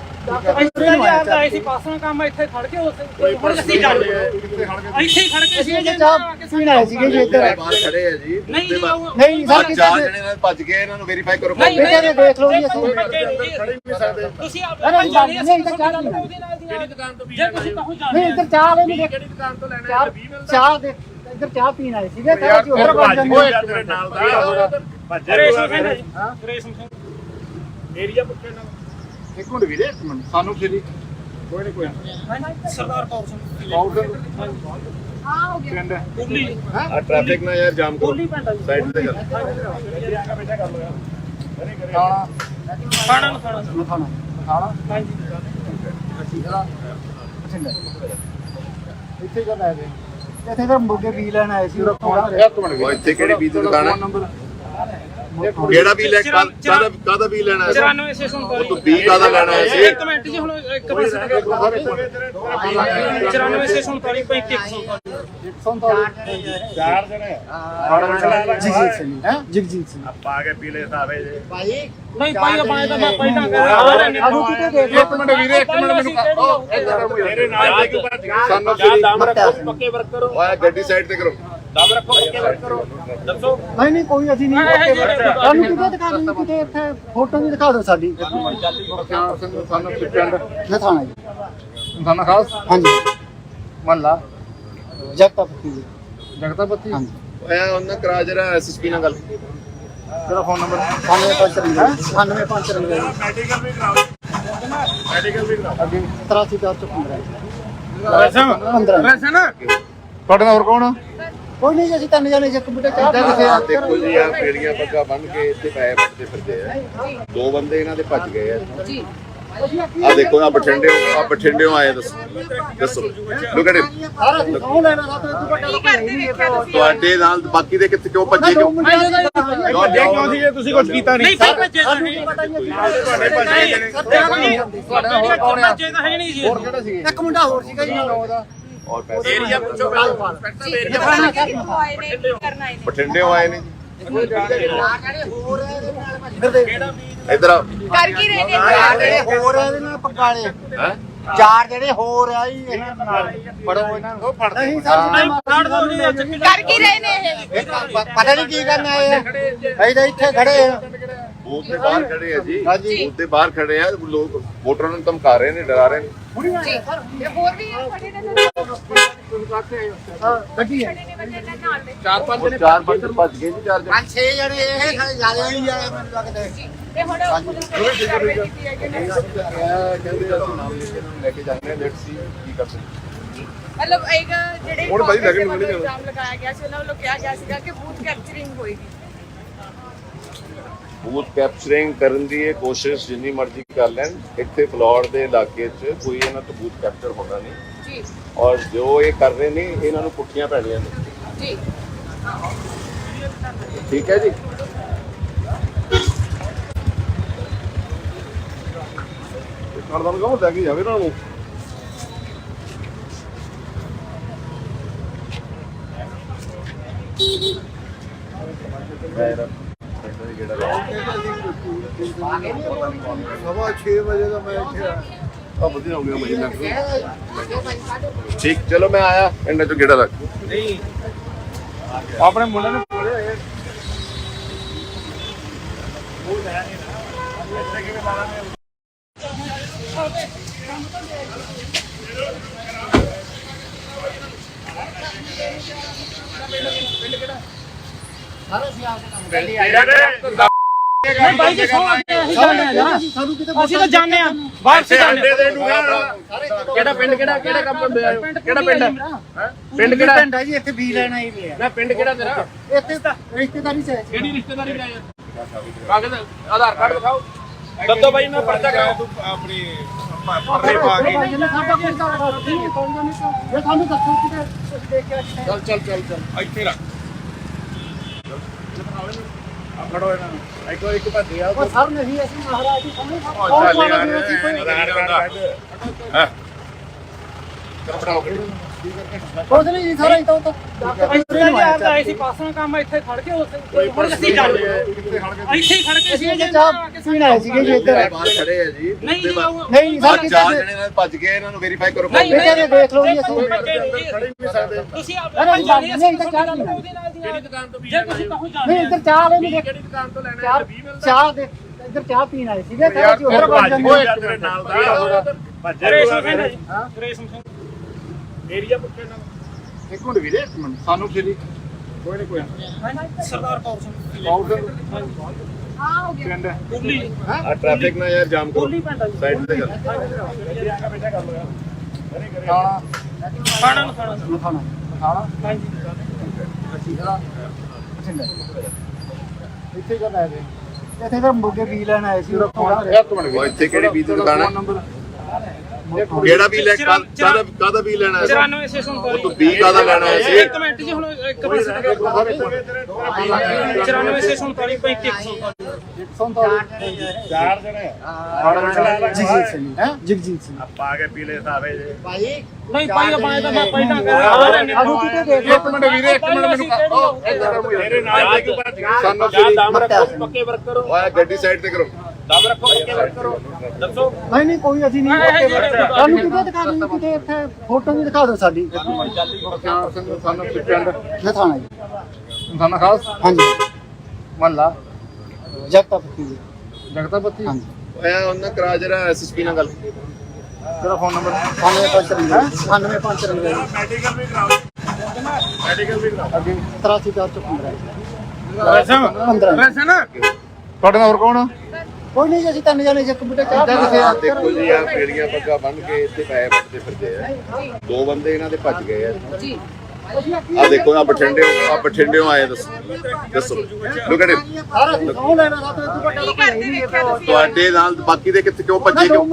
ਇੱਥੇ ਜੀ ਆਪ ਆਏ ਸੀ ਪਾਸੋਂ ਕੰਮ ਇੱਥੇ ਖੜ ਕੇ ਹੁਣ ਅਸੀਂ ਚੱਲ ਇੱਥੇ ਹੀ ਖੜ ਕੇ ਸੀ ਜੇ ਚਾਹ ਪੀਣ ਆਏ ਸੀਗੇ ਜੀ ਇੱਧਰ ਬਾਹਰ ਖੜੇ ਆ ਜੀ ਨਹੀਂ ਜੀ ਉਹ ਨਹੀਂ ਸਰ ਚਾਰ ਜਣੇ ਨਾਲ ਭੱਜ ਗਏ ਇਹਨਾਂ ਨੂੰ ਵੈਰੀਫਾਈ ਕਰੋ ਨਹੀਂ ਇਹ ਦੇਖ ਲਓ ਜੀ ਅਸੀਂ ਤੁਸੀਂ ਆਪ ਨਹੀਂ ਜਾਣੀ ਨਹੀਂ ਤਾਂ ਚਾਹ ਨਹੀਂ ਉਹਦੇ ਨਾਲ ਦੀ ਦੁਕਾਨ ਤੋਂ ਜੇ ਤੁਸੀਂ ਕਹੋ ਨਹੀਂ ਜਾਣੇ ਇੱਧਰ ਚਾਹ ਵਾਲੇ ਨਹੀਂ ਕਿਹੜੀ ਦੁਕਾਨ ਤੋਂ ਲੈਣਾ ਚਾਹ ਦੇ ਇੱਧਰ ਚਾਹ ਪੀਣ ਆਏ ਸੀਗੇ ਤਾਂ ਜੀ ਉੱਧਰ ਵੱਜ ਜਾਂਦੇ ਤੇਰੇ ਨਾਲ ਦਾ ਭੱਜਿਆ ਰੇਸ਼ਮ ਸਿੰਘ ਜੀ ਰੇਸ਼ਮ ਸਿੰਘ ਏਰੀਆ ਪੁੱਛੇ ਨਾ ਇੱਕ ਮਿੰਟ ਵੀਰੇ ਇੱਕ ਮਿੰਟ ਸਾਨੂੰ ਫੇਰੀ ਕੋਈ ਸਰਦਾਰ ਕੌਰ ਸਿੰਘ हाँ हो गया ਪਿੰਡ ਕੁਬਲੀ ਆ ਟ੍ਰੈਫਿਕ ਨਾ ਯਾਰ ਜਾਮ ਕਰੋ ਕੁਬਲੀ ਪਿੰਡ ਆ ਜੀ ਸਾਈਡ ਤੇ ਕਰ ਖਾਣਾ ਨੂੰ ਖਾਣਾ ਖਾਣਾ ਹਾਂਜੀ ਇੱਥੇ ਕਦ ਆਏ ਜੀ ਇੱਥੇ ਤਾਂ ਮੁਰਗੇ ਵੀ ਲੈਣ ਆਏ ਸੀ ਉਹ ਕੋਲ ਇੱਕ ਮਿੰਟ ਉਹ ਇੱਥੇ ਕਿਹੜੀ ਬੀਜ ਦੀ ਦੁਕਾਨ ਹੈ ਨੰਬਰ ਕਿਹੜਾ ਵੀ ਲੈ ਕਾਦਾ ਵੀ ਲੈਣਾ ਹੈ 94 ਉਹ ਤੂੰ 20 ਕਾਦਾ ਲੈਣਾ ਹੈ ਸੀ ਇੱਕ ਮਿੰਟ ਜੀ ਹੁਣ ਇੱਕ ਪਾਸੇ 94 ਚਾਰ ਜਣੇ ਜਗਜੀਤ ਸਿੰਘ ਹੈ ਜਗਜੀਤ ਸਿੰਘ ਪਾ ਕੇ ਪੀਲੇ ਸਾਵੇ ਜੇ ਨਹੀਂ ਪਾਈ ਪਾਏ ਤਾਂ ਪਹਿਲਾਂ ਕਰ ਆਲੂ ਕਿਤੇ ਦੇਖ ਲਓ ਇੱਕ ਮਿੰਟ ਵੀਰੇ ਇੱਕ ਮਿੰਟ ਮੈਨੂੰ ਤੇਰੇ ਨਾਲ ਕਿਉਂ ਭੱਜ ਗਿਆ ਸਾਨੂੰ ਦਮ ਰੱਖੋ ਪੱਕੇ ਵਰਕ ਕਰੋ ਓਏ ਗੱਡੀ ਸਾਈਡ ਤੇ ਕਰੋ ਦਮ ਰੱਖੋ ਪੱਕੇ ਵਰਕ ਕਰੋ ਦੱਸੋ ਨਹੀਂ ਕੋਈ ਅਸੀਂ ਨਹੀਂ ਸਾਨੂੰ ਕਿਤੇ ਦਿਖਾ ਦਿਓ ਕਿਤੇ ਇੱਥੇ ਫੋਟੋ ਵੀ ਦਿਖਾ ਦਿਓ ਸਾਡੀ ਸਾਨੂੰ ਪਿੰਡ ਨਥਾਣਾ ਜੀ ਸਾਨੂੰ ਖਾਸ ਹਾਂਜੀ ਮਹੱਲਾ ਜਗਤਾ ਪੱਤੀ ਜੀ ਜਗਤਾਪਤੀ ਹਾਂਜੀ ਓਏ ਉਹਨਾਂ ਕਰਾ ਜਰਾ ਐਸਐਸਪੀ ਨਾਲ ਗੱਲ ਤੇਰਾ ਫੋਨ ਨੰਬਰ 95 ਮੈਡੀਕਲ ਵੀ ਕਰਾਓ ਮੈਡੀਕਲ ਵੀ ਕਰਾਓ ਅੱਗੇ 83 ਰਸਮ 15 ਰਸਮ ਤੁਹਾਡੇ ਨਾਲ ਹੋਰ ਕੌਣ ਆ ਕੋਈ ਨਹੀਂ ਜੀ ਅਸੀਂ ਤਿੰਨ ਜਣੇ ਜੇ ਕੰਪਿਊਟਰ ਚਾਹ ਪੀਂਦੇ ਆਹ ਦੇਖੋ ਜੀ ਆ ਪੇੜੀਆਂ ਪੱਗਾਂ ਬੰਨ ਕੇ ਇੱਥੇ ਪੈਸੇ ਵੱਟਦੇ ਫਿਰਦੇ ਆ ਦੋ ਬੰਦੇ ਇਹਨਾਂ ਦੇ ਭੱਜ ਗਏ ਆ जी ਆ ਦੇਖੋ ਆ ਬਠਿੰਡਿਓਂ ਆਏ ਦੱਸੋ ਲੁੱਕ ਐਟ ਸਾਰਾ ਅਸੀਂ ਸੌਂ ਲੈਣਾ ਸਾਤੋਂ ਇੱਥੋਂ ਵੱਡਾ की करते देखा तुसी ਤੁਹਾਡੇ ਨਾਲ ਬਾਕੀ ਦੇ ਕਿੱਥੇ ਕਿਉਂ ਭੱਜੇ ਕਿਉਂ ਕਿਉਂ ਸੀ ਜੇ ਤੁਸੀਂ ਕੁਝ ਕੀਤਾ ਨਹੀਂ ਨਹੀਂ ਭੱਜੇ ਤਾਂ ਸਾਨੂੰ ਕੀ ਪਤਾ ਜੀ ਤੁਹਾਡੇ ਭੱਜੇ ਜਣੇ ਤੁਹਾਡੇ ਕੋਲ ਭੱਜੇ ਤਾਂ ਹੈ ਨਹੀਂ ਜੀ ਹੋਰ ਕਿਹੜਾ ਸੀ ਇੱਕ ਮੁੰਡਾ ਹੋਰ ਸੀਗਾ ਜੀ ਉਹਦਾ ਔਰ ਪੈਸੇ ਏਰੀਆ ਪੁੱਛੋ जी दिखाना क्या आए ने की करना है ਬਠਿੰਡਿਓਂ ਆਏ ਨੇ ਇਧਰ ਆ कर की रहे ने ਜਿਹੜੇ ਹੋਰ ਆ ਇਹਦੇ ਨਾਲ ਪਕਾਲੇ ਹੈ ਚਾਰ ਜਿਹੜੇ ਹੋਰ ਆ ਜੀ ਇਹਨਾਂ ਨਾਲ ਫੜੋ ਇਹਨਾਂ ਨੂੰ ਨਹੀਂ ਸਰ ਕਾਰਡ ਦੋ ਜੀ कर की रहे ने ये ਪਤਾ ਨਹੀਂ ਕੀ ਕਰਨ ਆਏ ਆ ਅਸੀਂ ਤਾਂ ਇੱਥੇ ਖੜੇ ਆ ਬੂਥ ਦੇ ਬਾਹਰ ਖੜੇ ਆ ਜੀ ਹਾਂਜੀ ਬੂਥ ਦੇ ਬਾਹਰ ਖੜੇ ਆ ਲੋਕ ਵੋਟਰਾਂ ਨੂੰ ਧਮਕਾ ਰਹੇ ਨੇ ਡਰਾ ਰਹੇ ਨੇ जी ये और भी खड़े ने ਗੱਡੀ ਹੈ खड़े ने बंदे ने नाल में ਚਾਰ ਬੰਦੇ ਭੱਜ ਗਏ ਜੀ ਚਾਰ ਜਣੇ ਪੰਜ ਛੇ ਜਣੇ ਇਹ ਜਿਆਦਾ ਨਹੀਂ ਜਾਏ ਮੈਨੂੰ ਲੱਗਦਾ ते हुन की है कि नहीं ਕਹਿੰਦੇ ਅਸੀਂ ਨਾਮ ਲਿਖ ਕੇ ਇਹਨਾਂ ਨੂੰ ਲੈ ਕੇ ਜਾਂਦੇ ਆ ਲੈਟਸ ਸੀ ਕੀ ਕਰ ਸਕਦੇ मतलब एक ਜਿਹੜੇ ਹੁਣ ਭਾਈ ਲੱਗਣ ਨੂੰ ਨਹੀਂ ਜਾਣਾ। ਇਲਜ਼ਾਮ ਲਗਾਇਆ ਗਿਆ ਸੀ ਉਹਨਾਂ ਵੱਲੋਂ ਕਿਹਾ ਗਿਆ ਸੀਗਾ ਕਿ ਬੂਥ ਕੈਪਚਰਿੰਗ ਹੋਏਗੀ ਬੂਥ ਕੈਪਚਰਿੰਗ ਕਰਨ ਦੀ ਇਹ ਕੋਸ਼ਿਸ਼ ਜਿੰਨੀ ਮਰਜ਼ੀ ਕਰ ਲੈਣ ਇੱਥੇ ਫਲੋਰ ਦੇ ਇਲਾਕੇ 'ਚ ਕੋਈ ਇਹਨਾਂ ਤੋਂ ਬੂਥ ਕੈਪਚਰ ਹੋਣਾ ਨਹੀਂ ਜੀ ਔਰ ਜੋ ਇਹ ਕਰ ਰਹੇ ਨੇ ਇਹਨਾਂ ਨੂੰ ਪੁੱਠੀਆਂ ਪੈਣੀਆਂ ਨੇ ਜੀ ਠੀਕ ਹੈ ਜੀ ਕਰਦਾ ਨੂੰ ਕਹੋ ਲੈ ਕੇ ਜਾਵੇ ਇਹਨਾਂ ਨੂੰ ਸਵਾ 6 ਵਜੇ ਦਾ ਮੈਂ ਇੱਥੇ ਆ ਵਧੀਆ ਹੋ ਗਿਆ ਮਜੇ ਨਾਲ ਠੀਕ ਚਲੋ ਮੈਂ ਆਇਆ ਇਹਨਾਂ ਚੋਂ ਗੇੜਾ ਲੱਗ ਆਪਣੇ ਮੁੰਡੇ ਨੂੰ ਕੋਲੇ ਹੋਏ ਨਹੀਂ ਬਾਈ ਜੀ ਸੌ ਅਸੀਂ ਜਾਣਦੇ ਆ ਨਾ ਸਾਨੂੰ ਕਿਤੇ ਅਸੀਂ ਤਾਂ ਜਾਣਦੇ ਆ ਬਾਹਰ ਸੇ ਜਾਣਦੇ ਕਿਹੜਾ ਪਿੰਡ ਕਿਹੜਾ ਕੰਮ ਹੁੰਦੇ ਆ ਕਿਹੜਾ ਪਿੰਡ ਪਿੰਡ ਕਿਹੜਾ ਪਿੰਡ ਹੈ ਜੀ ਇੱਥੇ ਵੀ ਲੈਣਾ ਹੀ ਪਿਆ ਨਾ ਪਿੰਡ ਕਿਹੜਾ ਤੇਰਾ ਇੱਥੇ ਤਾਂ ਰਿਸ਼ਤੇਦਾਰੀ ਚ ਹੈ ਜੀ। ਕਿਹੜੀ ਰਿਸ਼ਤੇਦਾਰੀ ਦਾ ਯਾਰ ਕਾਗਜ਼ ਆਧਾਰ ਕਾਰਡ ਦਿਖਾਓ ਦੱਦੋ ਬਾਈ ਮੈਂ ਪਰਚਾ ਕਰਾਓ ਆਪਣੀ ਪਰਰੇ ਪਾ ਕੇ ਸਾਡਾ ਕੋਈ ਗੱਲ ਨਹੀਂ ਇਹ ਸਾਨੂੰ ਦੱਸੋ ਕਿਤੇ ਤੁਸੀਂ ਦੇਖਿਆ ਚੱਲ ਇੱਥੇ ਰੱਖ ਫੜੋ ਇਹਨਾਂ ਨੂੰ ਇੱਕ ਭੱਜੇ ਆ ਉਹ ਸਰ ਨਹੀਂ ਅਸੀਂ ਮਹਾਰਾਜ ਜੀ ਸਾਹਮਣੇ ਚੱਲ ਯਾਰ ਆਧਾਰ ਕਾਰਡ ਹਾਂ ਕੁਝ ਨਹੀਂ ਜੀ ਸਰ ਇਹ ਤਾਂ ਇੱਥੇ ਆਏ ਸੀ ਪਾਸੋਂ ਕੰਮ ਇੱਥੇ ਖੜ ਕੇ ਹੁਣ ਅਸੀਂ ਚੱਲ ਇੱਥੇ ਹੀ ਖੜ ਕੇ ਸੀ ਜੇ ਚਾਹ ਪੀਣ ਆਏ ਸੀਗੇ ਜੀ ਇੱਧਰ ਬਾਹਰ ਖੜੇ ਆ ਜੀ ਨਹੀਂ ਜੀ ਨਹੀਂ ਸਰ ਕਿਤੇ ਚਾਰ ਜਣੇ ਨਾਲ ਭੱਜ ਗਏ ਇਹਨਾਂ ਨੂੰ ਵੈਰੀਫਾਈ ਕਰੋ ਨਹੀਂ, ਕਿਤੇ ਦੇਖ ਲਓ ਜੀ ਅਸੀਂ ਖੜੇ ਨਹੀਂ ਸਕਦੇ ਤੁਸੀਂ ਨਹੀਂ ਇੱਧਰ ਚਾਹ ਨਹੀਂ ਉਹਦੇ ਨਾਲ ਦੀ ਕਿਹੜੀ ਦੁਕਾਨ ਤੋਂ ਜੇ ਤੁਸੀਂ ਕਹੋ ਜਾ ਨਹੀਂ ਇੱਧਰ ਚਾਹ ਵਾਲੇ ਨਹੀਂ ਕਿਹੜੀ ਦੁਕਾਨ ਤੋਂ ਲੈਣਾ ਚਾਹ ਚਾਹ ਦੇ ਇੱਧਰ ਚਾਹ ਪੀਣ ਆਏ ਸੀਗੇ ਤਾਂ ਯਾਰ ਜੀ ਉੱਧਰ ਵੱਜ ਜਾਂਦੇ ਤੇਰੇ ਨਾਲ ਦਾ ਭੱਜੇ ਰੇਸ਼ਮ ਸਿੰਘ ਜੀ ਰੇਸ਼ਮ ਸਿੰਘ ਏਰੀਆ ਪੁੱਛੇ ਨਾ ਇੱਕ ਮਿੰਟ ਵੀਰੇ ਇੱਕ ਮਿੰਟ ਸਾਨੂੰ ਫੇਰੀ ਕੋਈ ਨਹੀਂ ਕੋਈ ਸਰਦਾਰ ਕੌਰ ਸਿੰਘ ਪਾਉਡਰ हाँ हो गया ਪਿੰਡ ਕੁੱਲੀ ਆ ਟ੍ਰੈਫਿਕ ਨਾ ਯਾਰ ਜਾਮ ਕਰੋ ਕੁੱਲੀ ਪਿੰਡ ਆ ਜੀ ਸਾਈਡ ਤੇ ਕਰ ਖਾਣਾ ਨੂੰ ਖਾਣਾ ਹਾਂਜੀ ਇੱਥੇ ਕਦ ਆਏ ਇੱਥੇ ਤਾਂ ਮੁੱਗੇ ਵੀ ਲੈਣ ਆਏ ਸੀ ਇੱਕ ਮਿੰਟ ਉਹ ਇੱਥੇ ਕਿਹੜੀ ਬੀਜ ਦੀ ਦੁਕਾਨ ਹੈ ਨੰਬਰ ਕਿਹੜਾ ਵੀ ਲੈ ਕਾਦਾ ਵੀ ਲੈਣਾ ਹੈ 94 ਸਟੇਸ਼ਨ ਉਹ ਤੋਂ ਬੀ ਕਾਦਾ ਲੈਣਾ ਹੈ ਸੀ ਇੱਕ ਮਿੰਟ ਜੀ ਹੁਣ ਇੱਕ ਪਾਸੇ 94 ਸਟੇਸ਼ਨ 35 ਚਾਰ ਜਣੇ ਜਗਜੀਤ ਸਿੰਘ ਹੈ ਜਗਜੀਤ ਸਿੰਘ ਆਪਾਂ ਆ ਕੇ ਪੀਲੇ ਸਾਰੇ ਜੇ ਨਹੀਂ ਪਾਈ ਪਾਇਆ ਤਾਂ ਮੈਂ ਪਹਿਲਾਂ ਕਰ ਆਲੂ ਕਿਤੇ ਦੇਖ ਇੱਕ ਮਿੰਟ ਵੀਰੇ ਇੱਕ ਮਿੰਟ ਮੈਨੂੰ ਮੇਰੇ ਨਾਲ ਕਿਉਂ ਭੱਜ ਗਏ ਸਾਨੂੰ ਦਮ ਰੱਖੋ ਪੱਕੇ ਵਰਕ ਕਰੋ ਓਏ ਗੱਡੀ ਸਾਈਡ ਤੇ ਕਰੋ ਦਮ ਰੱਖੋ ਪੱਕੇ ਵਰਕ ਕਰੋ ਦੱਸੋ ਨਹੀਂ ਕੋਈ ਅਸੀਂ ਨਹੀਂ ਸਾਨੂੰ ਕਿਤੇ ਦਿਖਾ ਦਿਓ ਕਿਤੇ ਇੱਥੇ ਫੋਟੋ ਵੀ ਦਿਖਾ ਦਿਓ ਸਾਡੀ ਸਾਨੂੰ ਪਿੰਡ ਇਹ ਥਾਣਾ ਜੀ ਸਾਨੂੰ ਖਾਸ ਹਾਂਜੀ ਮਹੱਲਾ ਜਗਤਾ ਪੱਤੀ ਜਗਤਾ ਪੱਤੀ ਹਾਂਜੀ ਓਏ ਉਹਨਾਂ ਕਰਾ ਜਰਾ ਐਸਐਸਪੀ ਨਾਲ ਗੱਲ ਤੇਰਾ ਫੋਨ ਨੰਬਰ 9553 ਮੈਡੀਕਲ ਵੀ ਕਰਾਓ ਮੈਡੀਕਲ ਵੀ ਕਰਾਓ ਅੱਗੇ 83415 ਰਸਨ ਤੁਹਾਡੇ ਨਾਲ ਹੋਰ ਕੌਣ ਕੋਈ ਨਹੀਂ ਜੀ ਅਸੀਂ ਤਿੰਨ ਜਣੇ ਇੱਕ ਬੁੱਢੇ ਚਾਹ ਪੀਂਦੇ ਆ ਦੇਖੋ ਜੀ ਆ ਫੇੜੀਆਂ ਪੱਗਾਂ ਬੰਨ ਕੇ ਇੱਥੇ ਪੈਸੇ ਵੱਟਦੇ ਫਿਰਦੇ ਆ ਦੋ ਬੰਦੇ ਇਹਨਾਂ ਦੇ ਭੱਜ ਗਏ ਆ जी ਆ ਦੇਖੋ ਆ ਬਠਿੰਡਿਓਂ ਆਏ ਦੱਸੋ ਲੁੱਕ ਐਟ ਸਾਰਾ ਅਸੀਂ ਸੌ ਲੈਣਾ ਸਾਥ ਤੂੰ ਵੱਡਾ की करते देखा तुसी ਤੁਹਾਡੇ ਨਾਲ ਬਾਕੀ ਦੇ ਕਿੱਥੇ ਕਿਉਂ ਭੱਜੇ ਕਿਉਂ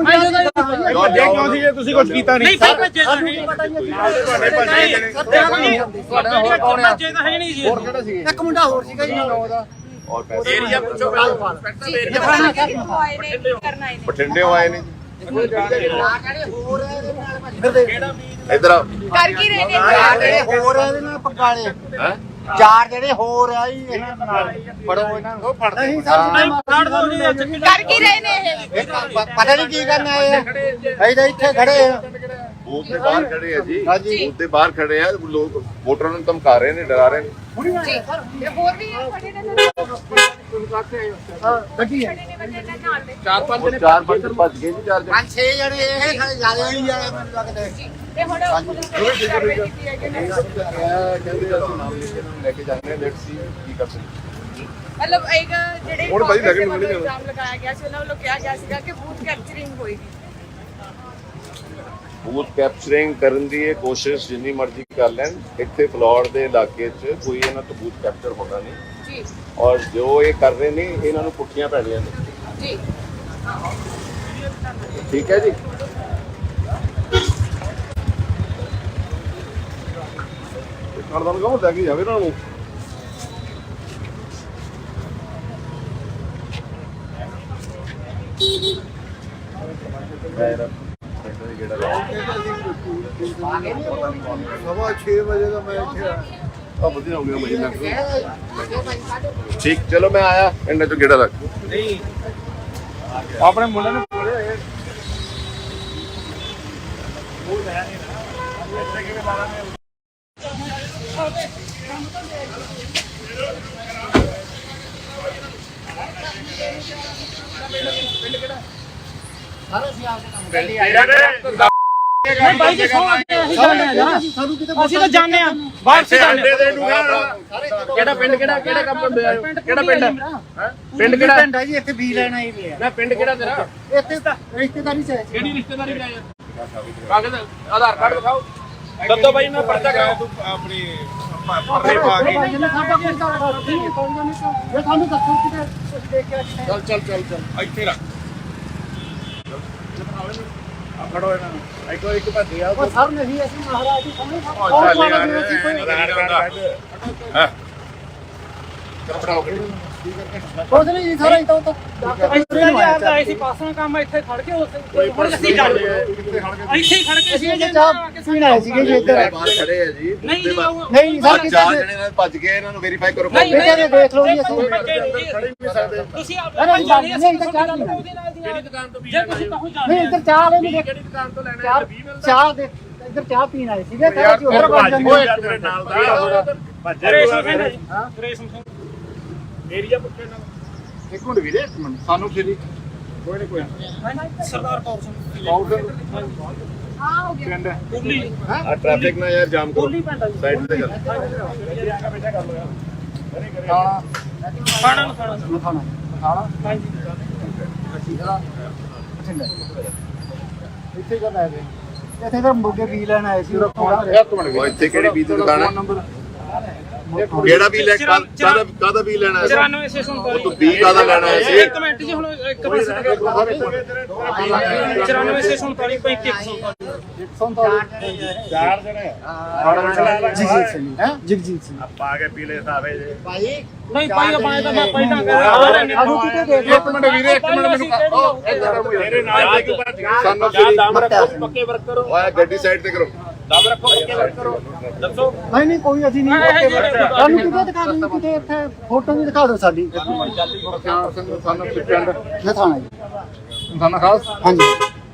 ਕਿਉਂ ਸੀ ਤੁਸੀਂ ਕੁਝ ਕੀਤਾ ਨਹੀਂ ਭਾਈ ਭੱਜੇ ਤਾਂ ਨਹੀਂ ਤੁਹਾਡੇ ਹੋਰ ਕੌਣ ਆ ਭੱਜੇ ਤਾਂ ਹੈ ਨਹੀਂ ਜੀ ਹੋਰ ਕਿਹੜਾ ਸੀ ਇੱਕ ਮੁੰਡਾ ਹੋਰ ਸੀਗਾ ਜੀ ਉਹਦਾ ਔਰ ਪੈਸੇ ਏਰੀਆ ਪੁੱਛੋ जी आए ने करना है ਬਠਿੰਡਿਓਂ ਆਏ ਨੇ ਇਧਰ ਆ कर की रहे ने ਜਿਹੜੇ ਹੋਰ ਆ ਇਹਦੇ ਨਾਲ ਪਕਾਲੇ ਹੈ ਚਾਰ ਜਿਹੜੇ ਹੋਰ ਆ ਜੀ ਇਹਨਾਂ ਨਾਲ ਫੜੋ ਇਹਨਾਂ ਨੂੰ ਫੜਦੇ ਨਹੀਂ ਨਹੀਂ ਕਾੜ ਦੋ ਜੀ कर की रहे ने ये ਪਤਾ ਨਹੀਂ ਕੀ ਕਰਨ ਆਏ ਆ ਅਸੀਂ ਤਾਂ ਇੱਥੇ ਖੜੇ ਆ ਬੂਥ ਦੇ ਬਾਹਰ ਖੜੇ ਆ ਜੀ ਹਾਂਜੀ। ਬੂਥ ਦੇ ਬਾਹਰ ਖੜੇ ਆ ਲੋਕ ਵੋਟਰਾਂ ਨੂੰ ਧਮਕਾ ਰਹੇ ਨੇ ਡਰਾ ਰਹੇ ਨੇ जी ये और भी खड़े ने ਗੱਡੀ ਹੈ खड़े ने बंदे ने नाल दे ਚਾਰ ਪੰਜ ਉਹ ਚਾਰ ਪੰਜ ਭੱਜ ਗਏ ਜੀ ਚਾਰ ਜਣੇ ਪੰਜ ਛੇ ਜਣੇ ਇਹ ਖੜੇ ਜਿਆਦਾ ਨਹੀਂ ਆ ਮੈਨੂੰ ਲੱਗਦਾ ते हुन पुलिस ने कार्रवाई की है कि नहीं ਕਹਿੰਦੇ ਅਸੀਂ ਨਾਮ ਲਿਖ ਕੇ ਇਹਨਾਂ ਨੂੰ ਲੈ ਕੇ ਜਾਂਦੇ ਹਾਂ ਲੈਟਸ ਸੀ ਕੀ ਕਰ ਸਕਦੇ मतलब एक ਜਿਹੜੇ ਹੁਣ ਭਾਈ ਲੈ ਕੇ ਨਿਕਲ ਜਾਣਾ। ਇਲਜ਼ਾਮ ਲਗਾਇਆ ਗਿਆ ਸੀ ਉਹਨਾਂ ਵੱਲੋਂ ਕਿਹਾ ਗਿਆ ਸੀਗਾ ਕਿ ਬੂਥ ਕੈਪਚਰਿੰਗ ਹੋਏਗੀ ਬੂਥ ਕੈਪਚਰਿੰਗ ਕਰਨ ਦੀ ਇਹ ਕੋਸ਼ਿਸ਼ ਜਿੰਨੀ ਮਰਜ਼ੀ ਕਰ ਲੈਣ ਇੱਥੇ ਫਲੋਰ ਦੇ ਇਲਾਕੇ 'ਚ ਕੋਈ ਇਹਨਾਂ ਤੋਂ ਬੂਥ ਕੈਪਚਰ ਹੋਣਾ ਨਹੀਂ ਜੀ ਔਰ ਜੋ ਇਹ ਕਰ ਰਹੇ ਨੇ ਇਹਨਾਂ ਨੂੰ ਪੁੱਠੀਆਂ ਪੈਣੀਆਂ ਨੇ ਜੀ ਠੀਕ ਹੈ ਜੀ ਕਰਦਾ ਲਗਾਉਂ ਲੈ ਕੇ ਜਾਵੇ ਇਹਨਾਂ ਨੂੰ ਸਵਾ 6 ਵਜੇ ਦਾ ਮੈਂ ਇੱਥੇ ਆ ਆ ਵਧੀਆ ਹੋ ਗਿਆ ਮਜੇ ਲੱਗ ਠੀਕ ਚਲੋ ਮੈਂ ਆਇਆ ਇਹਨਾਂ ਤੋਂ ਗੇੜਾ ਰੱਖ ਆਪਣੇ ਮੁੰਡੇ ਨੂੰ ਕੋਲੇ ਹੋਏ ਨਹੀਂ ਭਾਈ ਜੀ ਸੌ ਅਸੀਂ ਜਾਣਦੇ ਆ ਸਾਨੂੰ ਕਿਤੇ ਅਸੀਂ ਤਾਂ ਜਾਣਦੇ ਆ ਬਾਹਰ ਸੇ ਜਾਣਦੇ ਕਿਹੜਾ ਪਿੰਡ ਕਿਹੜਾ ਕੰਮ ਹੁੰਦੇ ਆ ਕਿਹੜਾ ਪਿੰਡ ਪਿੰਡ ਕਿਹੜਾ ਪਿੰਡ ਹੈ ਜੀ ਇੱਥੇ ਵੀ ਲੈਣ ਆਏ ਵੀ ਆ ਨਾ ਪਿੰਡ ਕਿਹੜਾ ਤੇਰਾ ਇੱਥੇ ਤਾਂ ਰਿਸ਼ਤੇਦਾਰੀ ਚ ਆਏ ਸੀ ਕਿਹੜੀ ਰਿਸ਼ਤੇਦਾਰੀ ਲੈ ਕਾਗਜ਼ ਆਧਾਰ ਕਾਰਡ ਦਿਖਾਓ ਦੱਦੋ ਬਾਈ ਮੈਂ ਪਰਚਾ ਕਰਾਉ ਆਪਣੀ ਪਰਦੇ ਪਾ ਕੇ ਸਾਡਾ ਕੋਈ ਕਾਰੋਬਾਰ ਨਹੀਂ ਕੌਣ ਇਹ ਸਾਨੂੰ ਦੱਸੋ ਕਿਤੇ ਕੁਝ ਦੇਖ ਕੇ ਚੱਲ ਇੱਥੇ ਰੱਖ ਆ ਫੜੋ ਇਹਨਾਂ ਨੂੰ ਇੱਕ ਭੱਜੇ ਆ ਉਹ ਸਰ ਨਹੀਂ ਅਸੀਂ ਮਹਾਰਾਜ ਜੀ ਸਾਹਮਣੇ ਚੱਲ ਯਾਰ ਆਧਾਰ ਕਾਰਡ ਹਾਂ ਚਲ ਫੜਾਓ ਕੁਝ ਨਹੀਂ ਜੀ ਸਾਰਾ ਇਤੋਂ ਤੋਂ ਇੱਥੇ ਜੀ ਆਪਦਾ ਆਏ ਸੀ ਪਾਸੋਂ ਕੰਮ ਇੱਥੇ ਖੜ ਕੇ ਉੱਥੇ ਹੁਣ ਅਸੀਂ ਚੱਲ ਇੱਥੇ ਹੀ ਖੜ ਕੇ ਸੀ ਇਹ ਚਾਹ ਪੀਣ ਆਏ ਸੀਗੇ ਜੀ ਇੱਧਰ ਬਾਹਰ ਖੜੇ ਆ ਜੀ ਨਹੀਂ ਜੀ ਉਹ ਨਹੀਂ ਸਰ ਕਿਤੇ ਚਾਰ ਜਣੇ ਨਾਲ ਭੱਜ ਗਏ ਇਹਨਾਂ ਨੂੰ ਵੈਰੀਫਾਈ ਕਰੋ ਨਹੀਂ ਬੇਟੇ ਨੇ ਦੇਖ ਲਓ ਜੀ ਅਸੀਂ ਤੁਸੀਂ ਨਹੀਂ ਜਾਣੀ ਨਹੀਂ ਇੱਧਰ ਚਾਹ ਨਹੀਂ ਉਹਦੇ ਨਾਲ ਦੀ ਦੁਕਾਨ ਤੋਂ ਜੇ ਤੁਸੀਂ ਕਹੋ ਨਹੀਂ ਜਾਣੇ ਇੱਧਰ ਚਾਹ ਵਾਲੇ ਨਹੀਂ ਕਿਹੜੀ ਦੁਕਾਨ ਤੋਂ ਲੈਣਾ ਹੈ? ਚਾਹ ਦੇ ਇੱਧਰ ਚਾਹ ਪੀਣ ਆਏ ਸੀਗੇ ਤਾਂ ਅਸੀਂ ਉੱਧਰ ਵੱਜ ਜਾਂਦੇ ਤੇਰੇ ਨਾਲ ਦਾ ਰੇਸ਼ਮ ਸਿੰਘ ਜੀ ਰੇਸ਼ਮ ਸਿੰਘ ਏਰੀਆ ਪੁੱਛੇ ਨਾਲ ਇੱਕ ਮਿੰਟ ਵੀਰੇ ਇੱਕ ਮਿੰਟ ਸਾਨੂੰ ਫੇਰੀ ਕੋਈ ਨਹੀਂ ਕੋਈ ਸਰਦਾਰ ਕੌਰ ਸਿੰਘ हाँ हो गया ਪਿੰਡ ਕੁੱਲੀ ਆ ਟ੍ਰੈਫਿਕ ਨਾ ਯਾਰ ਜਾਮ ਕਰੋ ਕੁੱਲੀ ਪੈਂਦਾ ਜੀ ਸਾਈਡ ਤੇ ਕਰ ਖਾਣਾ ਨੂੰ ਖਾਣਾ ਖਾਣਾ ਹਾਂਜੀ ਇੱਥੇ ਕਰ ਆਏ ਇੱਥੇ ਤਾਂ ਮੁਰਗੇ ਵੀ ਲੈਣ ਆਏ ਸੀ ਉਹ ਇੱਕ ਮਿੰਟ ਉਹ ਇੱਥੇ ਕਿਹੜੀ ਬੀਜ ਦੀ ਦੁਕਾਨ ਹੈ ਨੰਬਰ ਕਿਹੜਾ ਵੀ ਲੈ ਕਾਦਾ ਵੀ ਲੈਣਾ ਹੈ 94647 ਉਹ ਤੂੰ ਵੀ ਕਾਦਾ ਲੈਣਾ ਹੈ ਸੀ ਇੱਕ ਮਿੰਟ ਜੀ ਹੁਣ ਇੱਕ ਪਾਸੇ 94647 ਚਾਰ ਜਣੇ ਜਗਜੀਤ ਸਿੰਘ ਹੈ ਜਗਜੀਤ ਸਿੰਘ ਪਾ ਕੇ ਪੀਲੇ ਸਾਵੇ ਜੇ ਨਹੀਂ ਪਾਈ ਪਾਏ ਤਾਂ ਮੈਂ ਪਹਿਲਾਂ ਕਰ ਆਹੋ ਕਿਤੇ ਦੇਖ ਇੱਕ ਮਿੰਟ ਵੀਰੇ ਇੱਕ ਮਿੰਟ ਮੈਨੂੰ ਉਹ ਇੱਧਰ ਮੇਰੇ ਨਾਲ ਇੱਕ ਭੱਜ ਗਿਆ ਸਾਨੂੰ ਦਮ ਰੱਖੋ ਪੱਕੇ ਵਰਕ ਕਰੋ ਓਏ ਗੱਡੀ ਸਾਈਡ ਤੇ ਕਰੋ ਦਮ ਰੱਖੋ ਪੱਕੇ ਵਰਕ ਕਰੋ ਦੱਸੋ ਨਹੀਂ ਨਹੀਂ ਕੋਈ ਅਸੀਂ ਨਹੀਂ ਸਾਨੂੰ ਕਿਤੇ ਦਿਖਾ ਦਿਓ ਕਿਤੇ ਇੱਥੇ ਫੋਟੋ ਵੀ ਦਿਖਾ ਦਿਓ ਸਾਡੀ ਸਾਨੂੰ ਪਿੰਡ ਇਹ ਥਾਣਾ ਜੀ ਸਾਨੂੰ ਖਾਸ ਹਾਂਜੀ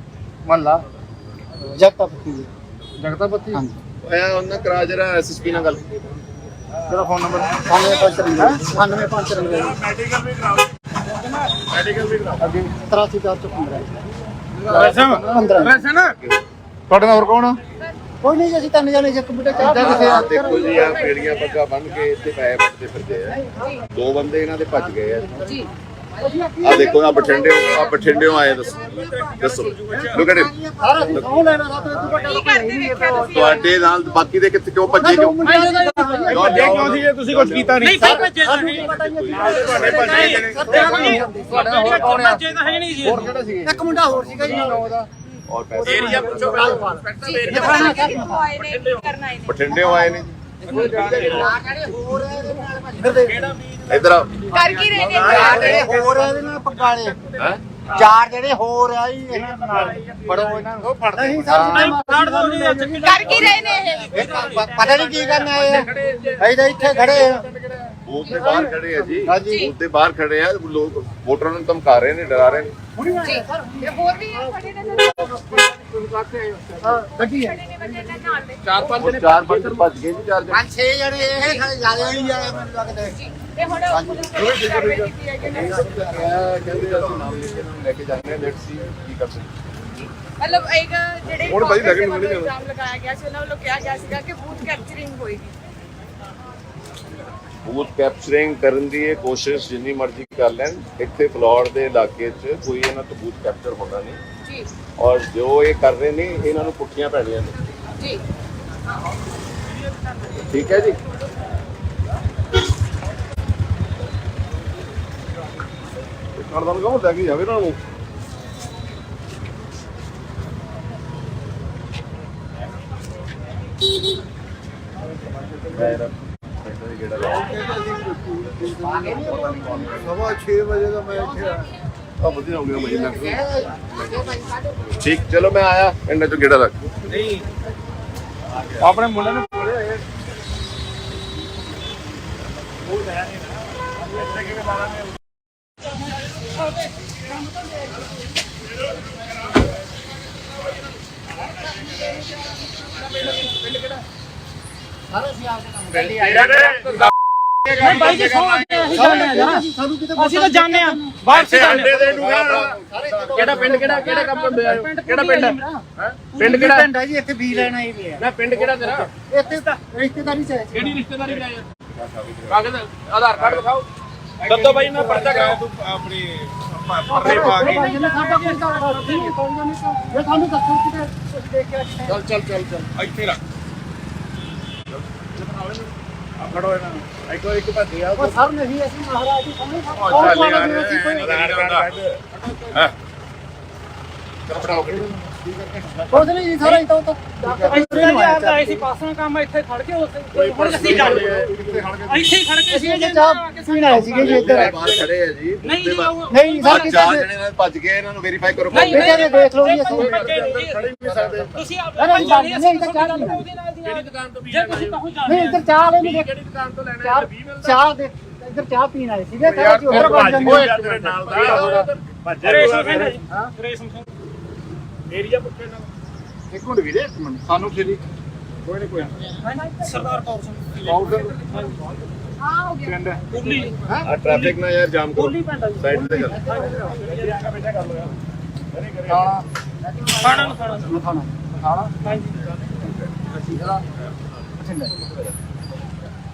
ਮਹੱਲਾ ਜਗਤਾ ਪੱਤੀ ਜਗਤਾਪਤੀ ਹਾਂਜੀ ਓਏ ਉਹਨਾਂ ਕਰਾ ਜਰਾ ਐਸਐਸਪੀ ਨਾਲ ਗੱਲ ਤੇਰਾ ਫੋਨ ਨੰਬਰ 9553 ਮੈਡੀਕਲ ਵੀ ਕਰਾਓ ਮੈਡੀਕਲ ਵੀ ਕਰਾਓ ਅੱਗੇ 83415 ਵੈਸੇ ਵੈਸੇ ਨਾ ਤੁਹਾਡੇ ਨਾਲ ਹੋਰ ਕੌਣ ਆ ਕੋਈ ਨਹੀਂ ਜੀ ਅਸੀਂ ਤਿੰਨ ਜਣੇ ਇੱਕ ਬੁੱਢੇ ਚਾਹ ਪੀ ਕੇ ਆਹ ਦੇਖੋ ਜੀ ਆ ਪੇੜੀਆਂ ਪੱਗਾ ਬੰਨ ਕੇ ਇੱਥੇ ਪੈਸੇ ਵੱਟਦੇ ਫਿਰਦੇ ਆ ਦੋ ਬੰਦੇ ਇਹਨਾਂ ਦੇ ਭੱਜ ਗਏ ਆ जी ਆ ਦੇਖੋ ਆ ਬਠਿੰਡਿਓਂ ਆਏ ਦੱਸੋ ਲੁੱਕ ਐਟ ਸਾਰਾ ਸੌ ਲੈਣਾ ਸਾਥ ਤੂੰ ਵੱਡਾ की करते देखा तुसी ਤੁਹਾਡੇ ਨਾਲ ਬਾਕੀ ਦੇ ਕਿੱਥੇ ਕਿਉਂ ਭੱਜੇ ਕਿਉਂ ਕਿਉਂ ਸੀ ਜੇ ਤੁਸੀਂ ਕੁਝ ਕੀਤਾ ਨਹੀਂ ਭਾਈ ਭੱਜੇ ਤਾਂ ਸਾਨੂੰ ਨਹੀਂ ਪਤਾ ਹੀ ਤੁਹਾਡੇ ਭੱਜੇ ਜਣੇ ਭੱਜੇ ਤਾਂ ਹੈ ਨਹੀਂ ਜੀ ਹੋਰ ਕਿਹੜਾ ਸੀ ਇੱਕ ਮੁੰਡਾ ਹੋਰ ਸੀਗਾ ਜੀ ਉਹਦਾ ਔਰ ਪੈਸੇ ਏਰੀਆ ਪੁੱਛੋ जी दिखाना क्या करना है ਬਠਿੰਡਿਓਂ ਆਏ ਨੇ ਇਧਰ ਆ कर की रहे ਜਿਹੜੇ ਹੋਰ ਆ ਇਹਦੇ ਨਾਲ ਪਕਾਲੇ ਹੈ ਚਾਰ ਜਿਹੜੇ ਹੋਰ ਆ ਜੀ ਇਹਨਾਂ ਨਾਲ ਫੜੋ ਇਹਨਾਂ ਨੂੰ ਫੜਦੇ ਨਹੀਂ ਸਰ ਫੜ ਦੋ ਜੀ ਅੱਜ कर की रहे ने ਪਤਾ ਨਹੀਂ ਕੀ ਕਰਨ ਆਏ ਆ ਅਸੀਂ ਤਾਂ ਇੱਥੇ ਖੜੇ ਆ ਬੂਥ ਦੇ ਬਾਹਰ ਖੜੇ ਆ ਜੀ ਹਾਂਜੀ। ਬੂਥ ਦੇ ਬਾਹਰ ਖੜੇ ਆ ਲੋਕ ਵੋਟਰਾਂ ਨੂੰ ਧਮਕਾ ਰਹੇ ਨੇ ਡਰਾ ਰਹੇ ਨੇ जी ये बोल भी है खड़े ने ਹਾਂ ਗੱਡੀ ਹੈ खड़े ने बंदे ने नाल ले ਚਾਰ ਪੰਜ ਉਹ ਚਾਰ ਪੰਜ ਭੱਜ ਗਏ ਜੀ ਚਾਰ ਜਣੇ ਪੰਜ ਛੇ ਜਣੇ ਇਹ ਖੜੇ ਜ਼ਿਆਦਾ ਨਹੀਂ ਆਏ ਮੈਨੂੰ ਲੱਗਦਾ ते हुन पुलिस ने कार्रवाई की है कि नहीं ਕਹਿੰਦੇ ਅਸੀਂ ਨਾਮ ਲਿਖ ਕੇ ਇਹਨਾਂ ਨੂੰ ਲੈ ਕੇ ਜਾਂਦੇ ਆ ਲੈਟਸ ਸੀ ਕੀ ਕਰ ਸਕਦੇ मतलब एक ਜਿਹੜੇ ਹੁਣ ਭਾਈ ਲੈ ਕੇ ਨਹੀਂ ਜਾਣਾ। ਇਲਜ਼ਾਮ ਲਗਾਇਆ ਗਿਆ ਸੀ ਉਹਨਾਂ ਵੱਲੋਂ ਕਿਹਾ ਗਿਆ ਸੀਗਾ ਕਿ ਬੂਥ ਕੈਪਚਰਿੰਗ ਹੋਏਗੀ ਬੂਥ ਕੈਪਚਰਿੰਗ ਕਰਨ ਦੀ ਇਹ ਕੋਸ਼ਿਸ਼ ਜਿੰਨੀ ਮਰਜ਼ੀ ਕਰ ਲੈਣ ਇੱਥੇ ਫਲੋਰ ਦੇ ਇਲਾਕੇ 'ਚ ਕੋਈ ਇਹਨਾਂ ਤੋਂ ਬੂਥ ਕੈਪਚਰ ਹੋਣਾ ਨਹੀਂ ਜੀ ਔਰ ਜੋ ਇਹ ਕਰ ਰਹੇ ਨੇ ਇਹਨਾਂ ਨੂੰ ਪੁੱਠੀਆਂ ਪੈਣੀਆਂ ਨੇ ਜੀ ਠੀਕ ਹੈ ਜੀ ਕਰਦਾ ਨੂੰ ਕਹੋ ਲੈ ਕੇ ਜਾਵੇ ਇਹਨਾਂ ਨੂੰ ਸਵਾ 6 ਵਜੇ ਦਾ ਮੈਂ ਇੱਥੇ ਆ ਆ ਵਧੀਆ ਹੋ ਗਿਆ ਮਹੀਨਾ ਠੀਕ ਚਲੋ ਮੈਂ ਆਇਆ ਇਹਨਾਂ ਚੋਂ ਗੇੜਾ ਰੱਖ ਆਪਣੇ ਮੁੰਡੇ ਨੂੰ ਬੋਲੇ ਨਹੀਂ ਭਾਈ ਜੀ ਸੌ ਅਸੀਂ ਜਾਣੇ ਆ ਜਰਾ ਸਾਨੂੰ ਕਿਤੇ ਅਸੀਂ ਤਾਂ ਜਾਣੇ ਆ ਬਾਹਰ ਸੇ ਜਾਣੇ ਕਿਹੜਾ ਪਿੰਡ ਕਿਹੜਾ ਕੰਮ ਕਰਦੇ ਆਇਓ ਕਿਹੜਾ ਪਿੰਡ ਹੈ ਪਿੰਡ ਕਿਹੜਾ ਪਿੰਡ ਹੈ ਜੀ ਇੱਥੇ ਵੀ ਲੈਣ ਆਏ ਵੀ ਆ ਨਾ ਪਿੰਡ ਕਿਹੜਾ ਤੇਰਾ ਇੱਥੇ ਤਾਂ ਰਿਸ਼ਤੇਦਾਰੀ ਚ ਹੈ ਕਿਹੜੀ ਰਿਸ਼ਤੇਦਾਰੀ ਦਾ ਯਾਰ ਕਾਗਜ਼ ਆਧਾਰ ਕਾਰਡ ਦਿਖਾਓ ਦੱਦੋ ਬਾਈ ਮੈਂ ਪਰਚਾ ਕਰਾਓ ਆਪਣੀ ਪਰਲੇ ਪਾ ਕੇ ਭਾਈ ਨੇ ਸਾਡਾ ਕੋਈ ਕਾਰਡ ਨਹੀਂ ਕੋਈ ਨਹੀਂ ਇਹ ਸਾਨੂੰ ਦੱਸੋ ਕਿਤੇ ਕੁਝ ਦੇਖ ਕੇ ਚੱਲ ਇੱਥੇ ਰੱਖ ਫੜੋ ਇਹਨਾਂ ਨੂੰ ਇੱਕ ਭੱਜਿਆ ਉਹ ਸਰ ਨਹੀਂ ਅਸੀਂ ਮਹਾਰਾਜ ਜੀ ਸਾਹਮਣੇ ਚੱਲ ਯਾਰ ਆਧਾਰ ਕਾਰਡ ਹਾਂ ਚਲ ਫੜਾਓ ਕੁਝ ਨਹੀਂ ਜੀ ਸਾਰਾ ਇਤੋਂ ਤਾਂ ਇੱਥੇ ਆਏ ਸੀ ਪਾਸੋਂ ਕੰਮ ਇੱਥੇ ਖੜ ਕੇ ਹੁਣ ਅਸੀਂ ਚੱਲ ਇੱਥੇ ਹੀ ਖੜ ਕੇ ਸੀ ਜੇ ਚਾਹ ਪੀਣ ਆਏ ਸੀਗੇ ਜੀ ਇੱਧਰ ਬਾਹਰ ਖੜੇ ਆ ਜੀ ਨਹੀਂ ਜੀ ਉਹ- ਨਹੀਂ ਸਰ ਕਿਸੇ ਚਾਰ ਨੇ ਜਣੇ ਨਾਲ ਭੱਜ ਗਏ ਇਹਨਾਂ ਨੂੰ ਵੈਰੀਫਾਈ ਕਰੋ ਨਹੀਂ, ਬੇਟੇ ਨੇ ਦੇਖ ਲਓ ਜੀ ਕੋਈ ਅਸੀਂ ਭੱਜੇ ਨਹੀਂ ਜੀ। ਤੁਸੀਂ ਆਪ ਨਹੀਂ, ਜਾਣੀ ਨਹੀਂ, ਤਾਂ ਚਾਹ ਗੱਲ ਨਹੀਂ। ਉਹਦੇ ਨਾਲ ਦੀ ਕਿਹੜੀ ਦੁਕਾਨ ਤੋਂ ਵੀ ਜੇ ਤੁਸੀਂ ਕਹੋ ਨਹੀਂ ਜਾਣੇ ਇੱਧਰ ਚਾਹ ਵਾਲੇ ਨੇ ਕਿਹੜੀ ਦੁਕਾਨ ਤੋਂ ਲੈਣਾ ਚਾਹ 20 ਮਿਲਦਾ ਚਾਹ ਦੇ ਇੱਧਰ ਚਾਹ ਪੀਣ ਆਏ ਸੀਗੇ ਕਹਿੰਦੇ ਜੀ ਉੱਧਰ ਬਣ ਜਾਂਦੇ ਤੇਰੇ ਨਾਲ ਦਾ ਰੇਸ਼ਮ ਸਿੰਘ ਜੀ ਰੇਸ਼ਮ ਸਿੰਘ ਏਰੀਆ ਪੁੱਛੇ ਨਾਲ ਇੱਕ ਮਿੰਟ ਵੀਰੇ ਇੱਕ ਮਿੰਟ ਸਾਨੂੰ ਫਿਰ ਕੋਈ ਨਹੀਂ ਕੋਈ ਸਰਦਾਰ ਕੌਰ ਸਿੰਘ ਪਾਊਡਰ हाँ हो गया ਪਿੰਡ ਕੁੱਲੀ ਆ ਟ੍ਰੈਫਿਕ ਨਾ ਯਾਰ ਜਾਮ ਕਰੋ ਕੁੱਲੀ ਪਿੰਡ ਆ ਜੀ। ਸਾਈਡ ਤੇ ਕਰ ਖਾਣਾ ਖਾਣਾ ਨੂੰ ਖਾਣਾ ਖਾਣਾ ਖਾਣਾ ਹਾਂਜੀ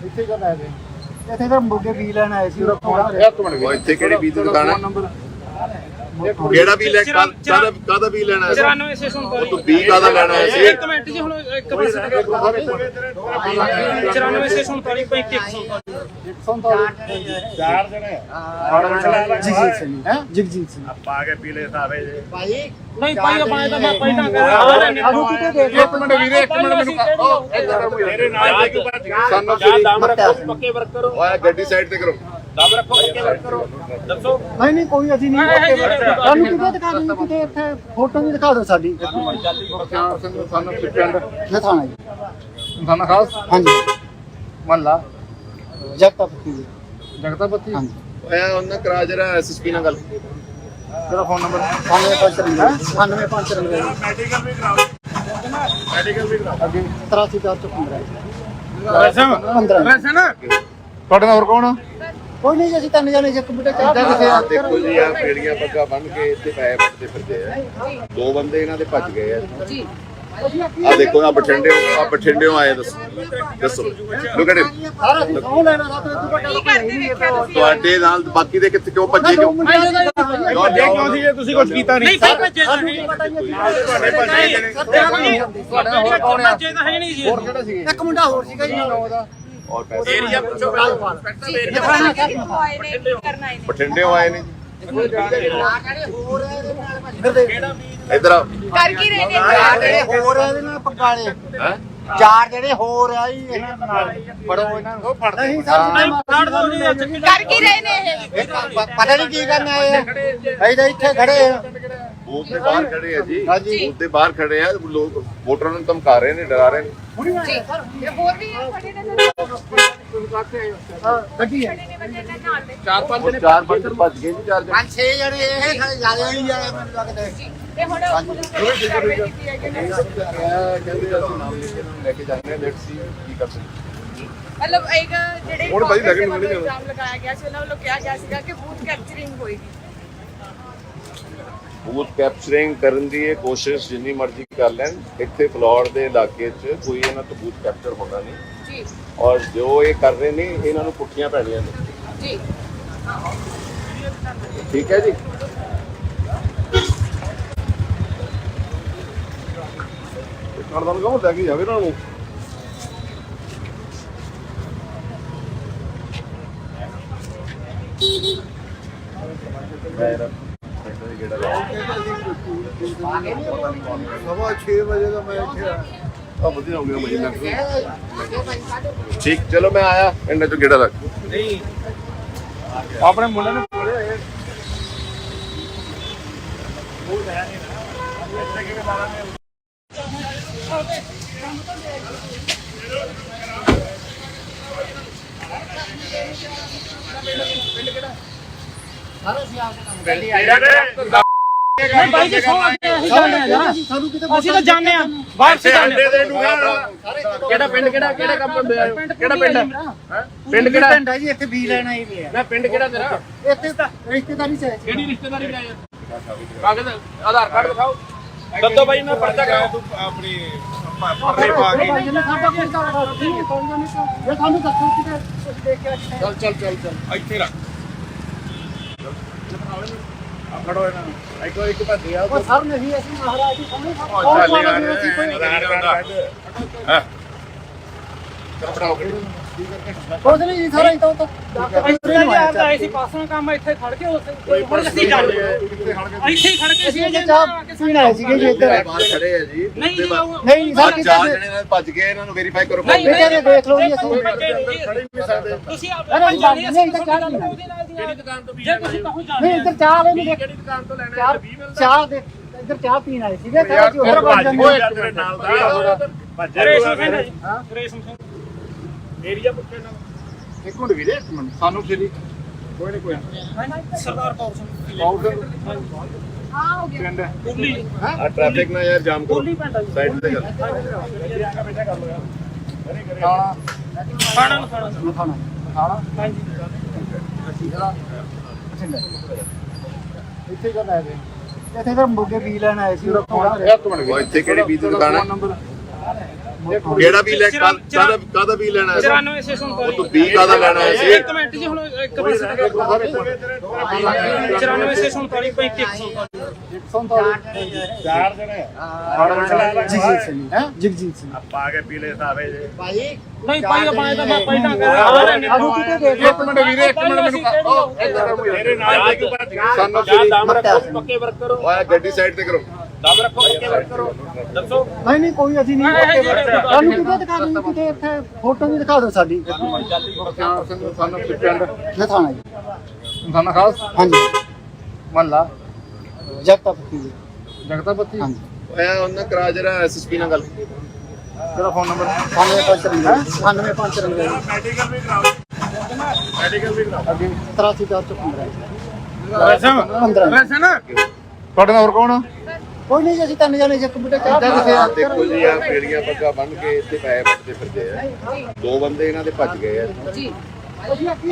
ਇੱਥੇ ਕਰ ਆਏ ਸੀ ਇੱਥੇ ਤਾਂ ਮੁੱਗੇ ਵੀ ਲੈਣ ਆਏ ਸੀ ਉਹ ਥੋੜਾ ਇੱਕ ਮਿੰਟ ਉਹ ਇੱਥੇ ਕਿਹੜੀ ਬੀਜ ਦੀ ਦੁਕਾਨ ਹੈ ਨੰਬਰ ਕਿਹੜਾ ਵੀ ਲੈ ਕਾਦਾ ਵੀ ਲੈਣਾ ਸੀ 94 ਸੇ ਸੁਣ ਉਹ ਤੂੰ ਬੀ ਕਾਦਾ ਲੈਣਾ ਸੀ ਇੱਕ ਮਿੰਟ ਜੀ ਹੁਣ ਇੱਕ ਪਾਸੇ 94 ਸੇ 47 35 ਚਾਰ ਜਣੇ ਜਗਜੀਤ ਸਿੰਘ ਹੈ ਜਗਜੀਤ ਸਿੰਘ ਪਾ ਕੇ ਪੀਲੇ ਸਾਵੇ ਨਹੀਂ ਭਾਈ ਆਪਣੇ ਤਾਂ ਮੈਂ ਪਹਿਲਾਂ ਕਰ ਸਾਨੂੰ ਕਿਤੇ ਦੇ ਦਿਓ ਇੱਕ ਮਿੰਟ ਵੀਰੇ ਇੱਕ ਮਿੰਟ ਮੈਨੂੰ ਤੇਰੇ ਨਾਲ ਕਿਉਂ ਭੱਜ ਗਿਆ ਸਾਨੂੰ ਦਮ ਰੱਖੋ ਪੱਕੇ ਵਰਕ ਕਰੋ ਓਏ ਗੱਡੀ ਸਾਈਡ ਤੇ ਕਰੋ ਦਮ ਰੱਖੋ ਪੱਕੇ ਵਰਕ ਕਰੋ ਦੱਸੋ ਨਹੀਂ ਨਹੀਂ ਕੋਈ ਅਸੀਂ ਨਹੀਂ ਸਾਨੂੰ ਕਿਤੇ ਦਿਖਾ ਦਿਓ ਕਿਤੇ ਇੱਥੇ ਫੋਟੋ ਵੀ ਦਿਖਾ ਦਿਓ ਸਾਡੀ ਸਾਨੂੰ ਪਿੰਡ ਇਹ ਥਾਣਾ ਜੀ ਖਾਨਾ ਖਾਸ ਹਾਂਜੀ ਮਹੱਲਾ ਜਗਤਾਪਤੀ ਜੀ ਜਗਤਾਪਤੀ ਹਾਂਜੀ ਓਏ ਉਹਨਾਂ ਕਰਾ ਜਰਾ ਐਸਐਸਪੀ ਨਾਲ ਗੱਲ ਤੇਰਾ ਫੋਨ ਨੰਬਰ 9595 ਮੈਡੀਕਲ ਵੀ ਕਰਾਓ ਮੈਡੀਕਲ ਵੀ ਕਰਾਓ ਅੱਗੇ 83415 ਰਸਨ ਤੁਹਾਡੇ ਨਾਲ ਹੋਰ ਕੌਣ ਕੋਈ ਨਹੀਂ ਜੀ ਅਸੀਂ ਤਿੰਨ ਜਣੇ ਸੀ ਕੰਪਿਊਟਰ ਚਾਹ ਪੀਂਦੇ ਆਹ ਦੇਖੋ ਜੀ ਆ ਪੇੜੀਆਂ ਪੱਗਾ ਬੰਨ ਕੇ ਇੱਥੇ ਪੈਸੇ ਵੱਟਦੇ ਫਿਰਦੇ ਆ ਦੋ ਬੰਦੇ ਇਹਨਾਂ ਦੇ ਭੱਜ ਗਏ ਆ ਆ ਦੇਖੋ ਆ ਬਠਿੰਡਿਓਂ ਆਏ ਦੱਸੋ ਲੁੱਕ ਐਟ ਸਾਰਾ ਅਸੀਂ ਸੌ ਲੈਣਾ ਸਾ ਤੇ ਤੂੰ ਵੱਡਾ ਕੀ ਕਰਦੇ ਦੇਖਿਆ ਤੁਸੀਂ ਤੁਹਾਡੇ ਨਾਲ ਬਾਕੀ ਦੇ ਕਿੱਥੇ ਕਿਉਂ ਭੱਜੇ ਕਿਉਂ ਕਿਉਂ ਸੀ ਜੇ ਤੁਸੀਂ ਕੁਝ ਕੀਤਾ ਨਹੀਂ ਭਾਈ ਭੱਜੇ ਤਾਂ ਨਹੀਂ ਭੱਜੇ ਤਾਂ ਹੈ ਨਹੀਂ ਜੀ ਇੱਕ ਮੁੰਡਾ ਹੋਰ ਸੀਗਾ ਜੀ ਉਹਦਾ ਔਰ ਪੈਸੇ ਏਰੀਆ ਪੁੱਛੋ ਇੰਸਪੈਕਟਰ ਏਰੀਆ कितने आए ने करना है ਬਠਿੰਡਿਓਂ ਆਏ ਨੇ ਇਧਰ ਆ कर की रहे ने ਚਾਰ ਜਿਹੜੇ ਹੋਰ ਆ ਇਹਦੇ ਨਾਲ ਪਕਾਲੇ ਹੈ ਚਾਰ ਜਿਹੜੇ ਹੋਰ ਆ ਜੀ ਇਹਨਾਂ ਨਾਲ ਫੜੋ ਇਹਨਾਂ ਨੂੰ ਫੜਦੇ ਨਹੀਂ कर की रहे ने ਪਤਾ ਨਹੀਂ ਕੀ ਕਰਨ ਆਏ ਆ ਅਸੀਂ ਤਾਂ ਇੱਥੇ ਖੜੇ ਆ ਬੂਥ ਦੇ ਬਾਹਰ ਖੜੇ ਆ ਜੀ ਹਾਂਜੀ। ਬੂਥ ਦੇ ਬਾਹਰ ਖੜੇ ਆ ਲੋਕ ਵੋਟਰਾਂ ਨੂੰ ਧਮਕਾ ਰਹੇ ਨੇ ਡਰਾ ਰਹੇ ਨੇ जी ये बोल भी है खड़े ने ਗੱਡੀ ਹੈ खड़े ने बच्चे ने नाल दे ਚਾਰ ਪੰਜ ਉਹ ਚਾਰ ਪੰਜ ਭੱਜ ਗਏ ਜੀ ਚਾਰ ਜਣੇ ਪੰਜ ਛੇ ਜਣੇ ਇਹ ਸਾਰੇ ਜ਼ਿਆਦਾ ਨਹੀਂ ਜਾਣੇ ਮੈਨੂੰ ਲੱਗਦਾ ये हुन पुलिस ने कार्रवाई की है कि नहीं ਕਹਿੰਦੇ ਅਸੀਂ ਨਾਮ ਲਿਖ ਕੇ ਇਹਨਾਂ ਨੂੰ ਲੈ ਕੇ ਜਾਂਦੇ ਆ ਲੈਟਸ ਸੀ ਕੀ ਕਰ ਸਕਦੇ मतलब एक ਜਿਹੜੇ ਹੁਣ ਭਾਈ ਲੱਗਣ ਨੂੰ ਨਹੀਂ ਜਾਣਾ। ਇਲਜ਼ਾਮ ਲਗਾਇਆ ਗਿਆ ਸੀ ਉਹਨਾਂ ਵੱਲੋਂ ਕਿਹਾ ਗਿਆ ਸੀਗਾ ਕਿ ਬੂਥ ਕੈਪਚਰਿੰਗ ਹੋਏਗੀ ਬੂਥ ਕੈਪਚਰਿੰਗ ਕਰਨ ਦੀ ਇਹ ਕੋਸ਼ਿਸ਼ ਜਿੰਨੀ ਮਰਜ਼ੀ ਕਰ ਲੈਣ ਇੱਥੇ ਫਲੋਰ ਦੇ ਇਲਾਕੇ 'ਚ ਕੋਈ ਇਹਨਾਂ ਤੋਂ ਬੂਥ ਕੈਪਚਰ ਹੋਣਾ ਨਹੀਂ ਜੀ ਔਰ ਜੋ ਇਹ ਕਰ ਰਹੇ ਨੇ ਇਹਨਾਂ ਨੂੰ ਪੁੱਠੀਆਂ ਪੈਣੀਆਂ ਨੇ ਜੀ ਠੀਕ ਹੈ ਜੀ ਕਰਦਾ ਨੂੰ ਕਹੋ ਲੈ ਕੇ ਜਾਵੇ ਇਹਨਾਂ ਨੂੰ ਸਵਾ 6 ਵਜੇ ਦਾ ਮੈਂ ਇੱਥੇ ਆ ਵਧੀਆ ਹੋ ਗਿਆ ਮੁਝੇ ਲੱਗਦਾ ਠੀਕ ਚਲੋ ਮੈਂ ਆਇਆ ਇਹਨਾਂ ਚੋਂ ਗੇੜਾ ਲੱਗ ਆਪਣੇ ਮੁੰਡੇ ਨੂੰ ਬੋਲਿਆ ਇਹ ਨਹੀਂ ਭਾਈ ਜੀ ਸੌ ਅਸੀਂ ਜਾਣੇ ਆ ਜਰਾ ਸਾਨੂੰ ਕਿਤੇ ਅਸੀਂ ਤਾਂ ਜਾਣੇ ਆ ਬਾਹਰ ਸੇ ਜਾਣੇ ਕਿਹੜਾ ਪਿੰਡ ਕਿਹੜਾ ਕੰਮ ਹੁੰਦਾ ਕਿਹੜਾ ਪਿੰਡ ਪਿੰਡ ਕਿਹੜਾ ਪਿੰਡ ਹੈ ਜੀ ਇੱਥੇ ਵੀ ਲੈਣਾ ਹੀ ਪਿਆ ਮੈਂ ਪਿੰਡ ਕਿਹੜਾ ਤੇਰਾ ਇੱਥੇ ਤਾਂ ਰਿਸ਼ਤੇਦਾਰੀ ਚ ਹੈ ਜੀ। ਕਿਹੜੀ ਰਿਸ਼ਤੇਦਾਰੀ ਲੈ ਕਾਗਜ਼ ਆਧਾਰ ਕਾਰਡ ਦਿਖਾਓ ਦੱਦੋ ਬਾਈ ਮੈਂ ਪਰਚਾ ਕਰਾਉ ਆਪਣੀ ਪਰਨੇ ਪਾ ਕੇ ਜਿਹਨੇ ਸਾਡਾ ਕੋਈ ਕਾਰਡ ਨਹੀਂ ਪਾਉਂਦਾ ਨਹੀਂ ਤਾਂ ਇਹ ਸਾਨੂੰ ਦੱਸੋ ਕਿਤੇ ਕੁਝ ਦੇਖ ਕੇ ਚੱਲ ਇੱਥੇ ਰੱਖ ਫੜੋ ਇਹਨਾਂ ਨੂੰ ਇੱਕ ਭੱਜ ਗਿਆ ਉਹ ਸਰ ਨਹੀਂ ਅਸੀਂ ਮਹਾਰਾਜ ਜੀ ਸਾਹਮਣੇ ਚੱਲ ਅਸੀਂ ਕੋਈ ਆਧਾਰ ਕਾਰਡ ਚਲ ਫੜਾਓ ਕੁਝ ਨਹੀਂ ਜੀ ਸਾਰਾ ਇਤੋਂ ਤੋਂ ਇੱਥੇ ਜੀ ਆਪ ਆਏ ਸੀ ਪਾਸੋਂ ਕੰਮ ਇੱਥੇ ਖੜ ਕੇ ਉੱਥੇ ਹੁਣ ਅਸੀਂ ਚੱਲ ਇੱਥੇ ਹੀ ਖੜ ਕੇ ਸੀ ਇਹ ਚਾਹ ਪੀਣ ਆਏ ਸੀਗੇ ਜੀ ਇੱਧਰ ਬਾਹਰ ਖੜੇ ਆ ਜੀ ਨਹੀਂ ਜੀ ਨਹੀਂ ਆਹ ਸਰ ਚਾਰ ਜਣੇ ਨਾਲ ਭੱਜ ਗਏ, ਇਹਨਾਂ ਨੂੰ ਵੈਰੀਫਾਈ ਕਰੋ। ਨਹੀਂ, ਬੇਟੇ ਨੇ ਦੇਖ ਲਓ ਜੀ ਅਸੀਂ ਤੁਸੀਂ ਆਪ ਨਹੀਂ ਜਾਣਦੇ ਨਹੀਂ ਇੱਧਰ ਚਾਹ ਨਹੀਂ ਕਿਹੜੀ ਦੁਕਾਨ ਤੋਂ ਜੇ ਤੁਸੀਂ ਕਹੋ ਜਾਣਦੇ ਨਹੀਂ ਇੱਧਰ ਚਾਹ ਵਾਲੇ ਨਹੀਂ ਕਿਹੜੀ ਦੁਕਾਨ ਤੋਂ ਲੈਣਾ ਚਾਹ ਚਾਹ ਦੇ ਇੱਧਰ ਚਾਹ ਪੀਣ ਆਏ ਸੀਗੇ ਤਾਂ ਅਸੀਂ ਉੱਧਰ ਵੱਜ ਜਾਂਦੇ ਤੇਰੇ ਨਾਲ ਦਾ ਰੇਸ਼ਮ ਸਿੰਘ ਜੀ ਰੇਸ਼ਮ ਸਿੰਘ ਏਰੀਆ ਪੁੱਛੇ ਨਾ ਇੱਕ ਮਿੰਟ ਵੀਰੇ, ਇੱਕ ਮਿੰਟ ਸਾਨੂੰ ਸ਼੍ਰੀ ਕੋਈ ਨਹੀਂ ਕੋਈ ਸਰਦਾਰ ਕੌਰ ਸਿੰਘ हाँ हो गया ਪਿੰਡ ਕੁੱਲੀ ਆ ਟ੍ਰੈਫਿਕ ਨਾ ਯਾਰ ਜਾਮ ਕਰੋ, ਕੁੱਲੀ ਪਿੰਡ ਆ ਜੀ ਸਾਈਡ ਤੇ ਕਰ। ਖਾਣਾ ਨੂੰ ਖਾਣਾ ਖਾਣਾ ਹਾਂਜੀ ਇੱਥੇ ਕਰ ਆਏ ਇੱਥੇ ਤਾਂ ਮੁਰਗੇ ਵੀ ਲੈਣ ਆਏ ਸੀ ਉਹ ਇੱਕ ਮਿੰਟ ਉਹ ਇੱਥੇ ਕਿਹੜੀ ਬੀਜ ਦੀ ਦੁਕਾਨ ਹੈ? ਨੰਬਰ ਕਿਹੜਾ ਵੀ ਲੈ ਕਾਹਦਾ ਵੀ ਲੈਣਾ ਹੈ? 94 ਉਹ ਤੂੰ 20 ਕਾਹਦਾ ਲੈਣਾ ਹੈ ਸੀ? ਇੱਕ ਮਿੰਟ ਜੀ ਹੁਣ ਇੱਕ ਪਾਸੇ 94 647 ਚਾਰ ਜਣੇ ਜਗਜੀਤ ਸਿੰਘ ਹੈ ਜਗਜੀਤ ਸਿੰਘ ਪਾ ਕੇ ਪੀਲੇ ਸਾਵੇ ਜੇ ਨਹੀਂ ਭਾਈ ਆਪਾਂ ਇਹ ਤਾਂ ਪਹਿਲਾਂ ਕਰ ਰਹੇ ਨੇ ਆਹੋ ਕਿਤੇ ਦੇਖ ਇੱਕ ਮਿੰਟ ਵੀਰੇ, ਇੱਕ ਮਿੰਟ ਮੈਨੂੰ ਉਹ ਇੱਧਰ ਮੇਰੇ ਨਾਲ ਇੱਕ ਭੱਜ ਗਿਆ ਸਾਨੂੰ ਦਮ ਰੱਖੋ ਪੱਕੇ ਵਰਕ ਕਰੋ ਓਏ ਗੱਡੀ ਸਾਈਡ ਤੇ ਕਰੋ। ਦਮ ਰੱਖੋ ਪੱਕੇ ਵਰਕ ਕਰੋ ਦੱਸੋ ਨਹੀਂ ਨਹੀਂ ਕੋਈ ਅਸੀਂ ਨਹੀਂ ਸਾਨੂੰ ਕਿਤੇ ਦਿਖਾ ਦਿਓ ਕਿਤੇ ਇੱਥੇ ਫੋਟੋ ਵੀ ਦਿਖਾ ਦਿਓ ਸਾਡੀ ਸਾਨੂੰ ਪਿੰਡ ਇਹ ਥਾਣਾ ਜੀ ਸਾਨੂੰ ਖਾਸ ਹਾਂਜੀ ਮਹੱਲਾ ਜਗਤਾ ਪੱਤੀ ਜੀ ਜਗਤਾ ਬੱਤੀ ਹਾਂਜੀ ਓਏ ਉਹਨਾਂ ਕਰਾ ਜਰਾ ਐਸਐਸਪੀ ਨਾਲ ਗੱਲ। ਤੇਰਾ ਫੋਨ ਨੰਬਰ 9553 ਮੈਡੀਕਲ ਵੀ ਕਰਾਓ ਮੈਡੀਕਲ ਵੀ ਕਰਾਓ ਅੱਗੇ 83415 ਵੈਸੇ 15 ਨਾ ਤੁਹਾਡੇ ਨਾਲ ਹੋਰ ਕੌਣ ਆ? ਕੋਈ ਨਹੀਂ ਜੀ ਅਸੀਂ ਤਿੰਨ ਜਣੇ ਇੱਕ ਬੁੱਢੇ ਚਾਹ ਪੀ ਕੇ ਆਹ ਦੇਖੋ ਜੀ ਆ ਪੇੜੀਆਂ ਪੱਗਾਂ ਬੰਨ ਕੇ ਇੱਥੇ ਪੈ ਬੱਟਦੇ ਫਿਰਦੇ ਆ। ਦੋ ਬੰਦੇ ਇਹਨਾਂ ਦੇ ਭੱਜ ਗਏ ਆ। जी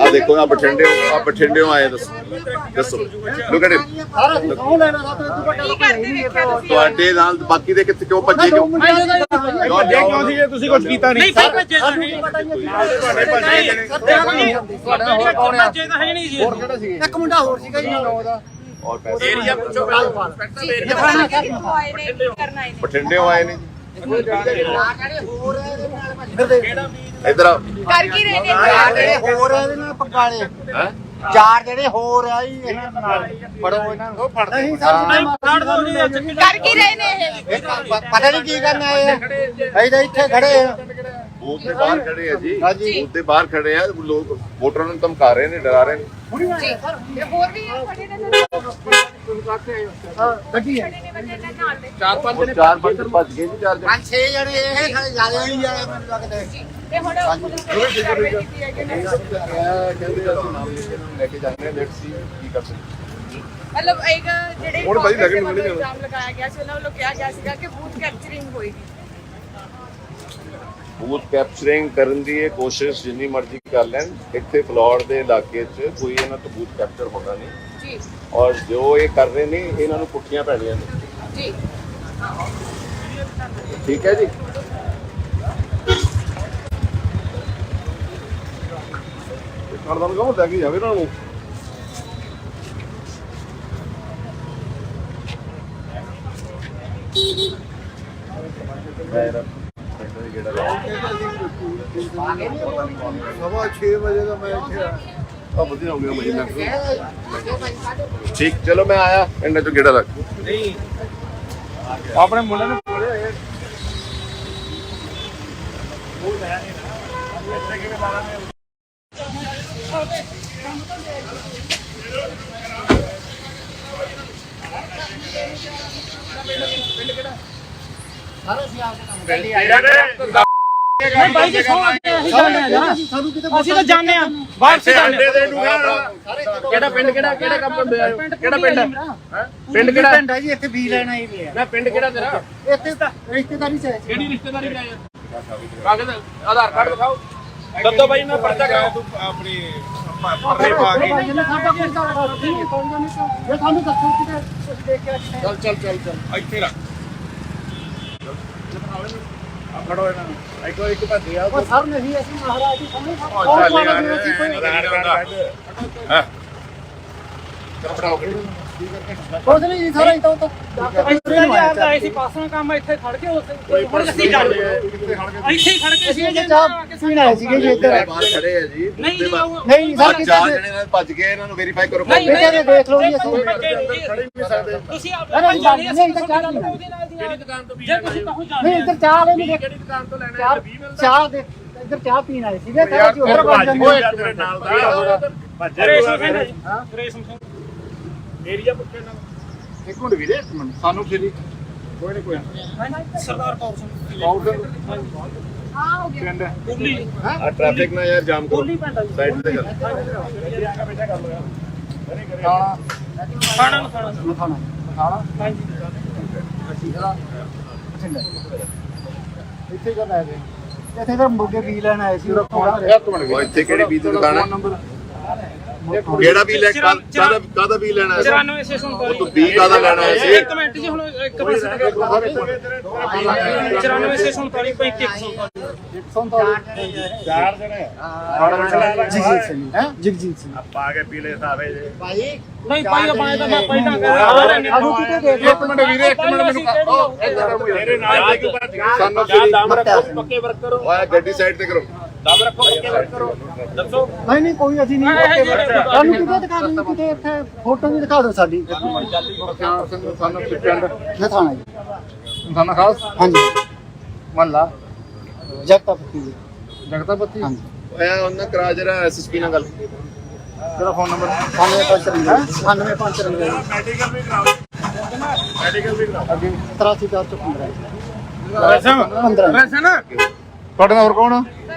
ਆ ਦੇਖੋ ਆ ਬਠਿੰਡਿਓਂ ਆਏ, ਦੱਸੋ ਲੁੱਕ ਐਟ ਇਟ। ਸਾਰਾ ਅਸੀਂ ਸੌਂ ਲੈਣਾ ਸਾਤੋਂ ਇਦੋਂ ਵੱਡਾ की करते देखा तुसी ਤੁਹਾਡੇ ਨਾਲ ਬਾਕੀ ਦੇ ਕਿੱਥੇ ਕਿਉਂ ਭੱਜੇ ਕਿਉਂ? ਕਿਉਂ ਸੀ ਜੇ ਤੁਸੀਂ ਕੁਝ ਕੀਤਾ ਨਹੀਂ ਭਾਈ ਭੱਜੇ ਤਾਂ ਸਾਨੂੰ ਨਹੀਂ ਕੀ ਪਤਾ ਜੀ ਤੁਹਾਡੇ ਭੱਜੇ ਜਣੇ ਭੱਜੇ ਤਾਂ ਹੈ ਨਹੀਂ ਜੀ ਹੋਰ ਕਿਹੜੇ ਸੀਗੇ ਇੱਕ ਮੁੰਡਾ ਹੋਰ ਸੀਗਾ ਜੀ ਨਾਲ ਉਹਦਾ ਔਰ ਪੈਸੇ ਏਰੀਆ ਪੁੱਛੋ जी दिखाना क्या आए ने की करना है ਬਠਿੰਡਿਓਂ ਆਏ ਨੇ। ਇੱਧਰ ਆ। कर की रहे ने ਜਿਹੜੇ ਹੋਰ ਆ ਇਹਦੇ ਨਾਲ ਪਕਾਲੇ ਹੈਂ? ਚਾਰ ਜਿਹੜੇ ਹੋਰ ਆ ਜੀ ਇਹਨਾਂ ਨਾਲ ਫੜੋ ਇਹਨਾਂ ਨੂੰ ਨਹੀਂ ਸਰ ਫੜ ਦੋ ਨਹੀਂ कर की रहे ने ਪਤਾ ਨਹੀਂ ਕੀ ਕਰਨ ਆਏ ਆ ਅਸੀਂ ਤਾਂ ਇੱਥੇ ਖੜੇ ਆ ਬੂਥ ਦੇ ਬਾਹਰ ਖੜੇ ਆ ਜੀ। ਹਾਂਜੀ। ਬੂਥ ਦੇ ਬਾਹਰ ਖੜੇ ਆ ਲੋਕ, ਵੋਟਰਾਂ ਨੂੰ ਧਮਕਾ ਰਹੇ ਨੇ, ਡਰਾ ਰਹੇ ਨੇ। जी ये और भी खड़े ने ਹਾਂ ਗੱਡੀ ਹੈ खड़े ने बंदे ने नाल दे ਚਾਰ ਪੰਜ ਉਹ ਚਾਰ ਪੰਜ ਭੱਜ ਗਏ ਜੀ, ਚਾਰ ਜਣੇ। 5-6 ਜਣੇ ਇਹ ਖੜੇ ਜ਼ਿਆਦਾ ਹੀ ਆ ਮੈਨੂੰ ਲੱਗਦਾ ते हुन पुलिस ने कार्रवाई की है कि नहीं ਕਹਿੰਦੇ ਅਸੀਂ ਨਾਮ ਲਿਖ ਕੇ ਇਹਨਾਂ ਨੂੰ ਲੈ ਕੇ ਜਾਂਦੇ ਹਾਂ, ਲੈਟਸ ਸੀ ਕੀ ਕਰ ਸਕਦੇ। मतलब एक ਜਿਹੜੇ ਹੁਣ ਭਾਜੀ ਲੱਗਣ ਨੂੰ ਨਹੀਂ ਇਲਜ਼ਾਮ ਲਗਾਇਆ ਗਿਆ ਸੀ ਉਹਨਾਂ ਵੱਲੋਂ ਕਿਹਾ ਗਿਆ ਸੀਗਾ ਕਿ ਬੂਥ ਕੈਪਚਰਿੰਗ ਹੋਏਗੀ ਬੂਥ ਕੈਪਚਰਿੰਗ ਕਰਨ ਦੀ ਇਹ ਕੋਸ਼ਿਸ਼ ਜਿੰਨੀ ਮਰਜ਼ੀ ਕਰ ਲੈਣ, ਇੱਥੇ ਫਲੋਰ ਦੇ ਇਲਾਕੇ 'ਚ ਕੋਈ ਇਹਨਾਂ ਤੋਂ ਬੂਥ ਕੈਪਚਰ ਹੋਣਾ ਨਹੀਂ। ਜੀ ਔਰ ਜੋ ਇਹ ਕਰ ਰਹੇ ਨੇ ਇਹਨਾਂ ਨੂੰ ਪੁੱਠੀਆਂ ਪੈਣੀਆਂ ਨੇ। ਜੀ ਠੀਕ ਹੈ ਜੀ। ਕਰਦਾ ਨੂੰ ਕਹੋ ਲੈ ਕੇ ਜਾਵੇ ਇਹਨਾਂ ਨੂੰ। ਸਵਾ 6 ਵਜੇ ਦਾ ਮੈਂ ਇੱਥੇ ਆ ਆ ਵਧੀਆ ਹੋ ਗਿਆ ਭਾਈ। ਠੀਕ, ਚਲੋ ਮੈਂ ਆਇਆ ਇਹਨਾਂ ਚੋਂ ਗੇੜਾ ਲੱਗ। ਆਪਣੇ ਮੁੰਡੇ ਨੂੰ ਬੋਲੇ ਨਹੀਂ ਭਾਈ ਜੀ ਸੌ ਅਸੀਂ ਜਾਣਦੇ ਆ ਨਾ ਸਾਨੂੰ ਕਿਤੇ ਅਸੀਂ ਤਾਂ ਜਾਣਦੇ ਆ ਬਾਹਰ ਸੇ ਜਾਣਦੇ ਕਿਹੜਾ ਪਿੰਡ ਕਿਹੜਾ ਕੰਮ ਕਰਦੇ ਆ ਕਿਹੜਾ ਪਿੰਡ ਹੈ ਪਿੰਡ ਕਿਹੜਾ ਪਿੰਡ ਹੈ ਜੀ ਇੱਥੇ ਵੀ ਲੈਣਾ ਹੀ ਪਿਆ ਨਾ ਪਿੰਡ ਕਿਹੜਾ ਤੇਰਾ ਇੱਥੇ ਤਾਂ ਰਿਸ਼ਤੇਦਾਰੀ ਚ ਹੈ ਕਿਹੜੀ ਰਿਸ਼ਤੇਦਾਰੀ ਦਾ ਯਾਰ ਕਾਗਜ਼ ਆਧਾਰ ਕਾਰਡ ਦਿਖਾਓ ਦੱਸੋ ਭਾਈ ਮੈਂ ਪਰਚਾ ਕਰਾਉ ਆਪਣੀ ਪਰਲੇ ਪਾ ਕੇ ਭਾਈ ਨੇ ਸਾਡਾ ਕੋਈ ਕਾਰਡ ਨਹੀਂ ਕੋਈ ਨਹੀਂ ਇਹ ਸਾਨੂੰ ਦੱਸੋ ਕਿਤੇ ਤੁਸੀਂ ਦੇਖਿਆ ਚੱਲ ਇੱਥੇ ਰੱਖ ਫੜੋ ਇਹਨਾਂ ਨੂੰ ਇੱਕ ਭੱਜ ਗਿਆ ਉਹ ਸਰ ਨਹੀਂ ਅਸੀਂ ਮਹਾਰਾਜ ਜੀ ਸਾਹਮਣੇ ਚੱਲ ਯਾਰ ਆਧਾਰ ਕਾਰਡ ਹਾਂ। ਚਲੋ ਫੜਾਓ ਗੱਡੀ। ਕੁਝ ਨਹੀਂ ਜੀ ਸਾਰਾ ਇਤੋਂ ਤੋਂ ਇੱਥੇ ਆਏ ਸੀ ਪਾਸੋਂ ਕੰਮ ਇੱਥੇ ਖੜ ਕੇ ਹੁਣ ਅਸੀਂ ਚੱਲ ਇੱਥੇ ਹੀ ਖੜ ਕੇ ਸੀ ਇਹ ਚਾਹ ਪੀਣ ਆਏ ਸੀਗੇ ਜੀ ਇੱਧਰ ਬਾਹਰ ਖੜੇ ਆ ਜੀ ਨਹੀਂ ਜੀ ਨਹੀਂ ਸਰ ਕਿਸੇ ਚਾਰ ਦੇ ਜਣੇ ਨਾਲ ਭੱਜ ਗਏ, ਇਹਨਾਂ ਨੂੰ ਵੈਰੀਫਾਈ ਕਰੋ। ਨਹੀਂ, ਬੇਟੇ ਦੇ ਦੇਖ ਲਓ ਜੀ ਅਸੀਂ ਤੁਸੀਂ ਆਪ ਨਹੀਂ ਇੱਧਰ ਚਾਹ ਨਹੀਂ ਕਿਹੜੀ ਦੁਕਾਨ ਤੋਂ ਵੀ ਜੇ ਤੁਸੀਂ ਕਹੋ ਜਾ ਨਹੀਂ ਇੱਧਰ ਚਾਹ ਵਾਲੇ ਨਹੀਂ ਕਿਹੜੀ ਦੁਕਾਨ ਤੋਂ ਲੈਣਾ ਚਾਹ ਦੇ ਇੱਧਰ ਚਾਹ ਪੀਣ ਆਏ ਸੀਗੇ ਸਾਰਾ ਜੀ ਉੱਧਰ ਵੱਜ ਜਾਂਦੇ ਤੇਰੇ ਨਾਲ ਦਾ ਭੱਜੇ ਰੇਸ਼ਮ ਸਿੰਘ ਜੀ ਰੇਸ਼ਮ ਸਿੰਘ ਏਰੀਆ ਪੁੱਛੇ ਨਾ ਇੱਕ ਮਿੰਟ ਵੀਰੇ, ਇੱਕ ਮਿੰਟ ਸਾਨੂੰ ਫੇਰੀ ਕੋਈ ਕੋਈ ਸਰਦਾਰ ਕੌਰ ਸਿੰਘ ਪਾਊਡਰ हाँ हो गया ਪਿੰਡ ਕੁੱਲੀ ਆ ਟ੍ਰੈਫਿਕ ਨਾ ਯਾਰ ਜਾਮ ਕਰੋ, ਕੁੱਲੀ ਪਿੰਡ ਆ ਜੀ ਸਾਈਡ ਤੇ ਕਰ। ਖਾਣਾ ਨੂੰ ਖਾਣਾ ਮਖਾਣਾ ਹਾਂਜੀ ਇੱਥੇ ਕਦ ਆਏ ਇੱਥੇ ਤਾਂ ਮੁਰਗੇ ਵੀ ਲੈਣ ਆਏ ਸੀ ਉਹ ਇੱਕ ਮਿੰਟ ਉਹ ਇੱਥੇ ਕਿਹੜੀ ਬੀਜ ਦੀ ਦੁਕਾਨ ਹੈ? ਨੰਬਰ ਕਿਹੜਾ ਵੀ ਲੈ ਕਾਦਾ ਵੀ ਲੈਣਾ ਹੈ? 94 ਸਟੇਸ਼ਨ ਉਹ ਤੂੰ ਬੀ ਕਾਦਾ ਲੈਣਾ ਹੈ ਸੀ? ਇੱਕ ਮਿੰਟ ਜੀ ਹੁਣ ਇੱਕ ਪਾਸੇ 94 ਸਟੇਸ਼ਨ 35 ਚਾਰ ਜਣੇ ਜਗਜੀਤ ਸਿੰਘ ਹੈ ਜਗਜੀਤ ਸਿੰਘ ਆਪਾਂ ਆ ਕੇ ਪੀਲੇ ਸਾਵੇ ਜੇ ਨਹੀਂ ਭਾਈ ਆਪਣੇ ਤਾਂ ਮੈਂ ਪਹਿਲਾਂ ਕਰ ਸਾਨੂੰ ਕਿਤੇ ਦੇ ਦਿਓ ਇੱਕ ਮਿੰਟ ਵੀਰੇ, ਇੱਕ ਮਿੰਟ ਮੈਨੂੰ ਤੇਰੇ ਨਾਲ ਕਿਉਂ ਭੱਜ ਗਏ ਸਾਨੂੰ ਫੇਰੀ ਦਮ ਰੱਖੋ ਪੱਕੇ ਵਰਕ ਕਰੋ ਓਏ ਗੱਡੀ ਸਾਈਡ ਤੇ ਕਰੋ। ਦਮ ਰੱਖੋ ਪੱਕੇ ਵਰਕ ਕਰੋ ਦੱਸੋ ਨਹੀਂ ਨਹੀਂ ਕੋਈ ਅਸੀਂ ਨਹੀਂ ਸਾਨੂੰ ਕਿਤੇ ਦਿਖਾ ਦਿਓ ਕਿਤੇ ਇੱਥੇ ਫੋਟੋ ਵੀ ਦਿਖਾ ਦਿਓ ਸਾਡੀ ਸਾਨੂੰ ਪਿੰਡ ਇਹ ਥਾਣਾ ਜੀ ਸਾਨੂੰ ਖਾਸ ਹਾਂਜੀ ਮਹੱਲਾ ਜਗਤਾ ਪੱਤੀ ਜਗਤਾਪਤੀ ਹਾਂਜੀ ਓਏ ਉਹਨਾਂ ਕਰਾ ਜਰਾ ਐਸਐਸਪੀ ਨਾਲ ਗੱਲ। ਤੇਰਾ ਫੋਨ ਨੰਬਰ 9554 ਮੈਡੀਕਲ ਵੀ ਕਰਾਓ, ਮੈਡੀਕਲ ਵੀ ਕਰਾਓ। ਅੱਗੇ 83415 ਵੈਸੇ ਨਾ ਤੁਹਾਡੇ ਨਾਲ ਹੋਰ ਕੌਣ ਆ?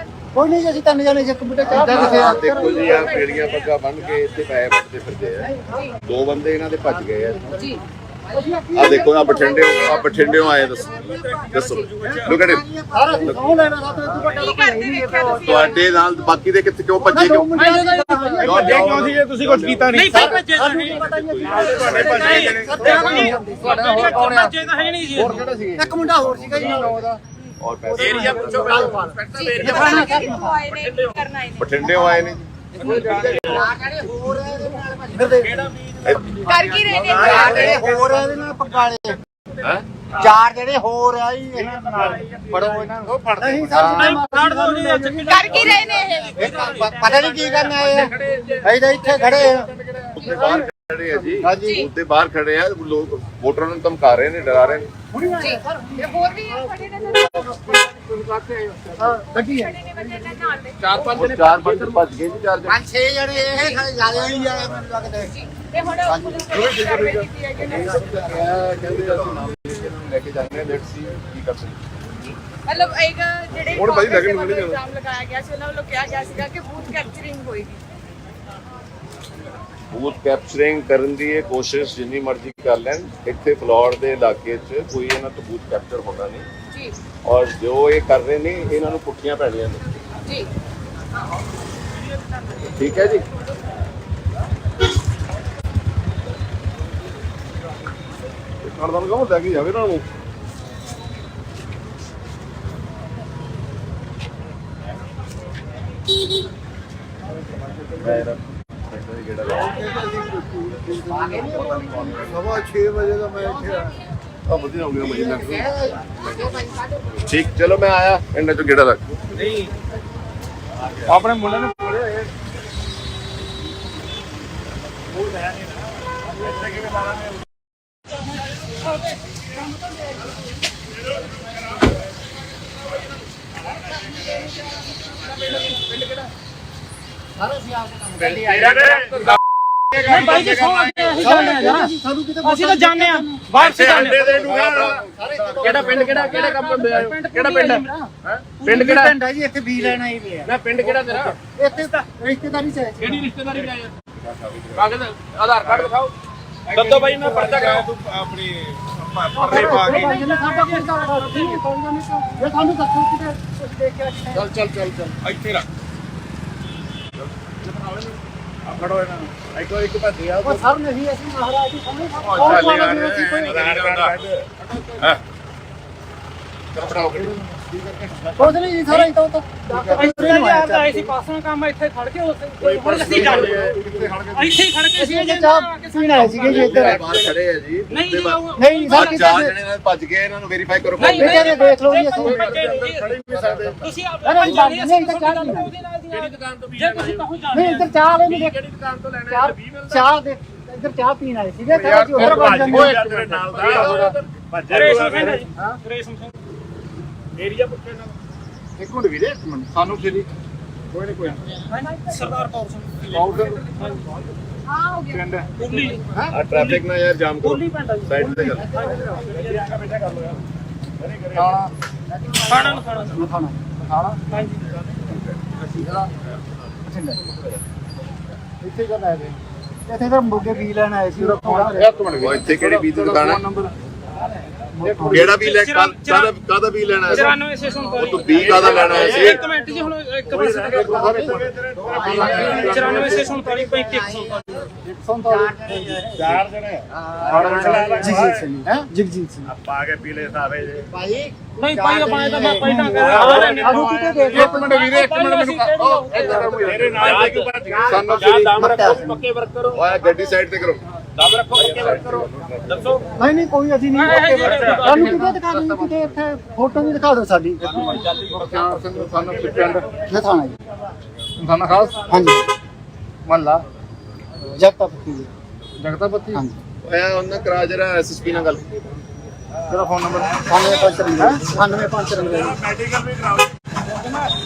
ਕੋਈ ਨਹੀਂ ਜੀ ਅਸੀਂ ਤਿੰਨ ਜਣੇ ਜੇ ਕੰਪਿਊਟਰ ਚਾਹ ਕਿੱਥੇ ਆ ਦੇਖੋ ਜੀ ਆ ਪੇੜੀਆਂ ਪੱਗਾ ਬੰਨ ਕੇ ਇੱਥੇ ਪੈਸੇ ਵੱਟਦੇ ਫਿਰਦੇ ਆ। ਦੋ ਬੰਦੇ ਇਹਨਾਂ ਦੇ ਭੱਜ ਗਏ ਆ। ਆ ਦੇਖੋ ਆ ਬਠਿੰਡਿਓਂ ਆਏ, ਦੱਸੋ ਲੁੱਕ ਐਟ ਇਟ। ਸਾਰਾ ਅਸੀਂ ਸੌ ਲੈਣਾ ਸਾਤੋਂ ਇਦੋਂ ਵੱਡਾ ਕੀ ਕਰਦੇ ਦੇਖਿਆ ਤੁਸੀਂ ਤੁਹਾਡੇ ਨਾਲ ਬਾਕੀ ਦੇ ਕਿੱਥੇ ਕਿਉਂ ਭੱਜੇ ਕਿਉਂ? ਕਿਉਂ ਸੀ ਜੇ ਤੁਸੀਂ ਕੁਝ ਕੀਤਾ ਨਹੀਂ ਭਾਈ ਭੱਜੇ ਤਾਂ ਸਾਨੂੰ ਨਹੀਂ ਪਤਾ ਨਹੀਂ ਤੁਹਾਡੇ ਭੱਜੇ ਜਿਹੜੇ ਭੱਜੇ ਤਾਂ ਹੈ ਨਹੀਂ ਜੀ ਹੋਰ ਕਿਹੜਾ ਸੀ? ਇੱਕ ਮੁੰਡਾ ਹੋਰ ਸੀਗਾ ਜੀ ਨੌ ਦਾ ਔਰ ਪੈਸੇ ਏਰੀਆ ਪੁੱਛੋ जी कितों आए ने की करना है ਬਠਿੰਡਿਓਂ ਆਏ ਨੇ। कर की रहे ने ਜਿਹੜੇ ਹੋਰ ਆ ਇਹਦੇ ਨਾਲ ਪਕਾਲੇ ਹੈ ਚਾਰ ਜਿਹੜੇ ਹੋਰ ਆ ਜੀ ਇਹਨਾਂ ਨਾਲ ਫੜੋ ਇਹਨਾਂ ਨੂੰ ਨਹੀਂ ਸਰ ਕਾੜ ਦੋ ਨਹੀਂ कर की रहे ने ਪਤਾ ਨਹੀਂ ਕੀ ਕਰਨ ਆਏ ਆ ਅਸੀਂ ਤਾਂ ਇੱਥੇ ਖੜੇ ਆ ਉੱਤੇ ਬਾਹਰ ਖੜੇ ਆ ਜੀ। ਹਾਂਜੀ। ਉੱਤੇ ਬਾਹਰ ਖੜੇ ਆ ਲੋਕ, ਵੋਟਰਾਂ ਨੂੰ ਧਮਕਾ ਰਹੇ ਨੇ, ਡਰਾ ਰਹੇ ਨੇ। जी ये बोल भी है खड़े ने ਹਾਂ ਗੱਡੀ ਹੈ खड़े ने बंदे ने नाल दे ਚਾਰ ਪੰਜ ਉਹ ਚਾਰ ਬੰਦੇ ਭੱਜ ਗਏ ਜੀ, ਚਾਰ ਜਣੇ। 5-6 ਜਣੇ ਇਹ ਖਾਲੀ ਜ਼ਿਆਦਾ ਹੀ ਆ ਮੈਨੂੰ ਲੱਗਦਾ ते हुन पुलिस ने कार्रवाई की है कि नहीं ਕਹਿੰਦੇ ਅਸੀਂ ਨਾਮ ਲੈ ਕੇ ਜਾਂਦੇ ਹਾਂ, ਲੈਟਸ ਸੀ ਕੀ ਕਰ ਸਕਦੇ। मतलब एक ਜਿਹੜੇ ਹੁਣ ਭਾਈ ਲੱਗਣ ਨੂੰ ਨਹੀਂ ਜਾਣਾ। ਇਲਜ਼ਾਮ ਲਗਾਇਆ ਗਿਆ ਸੀ ਉਹਨਾਂ ਵੱਲੋਂ ਕਿਹਾ ਗਿਆ ਸੀਗਾ ਕਿ ਬੂਥ ਕੈਪਚਰਿੰਗ ਹੋਏਗੀ ਬੂਥ ਕੈਪਚਰਿੰਗ ਕਰਨ ਦੀ ਇਹ ਕੋਸ਼ਿਸ਼ ਜਿੰਨੀ ਮਰਜ਼ੀ ਕਰ ਲੈਣ, ਇੱਥੇ ਫਲੋਰ ਦੇ ਇਲਾਕੇ 'ਚ ਕੋਈ ਇਹਨਾਂ ਤੋਂ ਬੂਥ ਕੈਪਚਰ ਹੋਣਾ ਨਹੀਂ। ਜੀ ਔਰ ਜੋ ਇਹ ਕਰ ਰਹੇ ਨੇ ਇਹਨਾਂ ਨੂੰ ਪੁੱਠੀਆਂ ਪੈਣੀਆਂ ਨੇ। ਜੀ ਠੀਕ ਹੈ ਜੀ। ਕਰਦਾ ਨੂੰ ਕਹੋ ਲੈ ਕੇ ਜਾਵੇ ਇਹਨਾਂ ਨੂੰ। ਸਵਾ 6 ਵਜੇ ਦਾ ਮੈਂ ਇੱਥੇ ਆ ਆ ਵਧੀਆ ਹੋ ਗਿਆ ਮਹੀਨਾ। ਠੀਕ, ਚਲੋ ਮੈਂ ਆਇਆ ਇਹਨਾਂ ਚੋਂ ਗੇੜਾ ਲੱਗ। ਆਪਣੇ ਮੁੰਡੇ ਨੂੰ ਬੋਲੇ ਨਹੀਂ ਭਾਈ ਜੀ ਸੌ ਅਸੀਂ ਜਾਣੇ ਆ ਜਰਾ ਸਾਨੂੰ ਕਿਤੇ ਅਸੀਂ ਤਾਂ ਜਾਣੇ ਆ ਵਾਪਸ ਜਾਣੇ ਕਿਹੜਾ ਪਿੰਡ ਕਿਹੜਾ ਕੰਮ ਕਰਦੇ ਆ ਕਿਹੜਾ ਪਿੰਡ ਹੈ ਪਿੰਡ ਕਿਹੜਾ ਪਿੰਡ ਹੈ ਜੀ ਇੱਥੇ ਵੀ ਲੈਣਾ ਹੀ ਵੀ ਹੈ ਨਾ ਪਿੰਡ ਕਿਹੜਾ ਤੇਰਾ ਇੱਥੇ ਤਾਂ ਰਿਸ਼ਤੇਦਾਰੀ ਚ ਹੈ ਕਿਹੜੀ ਰਿਸ਼ਤੇਦਾਰੀ ਵਿੱਚ ਆਇਆ ਕਾਗਜ਼ ਆਧਾਰ ਕਾਰਡ ਦਿਖਾਓ ਦੱਦੋ ਬਾਈ ਮੈਂ ਪਰਚਾ ਕਰਾਓ ਆਪਣੀ ਪਰਨੇ ਪਾ ਕੇ ਭਾਈ ਨੇ ਸਾਡਾ ਕੋਈ ਕਾਰਡ ਨਹੀਂ ਪਾਉਂਦਾ ਨਹੀਂ ਇਹ ਸਾਨੂੰ ਦੱਸੋ ਕਿਤੇ ਕੁਝ ਦੇਖ ਕੇ ਚੱਲ ਇੱਥੇ ਰੱਖ ਫੜੋ ਇਹਨਾਂ ਨੂੰ ਇੱਕ ਭੱਜਿਆ ਉਹ ਸਰ ਨਹੀਂ ਅਸੀਂ ਮਹਾਰਾਜ ਜੀ ਸਾਹਮਣੇ ਚੱਲ ਯਾਰ ਆਧਾਰ ਕਾਰਡ ਚਲ ਫੜਾਓ ਗੱਡੀ। ਕੁਝ ਨਹੀਂ ਜੀ ਸਾਰਾ ਇਤੋਂ ਤਾਂ ਇੱਥੇ ਜੀ ਆਪ ਆਏ ਸੀ ਪਾਸੋਂ ਕੰਮ ਇੱਥੇ ਖੜ ਕੇ ਹੁਣ ਅਸੀਂ ਚੱਲ ਇੱਥੇ ਹੀ ਖੜ ਕੇ ਸੀ ਅਸੀਂ ਚਾਹ ਪੀਣ ਆਏ ਸੀਗੇ ਜੀ ਇੱਧਰ ਬਾਹਰ ਖੜੇ ਆ ਜੀ ਨਹੀਂ ਜੀ ਨਹੀਂ ਸਰ ਚਾਰ ਜਣੇ ਨਾਲ ਭੱਜ ਗਏ ਇਹਨਾਂ ਨੂੰ ਵੈਰੀਫਾਈ ਕਰੋ ਨਹੀਂ ਬੇਟੇ ਦੇਖ ਲਓ ਜੀ ਅਸੀਂ ਤੁਸੀਂ ਆਪ ਅਰੇ ਜਾਣੀ ਨਹੀਂ ਇੱਧਰ ਚਾਹ ਨਹੀਂ ਕਿਹੜੀ ਦੁਕਾਨ ਤੋਂ ਜੇ ਤੁਸੀਂ ਕਹੋ ਨਹੀਂ ਜਾਣੇ ਇੱਧਰ ਚਾਹ ਵਾਲੇ ਨਹੀਂ ਕਿਹੜੀ ਦੁਕਾਨ ਤੋਂ ਲੈਣਾ ਚਾਹ ਚਾਹ ਦੇ ਇੱਧਰ ਚਾਹ ਪੀਣ ਆਏ ਸੀਗੇ ਤਾਂ ਜੀ ਉੱਧਰ ਬਣ ਜਾਂਦੇ ਤੇਰੇ ਨਾਲ ਦਾ ਰੇਸ਼ਮ ਸਿੰਘ ਜੀ ਰੇਸ਼ਮ ਸਿੰਘ ਏਰੀਆ ਪੁੱਛੇ ਨਾ ਇੱਕ ਮਿੰਟ ਵੀਰੇ ਇੱਕ ਮਿੰਟ ਸਾਨੂੰ ਫਿਰ ਕੋਈ ਸਰਦਾਰ ਕੌਰ ਸਿੰਘ हाँ हो गया ਪਿੰਡ ਕੁਬਲੀ ਆ ਟ੍ਰੈਫਿਕ ਨਾ ਯਾਰ ਜਾਮ ਕਰੋ ਕੁਬਲੀ ਪਿੰਡ ਆ ਜੀ ਸਾਈਡ ਤੇ ਕਰ ਖਾਣਾ ਨੂੰ ਖਾਣਾ ਖਾਣਾ ਹਾਂਜੀ ਇੱਥੇ ਕਰ ਆਏ ਨੇ ਇੱਥੇ ਤਾਂ ਮੁਰਗੇ ਵੀ ਲੈਣ ਆਏ ਸੀ ਉਹ ਇੱਕ ਮਿੰਟ ਉਹ ਇੱਥੇ ਕਿਹੜੀ ਬੀਜ ਦੀ ਦੁਕਾਨ ਹੈ ਨੰਬਰ ਕਿਹੜਾ ਵੀ ਲੈ ਕਾਦਾ ਵੀ ਲੈਣਾ ਹੈ 94 ਸੇ ਸੁਣ ਉਹ ਤੂੰ ਬੀ ਕਾਦਾ ਲੈਣਾ ਹੈ ਸੀ ਇੱਕ ਮਿੰਟ ਜੀ ਹੁਣ ਇੱਕ ਪਾਸੇ 94 ਸੇ ਸੁਣ 35 ਚਾਰ ਜਣੇ ਜਗਜੀਤ ਸਿੰਘ ਹੈ ਜਗਜੀਤ ਸਿੰਘ ਪਾ ਕੇ ਪੀਲੇ ਸਾਵੇ ਜੇ ਨਹੀਂ ਭਾਈ ਆਪਾਂ ਤਾਂ ਪਹਿਲਾਂ ਕਰ ਆਲੂ ਕਿਤੇ ਦੇਖ ਇੱਕ ਮਿੰਟ ਵੀਰੇ ਇੱਕ ਮਿੰਟ ਮੈਨੂੰ ਤੇਰੇ ਨਾਲ ਕਿਉਂ ਭੱਜ ਗਿਆ ਸਾਨੂੰ ਦਮ ਰੱਖੋ ਪੱਕੇ ਵਰਕ ਕਰੋ ਓਏ ਗੱਡੀ ਸਾਈਡ ਤੇ ਕਰੋ ਦਮ ਰੱਖੋ ਪੱਕੇ ਵਰਕ ਕਰੋ ਦੱਸੋ ਨਹੀਂ ਨਹੀਂ ਕੋਈ ਅਸੀਂ ਨਹੀਂ ਸਾਨੂੰ ਕਿਤੇ ਦਿਖਾ ਦਿਓ ਕਿਤੇ ਇੱਥੇ ਫੋਟੋ ਵੀ ਦਿਖਾ ਦਿਓ ਸਾਡੀ ਸਾਨੂੰ ਪਿੰਡ ਇਹ ਥਾਣਾ ਜੀ ਥਾਣਾ ਖਾਸ ਹਾਂਜੀ ਮਹੱਲਾ ਜਗਤਾ ਪੱਤੀ ਜੀ ਜਗਤਾਪਤੀ ਹਾਂਜੀ ਓਏ ਉਹਨਾਂ ਕਰਾ ਜਰਾ ਐਸਐਸਪੀ ਨਾਲ ਗੱਲ ਤੇਰਾ ਫੋਨ ਨੰਬਰ 9595 ਮੈਡੀਕਲ ਵੀ ਕਰਾਓ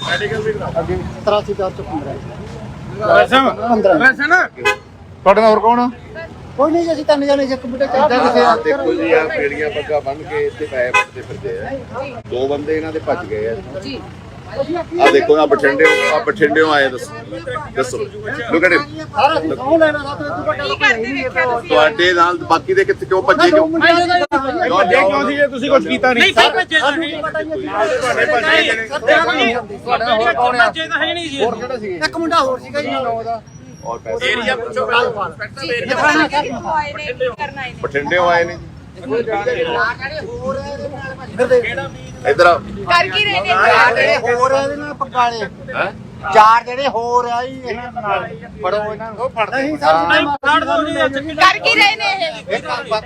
ਮੈਡੀਕਲ ਵੀ ਕਰਾਓ ਅੱਗੇ 83415 ਵੈਸੇ 15 ਤੁਹਾਡੇ ਨਾਲ ਹੋਰ ਕੌਣ ਕੋਈ ਨਹੀਂ ਜੀ ਅਸੀਂ ਤਿੰਨ ਜਣੇ ਸੀ ਕੰਪਿਊਟਰ ਚਾਹ ਪੀ ਕੇ ਆਹ ਦੇਖੋ ਜੀ ਆ ਪੇੜੀਆਂ ਪੱਗਾਂ ਬੰਨ ਕੇ ਇੱਥੇ ਪੈਸੇ ਵੱਟਦੇ ਫਿਰਦੇ ਆ ਦੋ ਬੰਦੇ ਇਹਨਾਂ ਦੇ ਭੱਜ ਗਏ ਆ जी ਆ ਦੇਖੋ ਆ ਬਠਿੰਡਿਓਂ ਆਏ ਦੱਸੋ ਲੁੱਕ ਐਟ ਸਾਰਾ ਅਸੀਂ ਸੌਂ ਲੈਣਾ ਤਾਂ ਤੂੰ ਵੱਡਾ की करते देखा तुसी ਤੁਹਾਡੇ ਨਾਲ ਬਾਕੀ ਦੇ ਕਿੱਥੇ ਕਿਉਂ ਭੱਜੇ ਕਿਉਂ ਕਿਉਂ ਸੀ ਜੇ ਤੁਸੀਂ ਕੁਝ ਕੀਤਾ ਨਹੀਂ ਭਾਈ ਭੱਜੇ ਤਾਂ ਸਾਨੂੰ ਕੀ ਪਤਾ ਜੀ ਤੁਹਾਡੇ ਭੱਜੇ ਜਿਹੜੇ ਤੁਹਾਡਾ ਹੋਰ ਕੌਣ ਹੈ ਭੱਜੇ ਤਾਂ ਹੈ ਨਹੀਂ ਜੀ ਕਿਹੜਾ ਸੀ ਇੱਕ ਮੁੰਡਾ ਹੋਰ ਸੀਗਾ ਜੀ ਔਰ ਪੈਸੇ ਏਰੀਆ ਪੁੱਛੋ ਇੰਸਪੈਕਟਰ जी ਏਰੀਆ दिखाना क्या आए ने की करना है ਬਠਿੰਡਿਓਂ ਆਏ ਨੇ ਇਧਰ ਆ कर की रहने ਜਿਹੜੇ ਹੋਰ ਆ ਇਹਦੇ ਨਾਲ ਪਕਾਲੇ ਹੈ ਚਾਰ ਜਿਹੜੇ ਹੋਰ ਆ ਜੀ ਇਹਨਾਂ ਨਾਲ ਫੜੋ ਇਹਨਾਂ ਨੂੰ ਨਹੀਂ ਸਰ ਕਾਢ ਦੋ ਜੀ ਚੱਕੀ कर की रहने हैं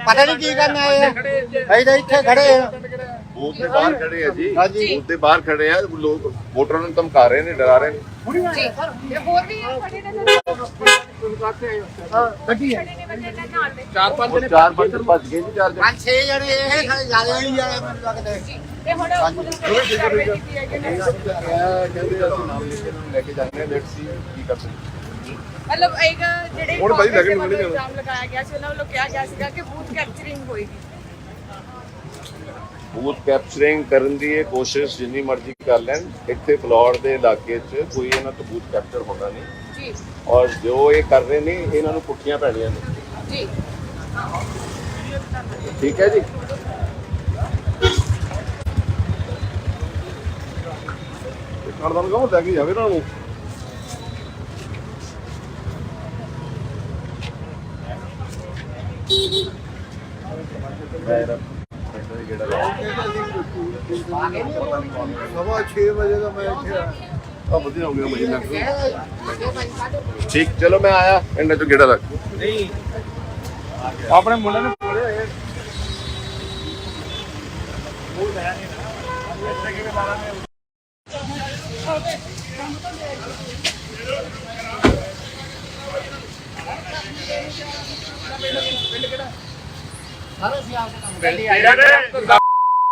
ਪਤਾ ਨਹੀਂ ਕੀ ਕਰਨ ਆਏ ਆ ਅਸੀਂ ਤਾਂ ਇੱਥੇ ਖੜੇ ਆ ਬੂਥ ਦੇ ਬਾਹਰ ਖੜੇ ਆ ਜੀ ਹਾਂਜੀ। ਬੂਥ ਦੇ ਬਾਹਰ ਖੜੇ ਆ ਲੋਕ ਵੋਟਰਾਂ ਨੂੰ ਧਮਕਾ ਰਹੇ ਨੇ ਡਰਾ ਰਹੇ ਨੇ जी ये और भी खड़े ने ਗੱਡੀ ਹੈ खड़े ने बंदे ने नाल में ਉਹ ਚਾਰ ਬੰਦੇ ਭੱਜ ਗਏ ਜੀ ਚਾਰ ਜਣੇ ਪੰਜ ਛੇ ਜਣੇ ਇਹ ਜਿਆਦਾ ਨਹੀਂ ਜਾਣੇ ਮੈਨੂੰ ਲੱਗਦਾ ते हुन पुलिस कार्रवाई की है कि नहीं ਕਹਿੰਦੇ ਅਸੀਂ ਨਾਮ ਲਿਖ ਕੇ ਇਹਨਾਂ ਨੂੰ ਲੈ ਕੇ ਜਾਂਦੇ ਆ ਲੈਟਸ ਸੀ ਕੀ ਕਰ ਸਕਦੇ मतलब एक ਜਿਹੜੇ ਹੁਣ ਭਾਈ ਲੱਗਣ ਨੂੰ ਨਹੀਂ ਜਾਣਾ। ਇਲਜ਼ਾਮ ਲਗਾਇਆ ਗਿਆ ਸੀ ਉਹਨਾਂ ਵੱਲੋਂ ਕਿਹਾ ਗਿਆ ਸੀਗਾ ਕਿ ਬੂਥ ਕੈਪਚਰਿੰਗ ਹੋਏਗੀ ਬੂਥ ਕੈਪਚਰਿੰਗ ਕਰਨ ਦੀ ਇਹ ਕੋਸ਼ਿਸ਼ ਜਿੰਨੀ ਮਰਜ਼ੀ ਕਰ ਲੈਣ ਇੱਥੇ ਫਲੋਰ ਦੇ ਇਲਾਕੇ 'ਚ ਕੋਈ ਇਹਨਾਂ ਤੋਂ ਬੂਥ ਕੈਪਚਰ ਹੋਣਾ ਨਹੀਂ ਜੀ ਔਰ ਜੋ ਇਹ ਕਰ ਰਹੇ ਨੇ ਇਹਨਾਂ ਨੂੰ ਪੁੱਠੀਆਂ ਪੈਣੀਆਂ ਨੇ ਜੀ ਠੀਕ ਹੈ ਜੀ ਕਰਦਾ ਨੂੰ ਕਹੋ ਲੈ ਕੇ ਜਾਵੇ ਇਹਨਾਂ ਨੂੰ ਸਵਾ 6 ਵਜੇ ਦਾ ਮੈਂ ਇੱਥੇ ਆ ਵਧੀਆ ਹੋ ਗਿਆ ਮੁਝੇ ਠੀਕ ਚਲੋ ਮੈਂ ਆਇਆ ਇਹਨਾਂ ਚੋਂ ਗੇੜਾ ਰੱਖ ਆਪਣੇ ਮੁੰਡੇ ਨੂੰ ਬੋਲੇ ਹੋਏ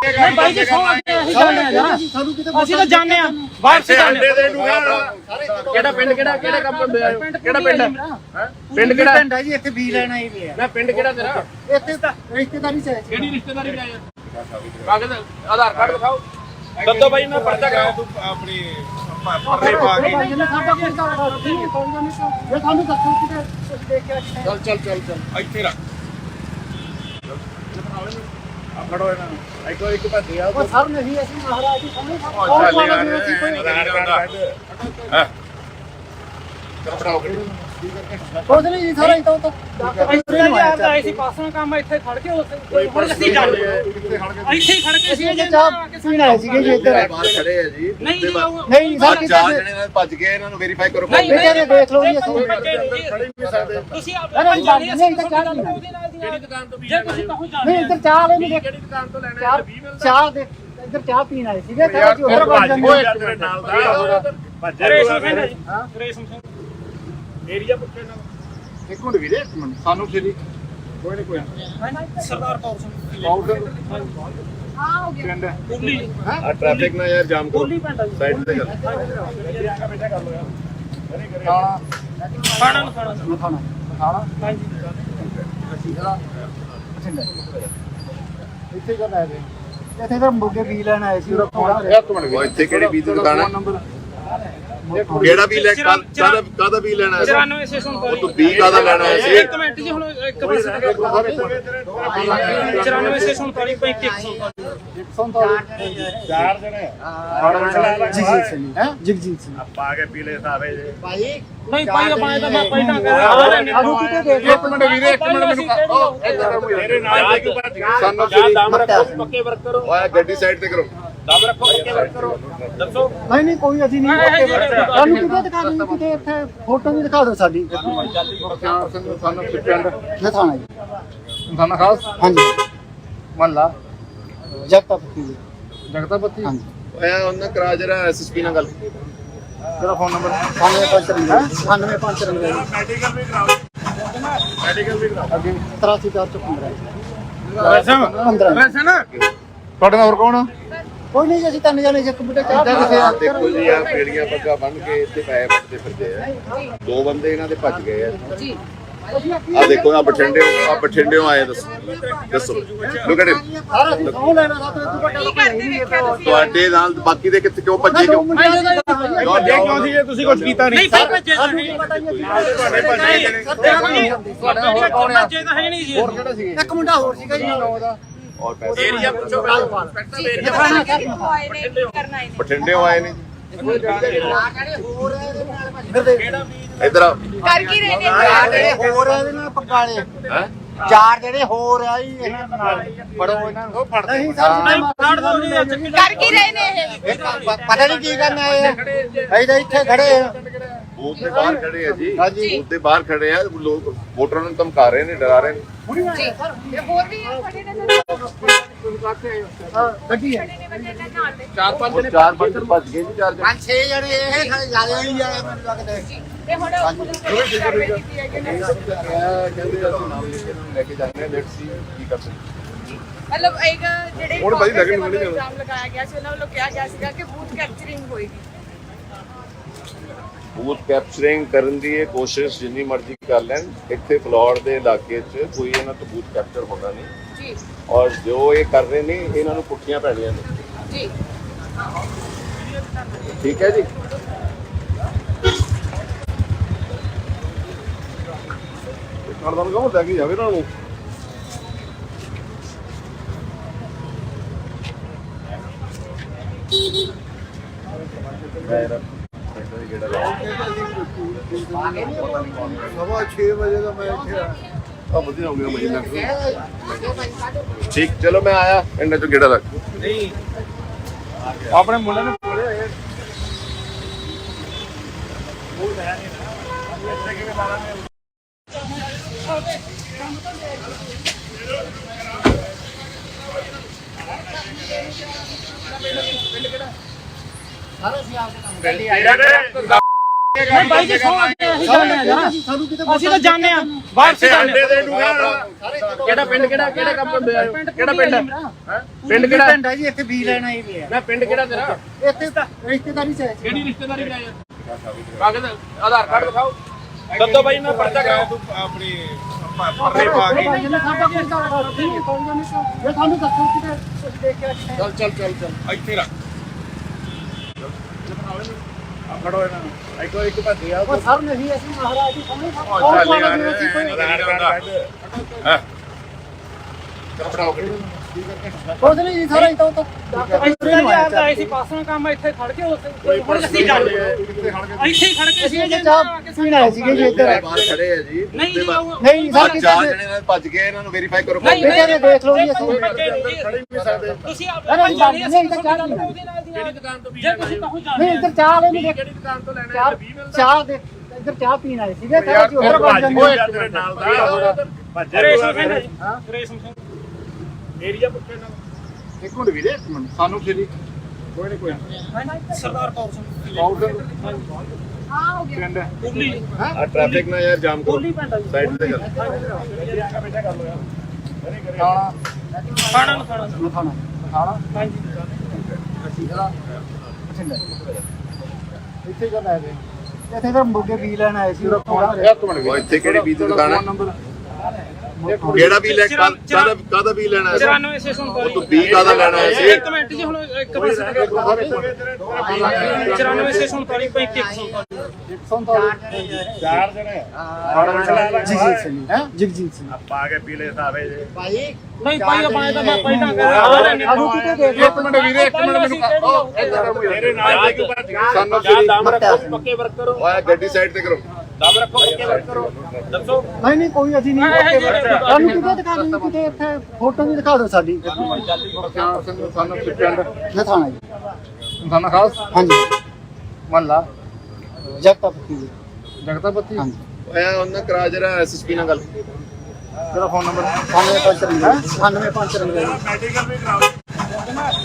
ਨਹੀਂ ਭਾਈ ਜੀ ਸੌਂ ਅਸੀਂ ਜਾਣਦੇ ਆ ਜਰਾ ਸਾਨੂੰ ਕਿਤੇ ਅਸੀਂ ਤਾਂ ਜਾਣਦੇ ਆ ਬਾਹਰ ਸੇ ਜਾਣਦੇ ਆ ਕਿਹੜਾ ਪਿੰਡ ਕਿਹੜਾ ਕੰਮ ਬੰਦੇ ਆਏ ਕਿਹੜਾ ਪਿੰਡ ਪਿੰਡ ਕਿਹੜਾ ਪਿੰਡ ਹੈ ਜੀ ਇੱਥੇ ਵੀ ਲੈਣਾ ਹੀ ਪਿਆ ਨਾ ਪਿੰਡ ਕਿਹੜਾ ਤੇਰਾ ਇੱਥੇ ਤਾਂ ਰਿਸ਼ਤੇਦਾਰੀ ਚ ਹੈ ਜੀ। ਕਿਹੜੀ ਰਿਸ਼ਤੇਦਾਰੀ ਵਿੱਚ ਆਇਆ ਕਾਗਜ਼ ਆਧਾਰ ਕਾਰਡ ਦਿਖਾਓ ਦੱਸੋ ਬਾਈ ਮੈਂ ਪਰਚਾ ਕਰਾਓ ਆਪਣੀ ਪਰਰੇ ਪਾ ਕੇ ਭਾਈ ਜਿਹਨੇ ਸਾਡਾ ਕੋਈ ਕਾਰਡ ਨਹੀਂ ਇਹ ਸਾਨੂੰ ਦੱਸੋ ਕਿਤੇ ਤੁਸੀਂ ਦੇਖਿਆ ਕਿ ਚੱਲ ਇੱਥੇ ਰੱਖ ਆ ਫੜੋ ਇਹਨਾਂ ਨੂੰ ਇੱਕ ਭੱਜੇ ਆ ਉਹ ਸਰ ਨਹੀਂ ਅਸੀਂ ਮਹਾਰਾਜ ਜੀ ਸਾਹਮਣੇ ਚੱਲ ਯਾਰ ਅਸੀਂ ਕੋਈ ਆਧਾਰ ਕਾਰਡ ਚਲੋ ਫੜਾਓ ਗੱਡੀ ਕੁਝ ਨਹੀਂ ਜੀ ਸਾਰਾ ਇਤੋਂ ਇੱਥੇ ਜੀ ਆਪਦਾ ਆਏ ਸੀ ਪਾਸੋਂ ਕੰਮ ਇੱਥੇ ਖੜ ਕੇ ਹੁਣ ਅਸੀਂ ਚੱਲ ਇੱਥੇ ਹੀ ਖੜ ਕੇ ਸੀ ਇਹ ਚਾਹ ਪੀਣ ਆਏ ਸੀਗੇ ਜੀ ਇੱਧਰ ਬਾਹਰ ਖੜੇ ਆ ਜੀ ਨਹੀਂ ਜੀ ਨਹੀਂ ਸਰ ਕਿਤੇ ਚਾਰ ਜਣੇ ਨਾਲ ਭੱਜ ਗਏ, ਇਹਨਾਂ ਨੂੰ ਵੈਰੀਫਾਈ ਕਰੋ। ਬੇਟੇ ਦੇਖ ਲਓ ਜੀ ਅਸੀਂ ਤੁਸੀਂ ਆਪ ਅਰੇ ਨਹੀਂ ਇੱਧਰ ਚਾਹ ਨਹੀਂ ਕਿਹੜੀ ਦੁਕਾਨ ਤੋਂ ਜੇ ਤੁਸੀਂ ਕਹੋ ਜਾ ਨਹੀਂ ਇੱਧਰ ਚਾਹ ਵਾਲੇ ਨਹੀਂ ਕਿਹੜੀ ਦੁਕਾਨ ਤੋਂ ਲੈਣਾ ਚਾਹ ਦੇ ਇੱਧਰ ਚਾਹ ਪੀਣ ਆਏ ਸੀਗੇ ਤਾਂ ਜੀ ਉੱਧਰ ਵੱਜ ਜਾਂਦੇ ਤੇਰੇ ਨਾਲ ਦਾ ਰੇਸ਼ਮ ਸਿੰਘ ਹੈ ਜੀ ਰੇਸ਼ਮ ਸਿੰਘ ਏਰੀਆ ਪੁੱਛੇ ਨਾਲ ਇੱਕ ਮਿੰਟ ਵੀਰੇ, ਇੱਕ ਮਿੰਟ ਸਾਨੂੰ ਫਿਰ ਕੋਈ ਨਹੀਂ ਕੋਈ ਸਰਦਾਰ ਕੌਰ ਸਿੰਘ ਪਾਊਡਰ हाँ हो गया ਪਿੰਡ ਕੁੱਲੀ ਆ ਟ੍ਰੈਫਿਕ ਨਾ ਯਾਰ ਜਾਮ ਕਰੋ, ਕੁੱਲੀ ਪਿੰਡ ਆ ਜੀ। ਸਾਈਡ ਤੇ ਕਰ। ਖਾਣਾ ਖਾਣਾ ਖਾਣਾ ਖਾਣਾ ਹਾਂਜੀ ਇੱਥੇ ਕਰ ਆਏ ਇੱਥੇ ਤਾਂ ਮੁਰਗੇ ਵੀ ਲੈਣ ਆਏ ਸੀ ਇੱਕ ਮਿੰਟ ਉਹ ਇੱਥੇ ਕਿਹੜੀ ਬੀਜ ਦੀ ਦੁਕਾਨ ਹੈ? ਨੰਬਰ ਕਿਹੜਾ ਵੀ ਲੈ ਕਾਦਾ ਵੀ ਲੈਣਾ ਹੈ? 94 ਸੇ ਉਹ ਤੂੰ ਬੀ ਕਾਦਾ ਲੈਣਾ ਹੈ ਸੀ? ਇੱਕ ਮਿੰਟ ਜੀ ਹੁਣ ਇੱਕ ਮਿੰਟ 94 ਸੇ 47 ਚਾਰ ਜਣੇ ਜਗਜੀਤ ਸਿੰਘ ਜਗਜੀਤ ਸਿੰਘ ਆਪਾਂ ਕੇ ਪੀਲੇ ਸਾਰੇ ਜੇ ਨਹੀਂ ਭਾਈ ਆਪਾਂ ਤਾਂ ਮੈਂ ਪਹਿਲਾਂ ਕਰ ਆਲੂ ਕਿਤੇ ਦੇਖ ਇੱਕ ਮਿੰਟ ਵੀਰੇ, ਇੱਕ ਮਿੰਟ ਮੈਨੂੰ ਮੇਰੇ ਨਾਲ ਕਿਉਂ ਭੱਜ ਗਏ? ਸਾਨੂੰ ਦਮ ਰੱਖੋ ਪੱਕੇ ਵਰਕ ਕਰੋ ਓਏ ਗੱਡੀ ਸਾਈਡ ਤੇ ਕਰੋ। ਦਮ ਰੱਖੋ ਪੱਕੇ ਵਰਕ ਕਰੋ ਦੱਸੋ ਨਹੀਂ ਕੋਈ ਅਸੀਂ ਨਹੀਂ ਸਾਨੂੰ ਕਿਤੇ ਦਿਖਾ ਦਿਓ ਕਿਤੇ ਇੱਥੇ ਫੋਟੋ ਵੀ ਦਿਖਾ ਦਿਓ ਸਾਡੀ ਸਾਨੂੰ ਪਿੰਡ ਇਹ ਥਾਣਾ ਜੀ ਸਾਨੂੰ ਖਾਸ ਹਾਂਜੀ ਮਹੱਲਾ ਜਗਤਾ ਪੱਤੀ ਜਗਤਾਪਤੀ ਹਾਂਜੀ ਓਏ ਉਹਨਾਂ ਕਰਾ ਜਰਾ ਐਸਐਸਪੀ ਨਾਲ ਗੱਲ। ਤੇਰਾ ਫੋਨ ਨੰਬਰ 9553 ਮੈਡੀਕਲ ਵੀ ਕਰਾਓ, ਮੈਡੀਕਲ ਵੀ ਕਰਾਓ। ਅੱਗੇ 83415 ਵੈਸੇ ਨਾ ਤੁਹਾਡੇ ਨਾਲ ਹੋਰ ਕੌਣ ਆ? ਕੋਈ ਨਹੀਂ ਜੀ ਅਸੀਂ ਤਿੰਨ ਜਣੇ ਇੱਕ ਬੁੱਢੇ ਚਾਹ ਪੀਂਦੇ ਆ ਦੇਖੋ ਜੀ ਆ ਪੇੜੀਆਂ ਪੱਗਾਂ ਬੰਨ ਕੇ ਇੱਥੇ ਪੈਸੇ ਵੱਟਦੇ ਫਿਰਦੇ ਆ। ਦੋ ਬੰਦੇ ਇਹਨਾਂ ਦੇ ਭੱਜ ਗਏ ਆ। जी ਆ ਦੇਖੋ ਆ ਬਠਿੰਡਿਓਂ ਆਏ, ਦੱਸੋ ਲੁੱਕ ਐਟ ਸਾਰਾ ਅਸੀਂ ਸੌ ਲੈਣਾ ਸਾਥ ਤੂੰ ਵੱਡਾ की करते देखा तुसी ਤੁਹਾਡੇ ਨਾਲ ਬਾਕੀ ਦੇ ਕਿੱਥੇ ਕਿਉਂ ਭੱਜੇ ਕਿਉਂ? ਕਿਉਂ ਸੀ ਜੇ ਤੁਸੀਂ ਕੁਝ ਕੀਤਾ ਨਹੀਂ ਭਾਈ ਭੱਜੇ ਤਾਂ ਸਾਨੂੰ ਨਹੀਂ ਪਤਾ ਹੀ ਤੁਹਾਡੇ ਭੱਜੇ ਜਿਹੜੇ ਤੁਹਾਡੇ ਹੋਰ ਕੌਣ ਆ? ਭੱਜੇ ਤਾਂ ਹੈ ਨਹੀਂ ਜੀ ਹੋਰ ਕਿਹੜੇ ਸੀਗੇ? ਇੱਕ ਮੁੰਡਾ ਹੋਰ ਸੀਗਾ ਜੀ ਉਹਦਾ ਔਰ ਪੈਸੇ ਏਰੀਆ ਪੁੱਛੋ जी दिखाना आए ने करना है ਬਠਿੰਡਿਓਂ ਆਏ ਨੇ ਜੀ। ਇੱਧਰ ਆ। कर की रहने ਜਿਹੜੇ ਹੋਰ ਆ ਇਹਦੇ ਨਾਲ ਪਕਾਲੇ ਹੈਂ? ਚਾਰ ਜਿਹੜੇ ਹੋਰ ਆ ਜੀ ਇਹਨਾਂ ਨਾਲ ਫੜੋ ਇਹਨਾਂ ਨੂੰ ਨਹੀਂ ਨਹੀਂ ਫੜ ਦੋ ਜੀ ਅੱਜ कर की रहने हैं ਪਤਾ ਨਹੀਂ ਕੀ ਕਰਨਾ ਇਹ ਅਸੀਂ ਤਾਂ ਇੱਥੇ ਖੜੇ ਆ ਬੂਥ ਦੇ ਬਾਹਰ ਖੜੇ ਆ ਜੀ। ਹਾਂਜੀ। ਬੂਥ ਦੇ ਬਾਹਰ ਖੜੇ ਆ ਲੋਕ, ਵੋਟਰਾਂ ਨੂੰ ਧਮਕਾ ਰਹੇ ਨੇ, ਡਰਾ ਰਹੇ ਨੇ। जी ये और भी खड़े ने ਹਾਂ ਗੱਡੀ ਹੈ खड़े ने बंदे ने नाल दे ਚਾਰ ਪੰਜ ਉਹ ਚਾਰ ਬੰਦੇ ਭੱਜ ਗਏ ਜੀ, ਚਾਰ ਜਣੇ। 5-6 ਜਣੇ ਇਹ ਖਾਲੀ ਜ਼ਿਆਦਾ ਹੀ ਆ ਮੈਨੂੰ ਲੱਗਦਾ ते हुन पुलिस ने कार्रवाई की है कि नहीं ਕਹਿੰਦੇ ਅਸੀਂ ਨਾਮ ਲਿਖ ਕੇ ਇਹਨਾਂ ਨੂੰ ਲੈ ਕੇ ਜਾਂਦੇ ਹਾਂ, ਲੈਟਸ ਸੀ ਕੀ ਕਰ ਸਕਦੇ। मतलब एक ਜਿਹੜੇ ਹੁਣ ਭਾਈ ਲੱਗਣ ਨੂੰ ਨਹੀਂ ਜਾਣਾ। ਇਲਜ਼ਾਮ ਲਗਾਇਆ ਗਿਆ ਸੀ ਉਹਨਾਂ ਵੱਲੋਂ ਕਿਹਾ ਗਿਆ ਸੀਗਾ ਕਿ ਬੂਥ ਕੈਪਚਰਿੰਗ ਹੋਏਗੀ ਬੂਥ ਕੈਪਚਰਿੰਗ ਕਰਨ ਦੀ ਇਹ ਕੋਸ਼ਿਸ਼ ਜਿੰਨੀ ਮਰਜ਼ੀ ਕਰ ਲੈਣ, ਇੱਥੇ ਫਲੋਰ ਦੇ ਇਲਾਕੇ 'ਚ ਕੋਈ ਇਹਨਾਂ ਤੋਂ ਬੂਥ ਕੈਪਚਰ ਹੋਣਾ ਨਹੀਂ। ਜੀ ਔਰ ਜੋ ਇਹ ਕਰ ਰਹੇ ਨੇ ਇਹਨਾਂ ਨੂੰ ਪੁੱਠੀਆਂ ਪੈਣੀਆਂ ਨੇ। ਜੀ ਠੀਕ ਹੈ ਜੀ। ਕਾਰਡਨ ਕੌਣ ਲੈ ਕੇ ਜਾਵੇ ਇਹਨਾਂ ਨੂੰ? ਸਵਾ 6 ਵਜੇ ਦਾ ਮੈਂ ਇੱਥੇ ਆ ਆ ਵਧੀਆ ਹੋ ਗਿਆ ਮੁਝੇ ਲੱਗ। ਠੀਕ, ਚਲੋ ਮੈਂ ਆਇਆ ਇਹਨਾਂ ਤੋਂ ਗੇੜਾ ਲੱਗ। ਆਪਣੇ ਮੁੰਡੇ ਨੂੰ ਕੋਲੇ ਹੋਏ ਨਹੀਂ ਭਾਈ ਜੀ ਸੌ ਅਸੀਂ ਜਾਣਦੇ ਆ ਸਾਨੂੰ ਕਿਤੇ ਅਸੀਂ ਤਾਂ ਜਾਣਦੇ ਆ ਬਾਹਰ ਸੇ ਜਾਣਦੇ ਕਿਹੜਾ ਪਿੰਡ ਕਿਹੜਾ ਕੰਮ ਕਰਦੇ ਆ ਕਿਹੜਾ ਪਿੰਡ ਪਿੰਡ ਕਿਹੜਾ ਪਿੰਡ ਹੈ ਜੀ ਇੱਥੇ ਵੀ ਲੈਣਾ ਹੀ ਪਿਆ ਮੈਂ ਪਿੰਡ ਕਿਹੜਾ ਤੇਰਾ ਇੱਥੇ ਤਾਂ ਰਿਸ਼ਤੇਦਾਰੀ ਚ ਹੈ ਕਿਹੜੀ ਰਿਸ਼ਤੇਦਾਰੀ ਲੈ ਕਾਗਜ਼ ਆਧਾਰ ਕਾਰਡ ਦਿਖਾਓ ਦੱਦੋ ਬਾਈ ਮੈਂ ਪਰਚਾ ਕਰਾਉ ਆਪਣੀ ਪਰਦੇ ਪਾ ਕੇ ਇਹ ਸਾਨੂੰ ਦੱਸੋ ਕਿਤੇ ਕੁਝ ਦੇਖ ਕੇ ਚੱਲ ਇੱਥੇ ਰੱਖ ਆ ਫੜੋ ਇਹਨਾਂ ਨੂੰ ਇੱਕ ਭੱਜ ਗਿਆ ਉਹ ਸਰ ਨਹੀਂ ਅਸੀਂ ਮਹਾਰਾਜ ਜੀ ਸਾਹਮਣੇ ਚੱਲ ਯਾਰ ਕਪੜਾ ਹੋ ਗਿਆ। ਕੁਝ ਨਹੀਂ ਜੀ ਸਾਰਾ ਇਤੋਂ ਤੋਂ ਇੱਥੇ ਹੀ ਆਏ ਸੀ ਪਾਸੋਂ ਕੰਮ ਇੱਥੇ ਖੜ ਕੇ ਉੱਥੇ ਹੁਣ ਅਸੀਂ ਜਾਂਦੇ ਇੱਥੇ ਹੀ ਖੜ ਕੇ ਸੀ ਅਸੀਂ ਚਾਹ ਪੀਣ ਆਏ ਸੀਗੇ ਜੀ ਇੱਧਰ ਬਾਹਰ ਖੜੇ ਆ ਜੀ ਨਹੀਂ ਨਹੀਂ ਬਾਹਰ ਸਰ ਚਾਰ ਜਣੇ ਨਾਲ ਭੱਜ ਗਏ ਇਹਨਾਂ ਨੂੰ ਵੈਰੀਫਾਈ ਕਰੋ ਨਹੀਂ, ਬੇਟੇ ਨੇ ਦੇਖ ਲਓ ਜੀ ਅਸੀਂ ਤੁਸੀਂ ਨਹੀਂ ਜਾਂਦੇ ਨਹੀਂ ਇੱਧਰ ਚਾਹ ਪੀਣਾ ਕਿਹੜੀ ਦੁਕਾਨ ਤੋਂ ਵੀ ਜੇ ਤੁਸੀਂ ਕਹੋ ਜਾਂਦੇ ਨਹੀਂ ਇੱਧਰ ਚਾਹ ਵਾਲੇ ਨਹੀਂ ਕਿਹੜੀ ਦੁਕਾਨ ਤੋਂ ਲੈਣਾ ਹੈ 20 ਚਾਹ ਦੇ ਇੱਧਰ ਚਾਹ ਪੀਣ ਆਏ ਸੀਗੇ ਤਾਂ ਅਸੀਂ ਹੋਰ ਪਹੁੰਚ ਜਾਂਦੇ ਤੇਰੇ ਨਾਲ ਦਾ ਰੇਸ਼ਮ ਸਿੰਘ ਜੀ ਰੇਸ਼ਮ ਸਿੰਘ ਏਰੀਆ ਪੁੱਛੇ ਨਾ ਇੱਕ ਮਿੰਟ ਵੀਰੇ ਇੱਕ ਮਿੰਟ ਸਾਨੂੰ ਫੇਰੀ ਕੋਈ ਨਹੀਂ ਕੋਈ ਨਹੀਂ ਸਰਦਾਰ ਕੌਰ ਸਿੰਘ ਪਾਊਡਰ हाँ हो गया ਪਿੰਡ ਕੁੱਲੀ ਆ ਟ੍ਰੈਫਿਕ ਨਾ ਯਾਰ ਜਾਮ ਕਰੋ ਕੁੱਲੀ ਪਿੰਡ ਆ ਜੀ ਸਾਈਡ ਤੇ ਕਰ ਖਾਣਾ ਖਾਣਾ ਨੂੰ ਖਾਣਾ ਖਾਣਾ ਖਾਣਾ ਹਾਂਜੀ ਇੱਥੇ ਕਰ ਆਏ ਇੱਥੇ ਤਾਂ ਮੁਰਗੇ ਵੀ ਲੈਣ ਆਏ ਸੀ ਇੱਕ ਮਿੰਟ ਉਹ ਇੱਥੇ ਕਿਹੜੀ ਬੀਜ ਦੀ ਦੁਕਾਨ ਹੈ ਨੰਬਰ ਕਿਹੜਾ ਵੀ ਲੈ ਕਾਦਾ ਵੀ ਲੈਣਾ ਹੈ 94 ਉਹ ਤੂੰ ਬੀ ਕਾਦਾ ਲੈਣਾ ਹੈ ਸੀ ਇੱਕ ਮਿੰਟ ਜੀ ਹੁਣ ਇੱਕ ਪਾਸੇ 94 ਚਾਰ ਜਣੇ ਜਗਜੀਤ ਸਿੰਘ ਹੈ ਜਗਜੀਤ ਸਿੰਘ ਪਾ ਕੇ ਪੀਲੇ ਸਾਵੇ ਜੇ ਭਾਈ ਨਹੀਂ ਪਾਈ ਪਾਇਆ ਤਾਂ ਮੈਂ ਪਹਿਲਾਂ ਕਰ ਆਲੂ ਕਿਤੇ ਦੇਖ ਇੱਕ ਮਿੰਟ ਵੀਰੇ ਇੱਕ ਮਿੰਟ ਮੈਨੂੰ ਉਹ ਇੱਧਰ ਤੇਰੇ ਨਾਲ ਦੇ ਭੱਜ ਗਿਆ ਸਾਨੂੰ ਦਮ ਰੱਖੋ ਪੱਕੇ ਵਰਕ ਕਰੋ ਓਏ ਗੱਡੀ ਸਾਈਡ ਤੇ ਕਰੋ ਦਮ ਰੱਖੋ ਪੱਕੇ ਵਰਕ ਕਰੋ ਦੱਸੋ ਨਹੀਂ ਨਹੀਂ ਕੋਈ ਅਸੀਂ ਨਹੀਂ ਸਾਨੂੰ ਕਿਤੇ ਦਿਖਾ ਦਿਓ ਕਿਤੇ ਇੱਥੇ ਫੋਟੋ ਵੀ ਦਿਖਾ ਦਿਓ ਸਾਡੀ ਸਾਨੂੰ ਪਿੰਡ ਲਥਾਣਾ ਜੀ ਸਾਨੂੰ ਖਾਸ ਹਾਂਜੀ ਮਹੱਲਾ ਜਗਤਾ ਪੱਤੀ ਜੀ ਜਗਤਾ ਬੱਤੀ ਹਾਂਜੀ ਓਏ ਉਹਨਾਂ ਕਰਾ ਜਰਾ ਐਸਐਸਪੀ ਨਾਲ ਗੱਲ ਤੇਰਾ ਫੋਨ ਨੰਬਰ 95 ਮੈਡੀਕਲ ਵੀ ਕਰਾਓ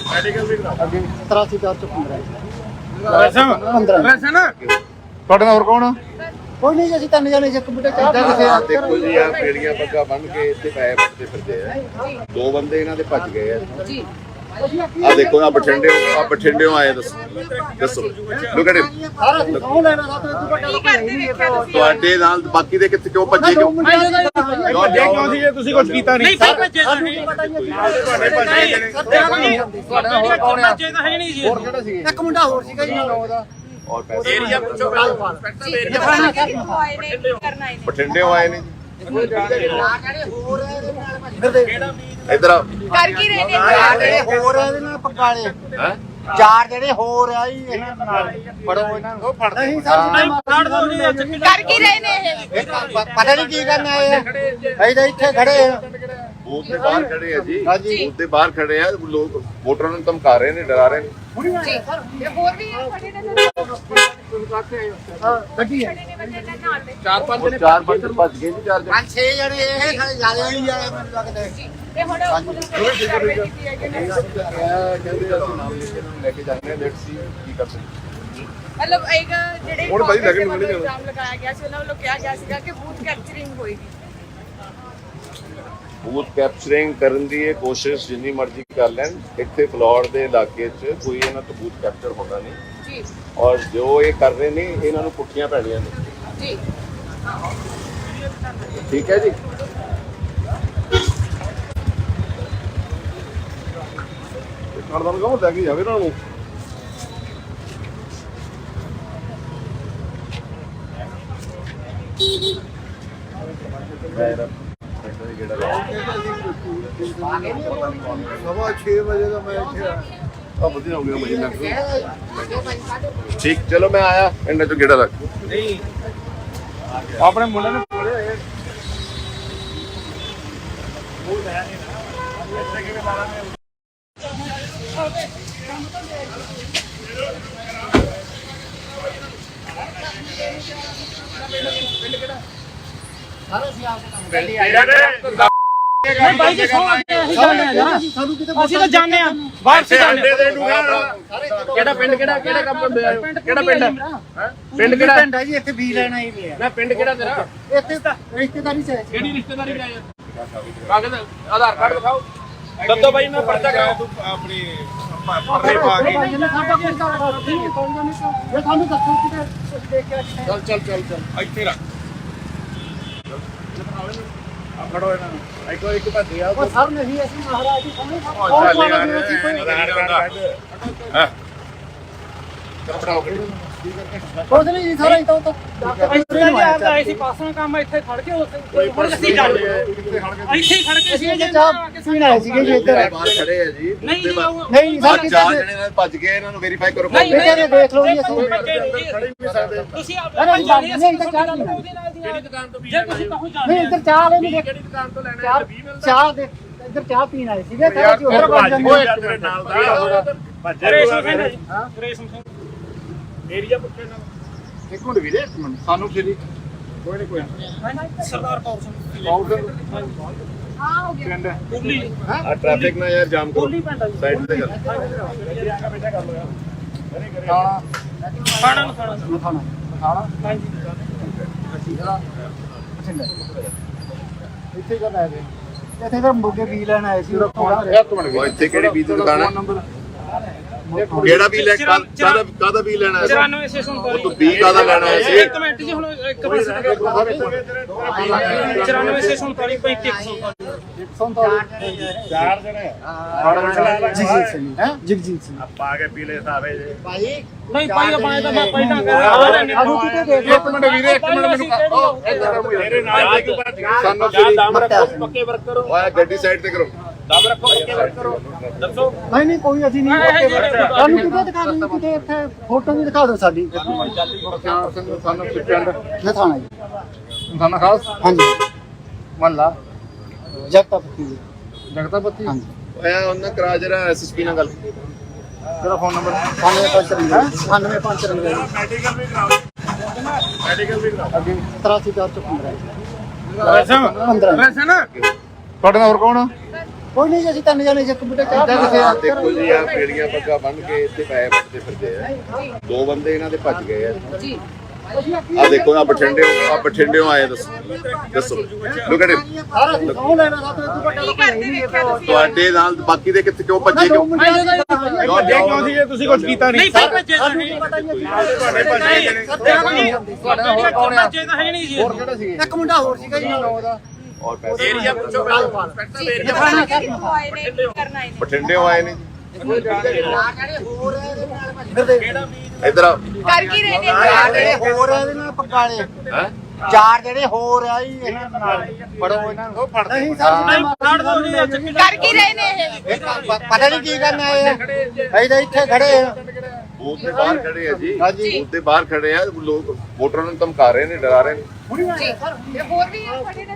ਮੈਡੀਕਲ ਵੀ ਕਰਾਓ ਅੱਗੇ 83 ਵੈਸੇ ਨਾ ਤੁਹਾਡੇ ਨਾਲ ਹੋਰ ਕੌਣ ਆ ਕੋਈ ਨਹੀਂ ਜੀ ਅਸੀਂ ਤਿੰਨ ਜਣੇ ਇੱਕ ਬੁੱਢੇ ਚਾਹ ਪੀ ਕੇ ਆ ਦੇਖੋ ਜੀ ਆ ਪੇੜੀਆਂ ਪੱਗਾ ਬੰਨ ਕੇ ਇੱਥੇ ਪੈਸੇ ਵੱਟਦੇ ਫਿਰਦੇ ਆ ਦੋ ਬੰਦੇ ਇਹਨਾਂ ਦੇ ਭੱਜ ਗਏ ਆ जी ਆ ਦੇਖੋ ਆ ਬਠਿੰਡਿਓਂ ਆਏ ਦੱਸੋ ਲੁੱਕ ਐਟ ਸਾਰਾ ਸੌ ਲੈਣਾ ਸਾ ਤੋਂ ਵੱਡਾ की करते देखा तुसी ਤੁਹਾਡੇ ਨਾਲ ਬਾਕੀ ਦੇ ਕਿੱਥੇ ਕਿਉਂ ਭੱਜੇ ਕਿਉਂ ਕਿਉਂ ਸੀ ਜੇ ਤੁਸੀਂ ਕੁਝ ਕੀਤਾ ਨਹੀਂ ਫਿਰ ਭੱਜੇ ਤਾਂ ਸਾਨੂੰ ਨਹੀਂ ਪਤਾ ਹੀ ਤੁਹਾਡੇ ਭੱਜੇ ਜਣੇ ਭੱਜੇ ਤਾਂ ਹੈ ਨਹੀਂ ਜੀ ਹੋਰ ਕਿਹੜਾ ਸੀ ਇੱਕ ਮੁੰਡਾ ਹੋਰ ਸੀਗਾ ਜੀ ਉਹਦਾ ਔਰ ਪੈਸੇ ਏਰੀਆ ਪੁੱਛੋ ਇੰਸਪੈਕਟਰ ਏਰੀਆ आए ने की करना है ਬਠਿੰਡਿਓਂ ਆਏ ਨੇ ਇਧਰ ਆ कर की रहे ने ਜਿਹੜੇ ਹੋਰ ਆ ਇਹਦੇ ਨਾਲ ਪਕਾਲੇ ਹੈ ਚਾਰ ਜਿਹੜੇ ਹੋਰ ਆ ਜੀ ਇਹਨਾਂ ਨਾਲ ਫੜੋ ਇਹਨਾਂ ਨੂੰ ਫੜ ਨਹੀਂ ਸਰ ਨਹੀਂ ਫੜ ਦੋ ਨਹੀਂ कर की रहे ने ਪਤਾ ਨਹੀਂ ਕੀ ਕਰਨ ਆਏ ਆ ਅਸੀਂ ਤਾਂ ਇੱਥੇ ਖੜੇ ਆ ਬੂਥ ਦੇ ਬਾਹਰ ਖੜੇ ਆ ਜੀ ਹਾਂਜੀ। ਬੂਥ ਦੇ ਬਾਹਰ ਖੜੇ ਆ ਲੋਕ ਵੋਟਰਾਂ ਨੂੰ ਧਮਕਾ ਰਹੇ ਨੇ ਡਰਾ ਰਹੇ ਨੇ जी ये और भी है खड़े ने ਹਾਂ ਗੱਡੀ ਹੈ ने बंदे ने नाल ले ਚਾਰ ਪੰਜ ਉਹ ਚਾਰ ਪੰਜ ਭੱਜ ਗਏ ਜੀ ਚਾਰ ਜਣੇ ਪੰਜ ਛੇ ਜਣੇ ਇਹ ਖੜੇ ਜ਼ਿਆਦਾ ਨਹੀਂ ਜਾਏ ਮੈਨੂੰ ਲੱਗਦਾ ये हुन पुलिस ने कार्रवाई की है कि नहीं ਕਹਿੰਦੇ ਅਸੀਂ ਨਾਮ ਲਿਖ ਕੇ ਇਹਨਾਂ ਨੂੰ ਲੈ ਕੇ ਜਾਂਦੇ ਆ ਲੈਟਸ ਸੀ ਕੀ ਕਰ ਸਕਦੇ मतलब एक ਜਿਹੜੇ ਹੁਣ ਭਾਈ ਲੱਗਣ ਨੂੰ ਨਹੀਂ ਇਲਜ਼ਾਮ ਲਗਾਇਆ ਗਿਆ ਸੀ ਉਹਨਾਂ ਵੱਲੋਂ ਕਿਹਾ ਗਿਆ ਸੀਗਾ ਕਿ ਬੂਥ ਕੈਪਚਰਿੰਗ ਹੋਏਗੀ ਬੂਥ ਕੈਪਚਰਿੰਗ ਕਰਨ ਦੀ ਇਹ ਕੋਸ਼ਿਸ਼ ਜਿੰਨੀ ਮਰਜ਼ੀ ਕਰ ਲੈਣ ਇੱਥੇ ਫਲੋਰ ਦੇ ਇਲਾਕੇ 'ਚ ਕੋਈ ਇਹਨਾਂ ਤੋਂ ਬੂਥ ਕੈਪਚਰ ਹੋਣਾ ਨਹੀਂ ਜੀ ਔਰ ਜੋ ਇਹ ਕਰ ਰਹੇ ਨੇ ਇਹਨਾਂ ਨੂੰ ਪੁੱਠੀਆਂ ਪੈਣੀਆਂ ਨੇ ਜੀ ਠੀਕ ਹੈ ਜੀ ਕਰਦਾ ਨੂੰ ਕਹੋ ਲੈ ਕੇ ਜਾਵੇ ਇਹਨਾਂ ਨੂੰ ਸਵਾ 6 ਵਜੇ ਦਾ ਮੈਂ ਇੱਥੇ ਆ ਆ ਵਧੀਆ ਹੋ ਗਿਆ ਮਹੀਨਾ ਠੀਕ ਚਲੋ ਮੈਂ ਆਇਆ ਇਹਨਾਂ ਚੋਂ ਗੇੜਾ ਲੱਗ ਆਪਣੇ ਮੁੰਡੇ ਨੂੰ ਕੋਲੇ ਆਏ ਨਹੀਂ ਬਾਈ ਜੀ ਸੌ ਅਸੀਂ ਜਾਂਦੇ ਆ ਯਾਰ ਸਾਨੂੰ ਕਿਤੇ ਅਸੀਂ ਤਾਂ ਜਾਂਦੇ ਆ ਵਾਪਸ ਜਾਂਦੇ ਦੇ ਦੂਗਾ ਕਿਹੜਾ ਪਿੰਡ ਕਿਹੜਾ ਕੰਮ ਕਰਦੇ ਆ ਕਿਹੜਾ ਪਿੰਡ ਪਿੰਡ ਕਿਹੜਾ ਪਿੰਡ ਹੈ ਜੀ ਇੱਥੇ ਵੀ ਲੈਣਾ ਹੀ ਪਿਆ ਨਾ ਪਿੰਡ ਕਿਹੜਾ ਤੇਰਾ ਇੱਥੇ ਤਾਂ ਰਿਸ਼ਤੇਦਾਰੀ ਚ ਹੈ ਕਿਹੜੀ ਰਿਸ਼ਤੇਦਾਰੀ ਦਾ ਯਾਰ ਕਾਗਜ਼ ਆਧਾਰ ਕਾਰਡ ਦਿਖਾਓ ਦੱਸੋ ਬਾਈ ਮੈਂ ਪਰਚਾ ਕਰਾਓ ਆਪਣੀ ਪਰਨੇ ਪਾ ਕੇ ਭਾਈ ਨੇ ਸਾਡਾ ਕੋਈ ਕਾਰਡ ਨਹੀਂ ਕੋਈ ਨਹੀਂ ਇਹ ਸਾਨੂੰ ਦੱਸੋ ਕਿਤੇ ਕੁਝ ਦੇਖ ਕੇ ਆਏ ਚੱਲ ਇੱਥੇ ਰੱਖ ਫੜੋ ਇਹਨਾਂ ਨੂੰ ਇੱਕ ਭੱਜਿਆ ਉਹ ਸਰ ਨਹੀਂ ਅਸੀਂ ਮਹਾਰਾਜ ਜੀ ਸਾਹਮਣੇ ਚੱਲ ਯਾਰ ਆਧਾਰ ਕਾਰਡ ਹਾਂ ਕੱਪੜਾ ਕੁਝ ਨਹੀਂ ਜੀ ਸਾਰਾ ਇਤੋਂ ਤੋਂ ਇੱਥੇ ਆਏ ਸੀ ਪਾਸੋਂ ਕੰਮ ਇੱਥੇ ਖੜ ਕੇ ਹੁਣ ਅਸੀਂ ਚੱਲ ਇੱਥੇ ਹੀ ਖੜ ਕੇ ਸੀ ਅਸੀਂ ਚਾਹ ਪੀਣ ਆਏ ਸੀਗੇ ਜੀ ਇੱਧਰ ਬਾਹਰ ਖੜੇ ਆ ਜੀ ਨਹੀਂ ਜੀ ਉਹ- ਨਹੀਂ ਸਰ ਚਾਰ ਜਣੇ ਨਾਲ ਭੱਜ ਗਏ ਇਹਨਾਂ ਨੂੰ ਵੈਰੀਫਾਈ ਕਰੋ ਨਹੀਂ ਬੇਟੇ ਨੇ ਦੇਖ ਲਓ ਜੀ ਅਸੀਂ ਤੁਸੀਂ ਆਪ ਨਹੀਂ ਜਾਣੀ ਨਹੀਂ ਤਾਂ ਚਾਹ ਨਹੀਂ ਕਿਹੜੀ ਦੁਕਾਨ ਤੋਂ ਵੀ ਜੇ ਤੁਸੀਂ ਕਹੋ ਨਹੀਂ ਜਾਣੀ ਇੱਧਰ ਚਾਹ ਵਾਲੇ ਨਹੀਂ ਕਿਹੜੀ ਦੁਕਾਨ ਤੋਂ ਲੈਣਾ ਚਾਹ ਚਾਹ ਦੇ ਇੱਧਰ ਚਾਹ ਪੀਣ ਆਏ ਸੀਗੇ ਤਾਂ ਅਸੀਂ ਉੱਧਰ ਵੱਜ ਜਾਂਦੇ ਤੇਰੇ ਨਾਲ ਦਾ ਰੇਸ਼ਮ ਸਿੰਘ ਹੈ ਜੀ ਰੇਸ਼ਮ ਸਿੰਘ ਏਰੀਆ ਪੁੱਛੇ ਨਾਲ ਇੱਕ ਮਿੰਟ ਵੀਰੇ ਇੱਕ ਮਿੰਟ ਸਾਨੂੰ ਫੇਰੀ ਕੋਈ ਨਹੀਂ ਕੋਈ ਸਰਦਾਰ ਕੌਰ ਸਿੰਘ ਪਾਊਡਰ हाँ हो गया ਪਿੰਡ ਕੁੱਲੀ ਆ ਟ੍ਰੈਫਿਕ ਨਾ ਯਾਰ ਜਾਮ ਕਰੋ ਕੁੱਲੀ ਪਿੰਡ ਆ ਜੀ ਸਾਈਡ ਤੇ ਕਰ ਖਾਣਾ ਨੂੰ ਖਾਣਾ ਮਖਾਣਾ ਹਾਂਜੀ ਇੱਥੇ ਕਰ ਆਏ ਸੀ ਇੱਥੇ ਫਿਰ ਮੁੱਗੇ ਵੀ ਲੈਣ ਆਏ ਸੀ ਉਹ ਇੱਕ ਮਿੰਟ ਉਹ ਇੱਥੇ ਕਿਹੜੀ ਬੀਜ ਦੀ ਦੁਕਾਨ ਹੈ ਨੰਬਰ ਕਿਹੜਾ ਵੀ ਲੈ ਕਾਦਾ ਵੀ ਲੈਣਾ ਹੈ 94 ਸਟੇਸ਼ਨ ਉਹ ਤੂੰ ਵੀ ਕਾਦਾ ਲੈਣਾ ਹੈ ਸੀ ਇੱਕ ਮਿੰਟ ਜੀ ਹੁਣ ਇੱਕ ਪਾਸੇ 94 ਸਟੇਸ਼ਨ ਤੋਂ 149 ਚਾਰ ਜਣੇ ਜਗਜੀਤ ਸਿੰਘ ਹੈ ਜਗਜੀਤ ਸਿੰਘ ਪਾ ਕੇ ਪੀਲੇ ਸਾਵੇ ਜੇ ਨਹੀਂ ਭਾਈ ਆਪਣੇ ਤਾਂ ਮੈਂ ਪਹਿਲਾਂ ਕਰ ਸਾਨੂੰ ਕਿਤੇ ਦੇਖ ਇੱਕ ਮਿੰਟ ਵੀਰੇ ਇੱਕ ਮਿੰਟ ਮੈਨੂੰ ਤੇਰੇ ਨਾਲ ਸਾਨੂੰ ਦਮ ਰੱਖੋ ਪੱਕੇ ਵਰਕ ਕਰੋ ਓਏ ਗੱਡੀ ਸਾਈਡ ਤੇ ਕਰੋ ਦਮ ਰੱਖੋ ਪੱਕੇ ਵਰਕ ਕਰੋ ਦੱਸੋ ਨਹੀਂ ਨਹੀਂ ਕੋਈ ਅਸੀਂ ਨਹੀਂ ਸਾਨੂੰ ਕਿਤੇ ਦਿਖਾ ਦਿਓ ਕਿਤੇ ਇੱਥੇ ਫੋਟੋ ਵੀ ਦਿਖਾ ਦਿਓ ਸਾਡੀ ਸਾਨੂੰ ਪਿੰਡ ਨਥਾਣਾ ਜੀ ਖਾਨਾ ਖਾਸ ਹਾਂਜੀ ਮਹੱਲਾ ਜਗਤਾਪਤੀ ਜਗਤਾਪਤੀ ਹਾਂਜੀ ਓਏ ਉਹਨਾਂ ਕਰਾ ਜਰਾ ਐਸਐਸਪੀ ਨਾਲ ਗੱਲ ਤੇਰਾ ਫੋਨ ਨੰਬਰ 95 ਮੈਡੀਕਲ ਵੀ ਕਰਾਓ ਮੈਡੀਕਲ ਵੀ ਕਰਾਓ ਅੱਗੇ 83 ਵੈਸੇ ਨਾ ਤੁਹਾਡੇ ਨਾਲ ਹੋਰ ਕੌਣ ਕੋਈ ਨਹੀਂ ਜੀ ਅਸੀਂ ਤਿੰਨ ਜਣੇ ਜੇ ਕੰਪਿਊਟਰ ਚਾਹ ਪੀਂਦੇ ਆ ਦੇਖੋ ਜੀ ਆ ਪੇੜੀਆਂ ਪੱਗਾ ਬੰਨ ਕੇ ਇੱਥੇ ਪੈਸੇ ਵੱਟਦੇ ਫਿਰਦੇ ਆ ਦੋ ਬੰਦੇ ਇਹਨਾਂ ਦੇ ਭੱਜ ਗਏ ਆ ਆ ਦੇਖੋ ਆ ਬਠਿੰਡਿਓਂ ਆਏ ਦੱਸੋ ਲੁੱਕ ਐਟ ਸਾਰਾ ਅਸੀਂ ਸੌ ਲੈਣਾ ਸਾਤੋਂ ਇੱਥੇ ਵੱਡਾ ਕੀ ਕਰਦੇ ਦੇਖਿਆ ਤੁਸੀਂ ਤੁਹਾਡੇ ਨਾਲ ਬਾਕੀ ਦੇ ਕਿੱਥੇ ਕਿਉਂ ਭੱਜੇ ਕਿਉਂ ਕਿਉਂ ਸੀ ਜੇ ਤੁਸੀਂ ਕੁਝ ਕੀਤਾ ਨਹੀਂ ਭਾਈ ਭੱਜੇ ਤਾਂ ਨਹੀਂ ਭੱਜੇ ਤਾਂ ਹੈ ਨਹੀਂ ਜੀ ਹੋਰ ਕਿਹੜੇ ਸੀਗੇ ਇੱਕ ਮੁੰਡਾ ਹੋਰ ਸੀਗਾ ਜੀ ਉਹਦਾ ਔਰ ਪੈਸੇ ਏਰੀਆ ਪੁੱਛੋ ਇੰਸਪੈਕਟਰ ਏਰੀਆ किसको आए नहीं करना ही नहीं ਬਠਿੰਡਿਓਂ ਆਏ ਨੇ ਇਧਰ ਆ कर की रहने ਚਾਰ ਜਿਹੜੇ ਹੋਰ ਆ ਇਹਦੇ ਨਾਲ ਪਕਾਲੇ ਹੈ ਚਾਰ ਜਿਹੜੇ ਹੋਰ ਆ ਜੀ ਇਹਨਾਂ ਨਾਲ ਫੜੋ ਇਹਨਾਂ ਨੂੰ ਨਹੀਂ ਸਰ कर की रहने हैं ਪਤਾ ਨਹੀਂ ਕੀ ਕਰਨ ਆਏ ਆ ਅਸੀਂ ਤਾਂ ਇੱਥੇ ਖੜੇ ਆ ਬੂਥ ਦੇ ਬਾਹਰ ਖੜੇ ਆ ਜੀ ਹਾਂਜੀ। ਬੂਥ ਦੇ ਬਾਹਰ ਖੜੇ ਆ ਲੋਕ ਵੋਟਰਾਂ ਨੂੰ ਧਮਕਾ ਰਹੇ ਨੇ ਡਰਾ ਰਹੇ ਨੇ जी ये और भी है बड़े ने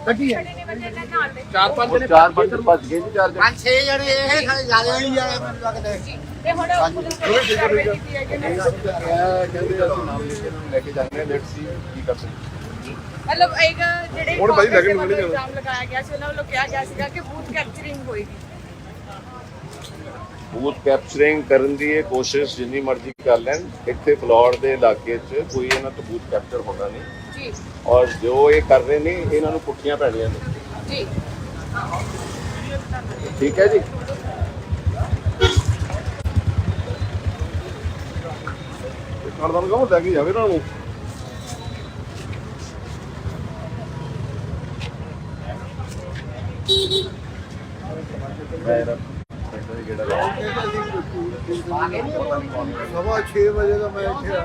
ਗੱਡੀ ਹੈ बड़े ने बड़े ने नाल में ਉਹ ਚਾਰ ਬੰਦੇ ਭੱਜ ਗਏ ਜੀ ਚਾਰ ਜਣੇ ਪੰਜ ਛੇ ਜਣੇ ਇਹ ਖਾਲੀ ਜ਼ਿਆਦਾ ਨਹੀਂ ਜਾਣੇ ਮੈਨੂੰ ਲੱਗਦਾ ये होड़ा पुलिस की कार्रवाई की है कि नहीं ਕਹਿੰਦੇ ਅਸੀਂ ਨਾਮ ਲਿਖ ਕੇ ਇਹਨਾਂ ਨੂੰ ਲੈ ਕੇ ਜਾਂਦੇ ਆ ਲੈਟਸ ਸੀ ਕੀ ਕਰ ਸਕਦੇ मतलब एक ਜਿਹੜੇ ਹੁਣ ਭਾਈ ਲੱਗਣ ਨੂੰ ਨਹੀਂ ਜਾਣਾ। ਇਲਜ਼ਾਮ ਲਗਾਇਆ ਗਿਆ ਸੀ ਉਹਨਾਂ ਵੱਲੋਂ ਕਿਹਾ ਗਿਆ ਸੀਗਾ ਕਿ ਬੂਥ ਕੈਪਚਰਿੰਗ ਹੋਏਗੀ ਬੂਥ ਕੈਪਚਰਿੰਗ ਕਰਨ ਦੀ ਇਹ ਕੋਸ਼ਿਸ਼ ਜਿੰਨੀ ਮਰਜ਼ੀ ਕਰ ਲੈਣ ਇੱਥੇ ਫਲੋਰ ਦੇ ਇਲਾਕੇ 'ਚ ਕੋਈ ਇਹਨਾਂ ਤੋਂ ਬੂਥ ਕੈਪਚਰ ਹੋਣਾ ਨਹੀਂ ਜੀ ਔਰ ਜੋ ਇਹ ਕਰ ਰਹੇ ਨੇ ਇਹਨਾਂ ਨੂੰ ਪੁੱਠੀਆਂ ਪੈਣੀਆਂ ਨੇ ਜੀ ਠੀਕ ਹੈ ਜੀ ਕਰਦਾ ਨੂੰ ਕਹੋ ਲੈ ਕੇ ਜਾਵੇ ਇਹਨਾਂ ਨੂੰ ਸਵਾ 6 ਵਜੇ ਦਾ ਮੈਂ ਇੱਥੇ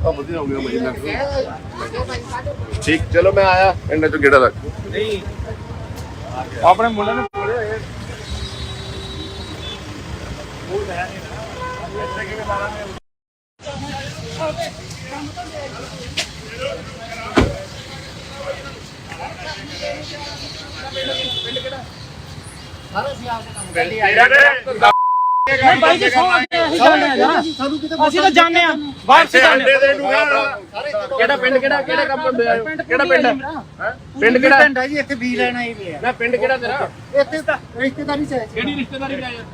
ਆ ਵਧੀਆ ਹੋ ਗਿਆ ਮੁਝੇ ਲੱਗਦਾ ਠੀਕ ਚਲੋ ਮੈਂ ਆਇਆ ਇਹਨਾਂ ਚੋਂ ਗੇੜਾ ਲੱਗ ਆਪਣੇ ਮੁੰਡੇ ਨੂੰ ਕੋਲੇ ਹੋਏ ਨਹੀਂ ਭਾਈ ਜੀ ਸੌ ਅਸੀਂ ਜਾਣਦੇ ਆ ਜਰਾ ਸਾਨੂੰ ਕਿਤੇ ਅਸੀਂ ਤਾਂ ਜਾਣਦੇ ਆ ਬਾਹਰ ਸੇ ਜਾਣਦੇ ਕਿਹੜਾ ਪਿੰਡ ਕਿਹੜਾ ਕੰਮ ਬੰਦੇ ਆਏ ਕਿਹੜਾ ਪਿੰਡ ਪਿੰਡ ਕਿਹੜਾ ਪਿੰਡ ਹੈ ਜੀ ਇੱਥੇ ਵੀ ਲੈਣਾ ਹੀ ਪਿਆ ਨਾ ਪਿੰਡ ਕਿਹੜਾ ਤੇਰਾ ਇੱਥੇ ਤਾਂ ਰਿਸ਼ਤੇਦਾਰੀ ਚ ਹੈ ਕਿਹੜੀ ਰਿਸ਼ਤੇਦਾਰੀ ਲੈ ਆਇਆ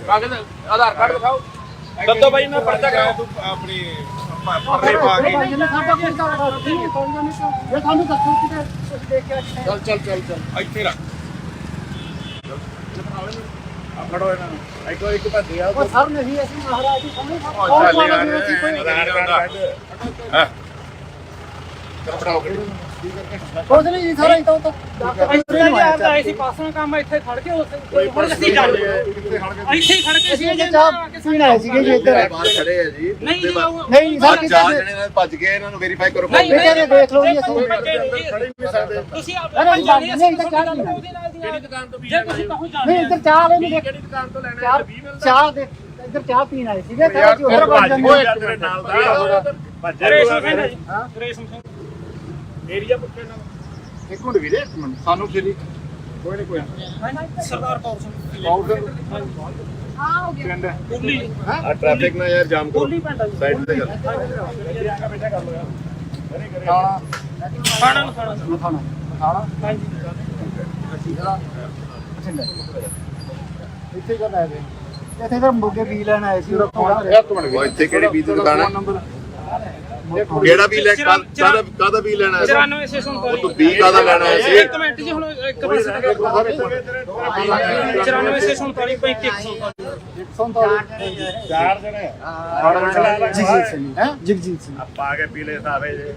ਕਾਗਜ਼ ਆਧਾਰ ਕਾਰਡ ਦਿਖਾਓ ਦੱਸੋ ਬਾਈ ਮੈਂ ਪਰਚਾ ਕਰਾਉ ਆਪਣੀ ਪਰਲੇ ਪਾ ਕੇ ਜਿੰਨੇ ਸਾਡਾ ਕੋਈ ਗੱਲ ਨਹੀਂ ਜੇ ਸਾਨੂੰ ਦੱਸੋ ਕਿਤੇ ਤੁਸੀਂ ਦੇਖਿਆ ਚੱਲ ਇੱਥੇ ਰੱਖ ਆ ਫੜੋ ਇਹਨਾਂ ਨੂੰ ਇੱਕ ਭੱਜੇ ਆ ਉਹ ਸਰ ਨਹੀਂ ਅਸੀਂ ਮਹਾਰਾਜ ਜੀ ਸਾਹਮਣੇ ਚੱਲ ਯਾਰ ਕੋਈ ਆਧਾਰ ਕਾਰਡ ਚਲ ਪੜਾਓ ਕੁਝ ਨਹੀਂ ਜੀ ਸਾਰਾ ਇਤੋਂ ਤਾਂ ਇੱਥੇ ਹੀ ਆਏ ਸੀ ਪਾਸੋਂ ਕੰਮ ਇੱਥੇ ਖੜ ਕੇ ਉੱਥੇ ਹੁਣ ਅਸੀਂ ਚੱਲ ਇੱਥੇ ਹੀ ਖੜ ਕੇ ਸੀ ਅਸੀਂ ਚਾਹ ਪੀਣ ਆਏ ਸੀਗੇ ਜੀ ਇੱਧਰ ਬਾਹਰ ਖੜੇ ਆ ਜੀ ਨਹੀਂ ਜੀ ਉਹ ਨਹੀਂ ਸਰ ਕਿਤੇ ਚਾਰ ਜਣੇ ਨਾਲ ਭੱਜ ਗਏ ਇਹਨਾਂ ਨੂੰ ਵੈਰੀਫਾਈ ਕਰੋ ਨਹੀਂ ਬੇਟੇ ਦੇਖ ਲਓ ਜੀ ਅਸੀਂ ਖੜੇ ਨਹੀਂ ਸਕਦੇ ਤੁਸੀਂ ਅਰੇ ਨਹੀਂ ਇੱਧਰ ਚਾਹ ਨਹੀਂ ਉਹਦੇ ਨਾਲ ਦੀ ਦੁਕਾਨ ਤੋਂ ਜੇ ਤੁਸੀਂ ਕਹੋ ਨਹੀਂ ਇੱਧਰ ਚਾਹ ਲੈ ਨਹੀਂ ਕਿਹੜੀ ਦੁਕਾਨ ਤੋਂ ਲੈਣਾ ਚਾਹ 20 ਮਿਲਦਾ ਚਾਹ ਦੇ ਇੱਧਰ ਚਾਹ ਪੀਣ ਆਏ ਸੀਗੇ ਤਾਂ ਜੀ ਉੱਧਰ ਵੱਜ ਜਾਂਦੇ ਤੇਰੇ ਨਾਲ ਦਾ ਭੱਜੇ ਰੇਸ਼ਮ ਸਿੰਘ ਹੈ ਜੀ ਰੇਸ਼ਮ ਸਿੰਘ ਏਰੀਆ ਪੁੱਛੇ ਨਾ ਇੱਕ ਮਿੰਟ ਵੀਰੇ ਇੱਕ ਮਿੰਟ ਸਾਨੂੰ ਫੇਰੀ ਕੋਈ ਨਹੀਂ ਕੋਈ ਸਰਦਾਰ ਕੌਰ ਸਿੰਘ ਪਾਊਡਰ हाँ हो गया ਪਿੰਡ ਕੁੱਲੀ ਆ ਟ੍ਰੈਫਿਕ ਨਾ ਯਾਰ ਜਾਮ ਕਰੋ ਕੁੱਲੀ ਪਿੰਡ ਆ ਜੀ। ਸਾਈਡ ਤੇ ਕਰ ਥਾਣਾ ਖਾਣਾ ਨੂੰ ਖਾਣਾ ਖਾਣਾ ਥਾਣਾ ਹਾਂਜੀ ਇੱਥੇ ਕਦ ਆਏ ਇੱਥੇ ਤਾਂ ਮੁਰਗੇ ਵੀ ਲੈਣ ਆਏ ਸੀ ਇੱਕ ਮਿੰਟ ਉਹ ਇੱਥੇ ਕਿਹੜੀ ਬੀਜ ਦੀ ਦੁਕਾਨ ਹੈ ਨੰਬਰ ਕਿਹੜਾ ਵੀ ਲੈ ਕਾਦਾ ਵੀ ਲੈਣਾ ਹੈ 94 ਉਹ ਤੂੰ ਬੀ ਕਾਦਾ ਲੈਣਾ ਹੈ ਸੀ ਇੱਕ ਮਿੰਟ ਜੀ ਹੁਣ ਇੱਕ ਪਾਸੇ 94 ਚਾਰ ਜਣੇ ਜਗਜੀਤ ਸਿੰਘ ਹੈ ਜਗਜੀਤ ਸਿੰਘ ਪਾ ਕੇ ਪੀਲੇ ਸਾਵੇ ਜੇ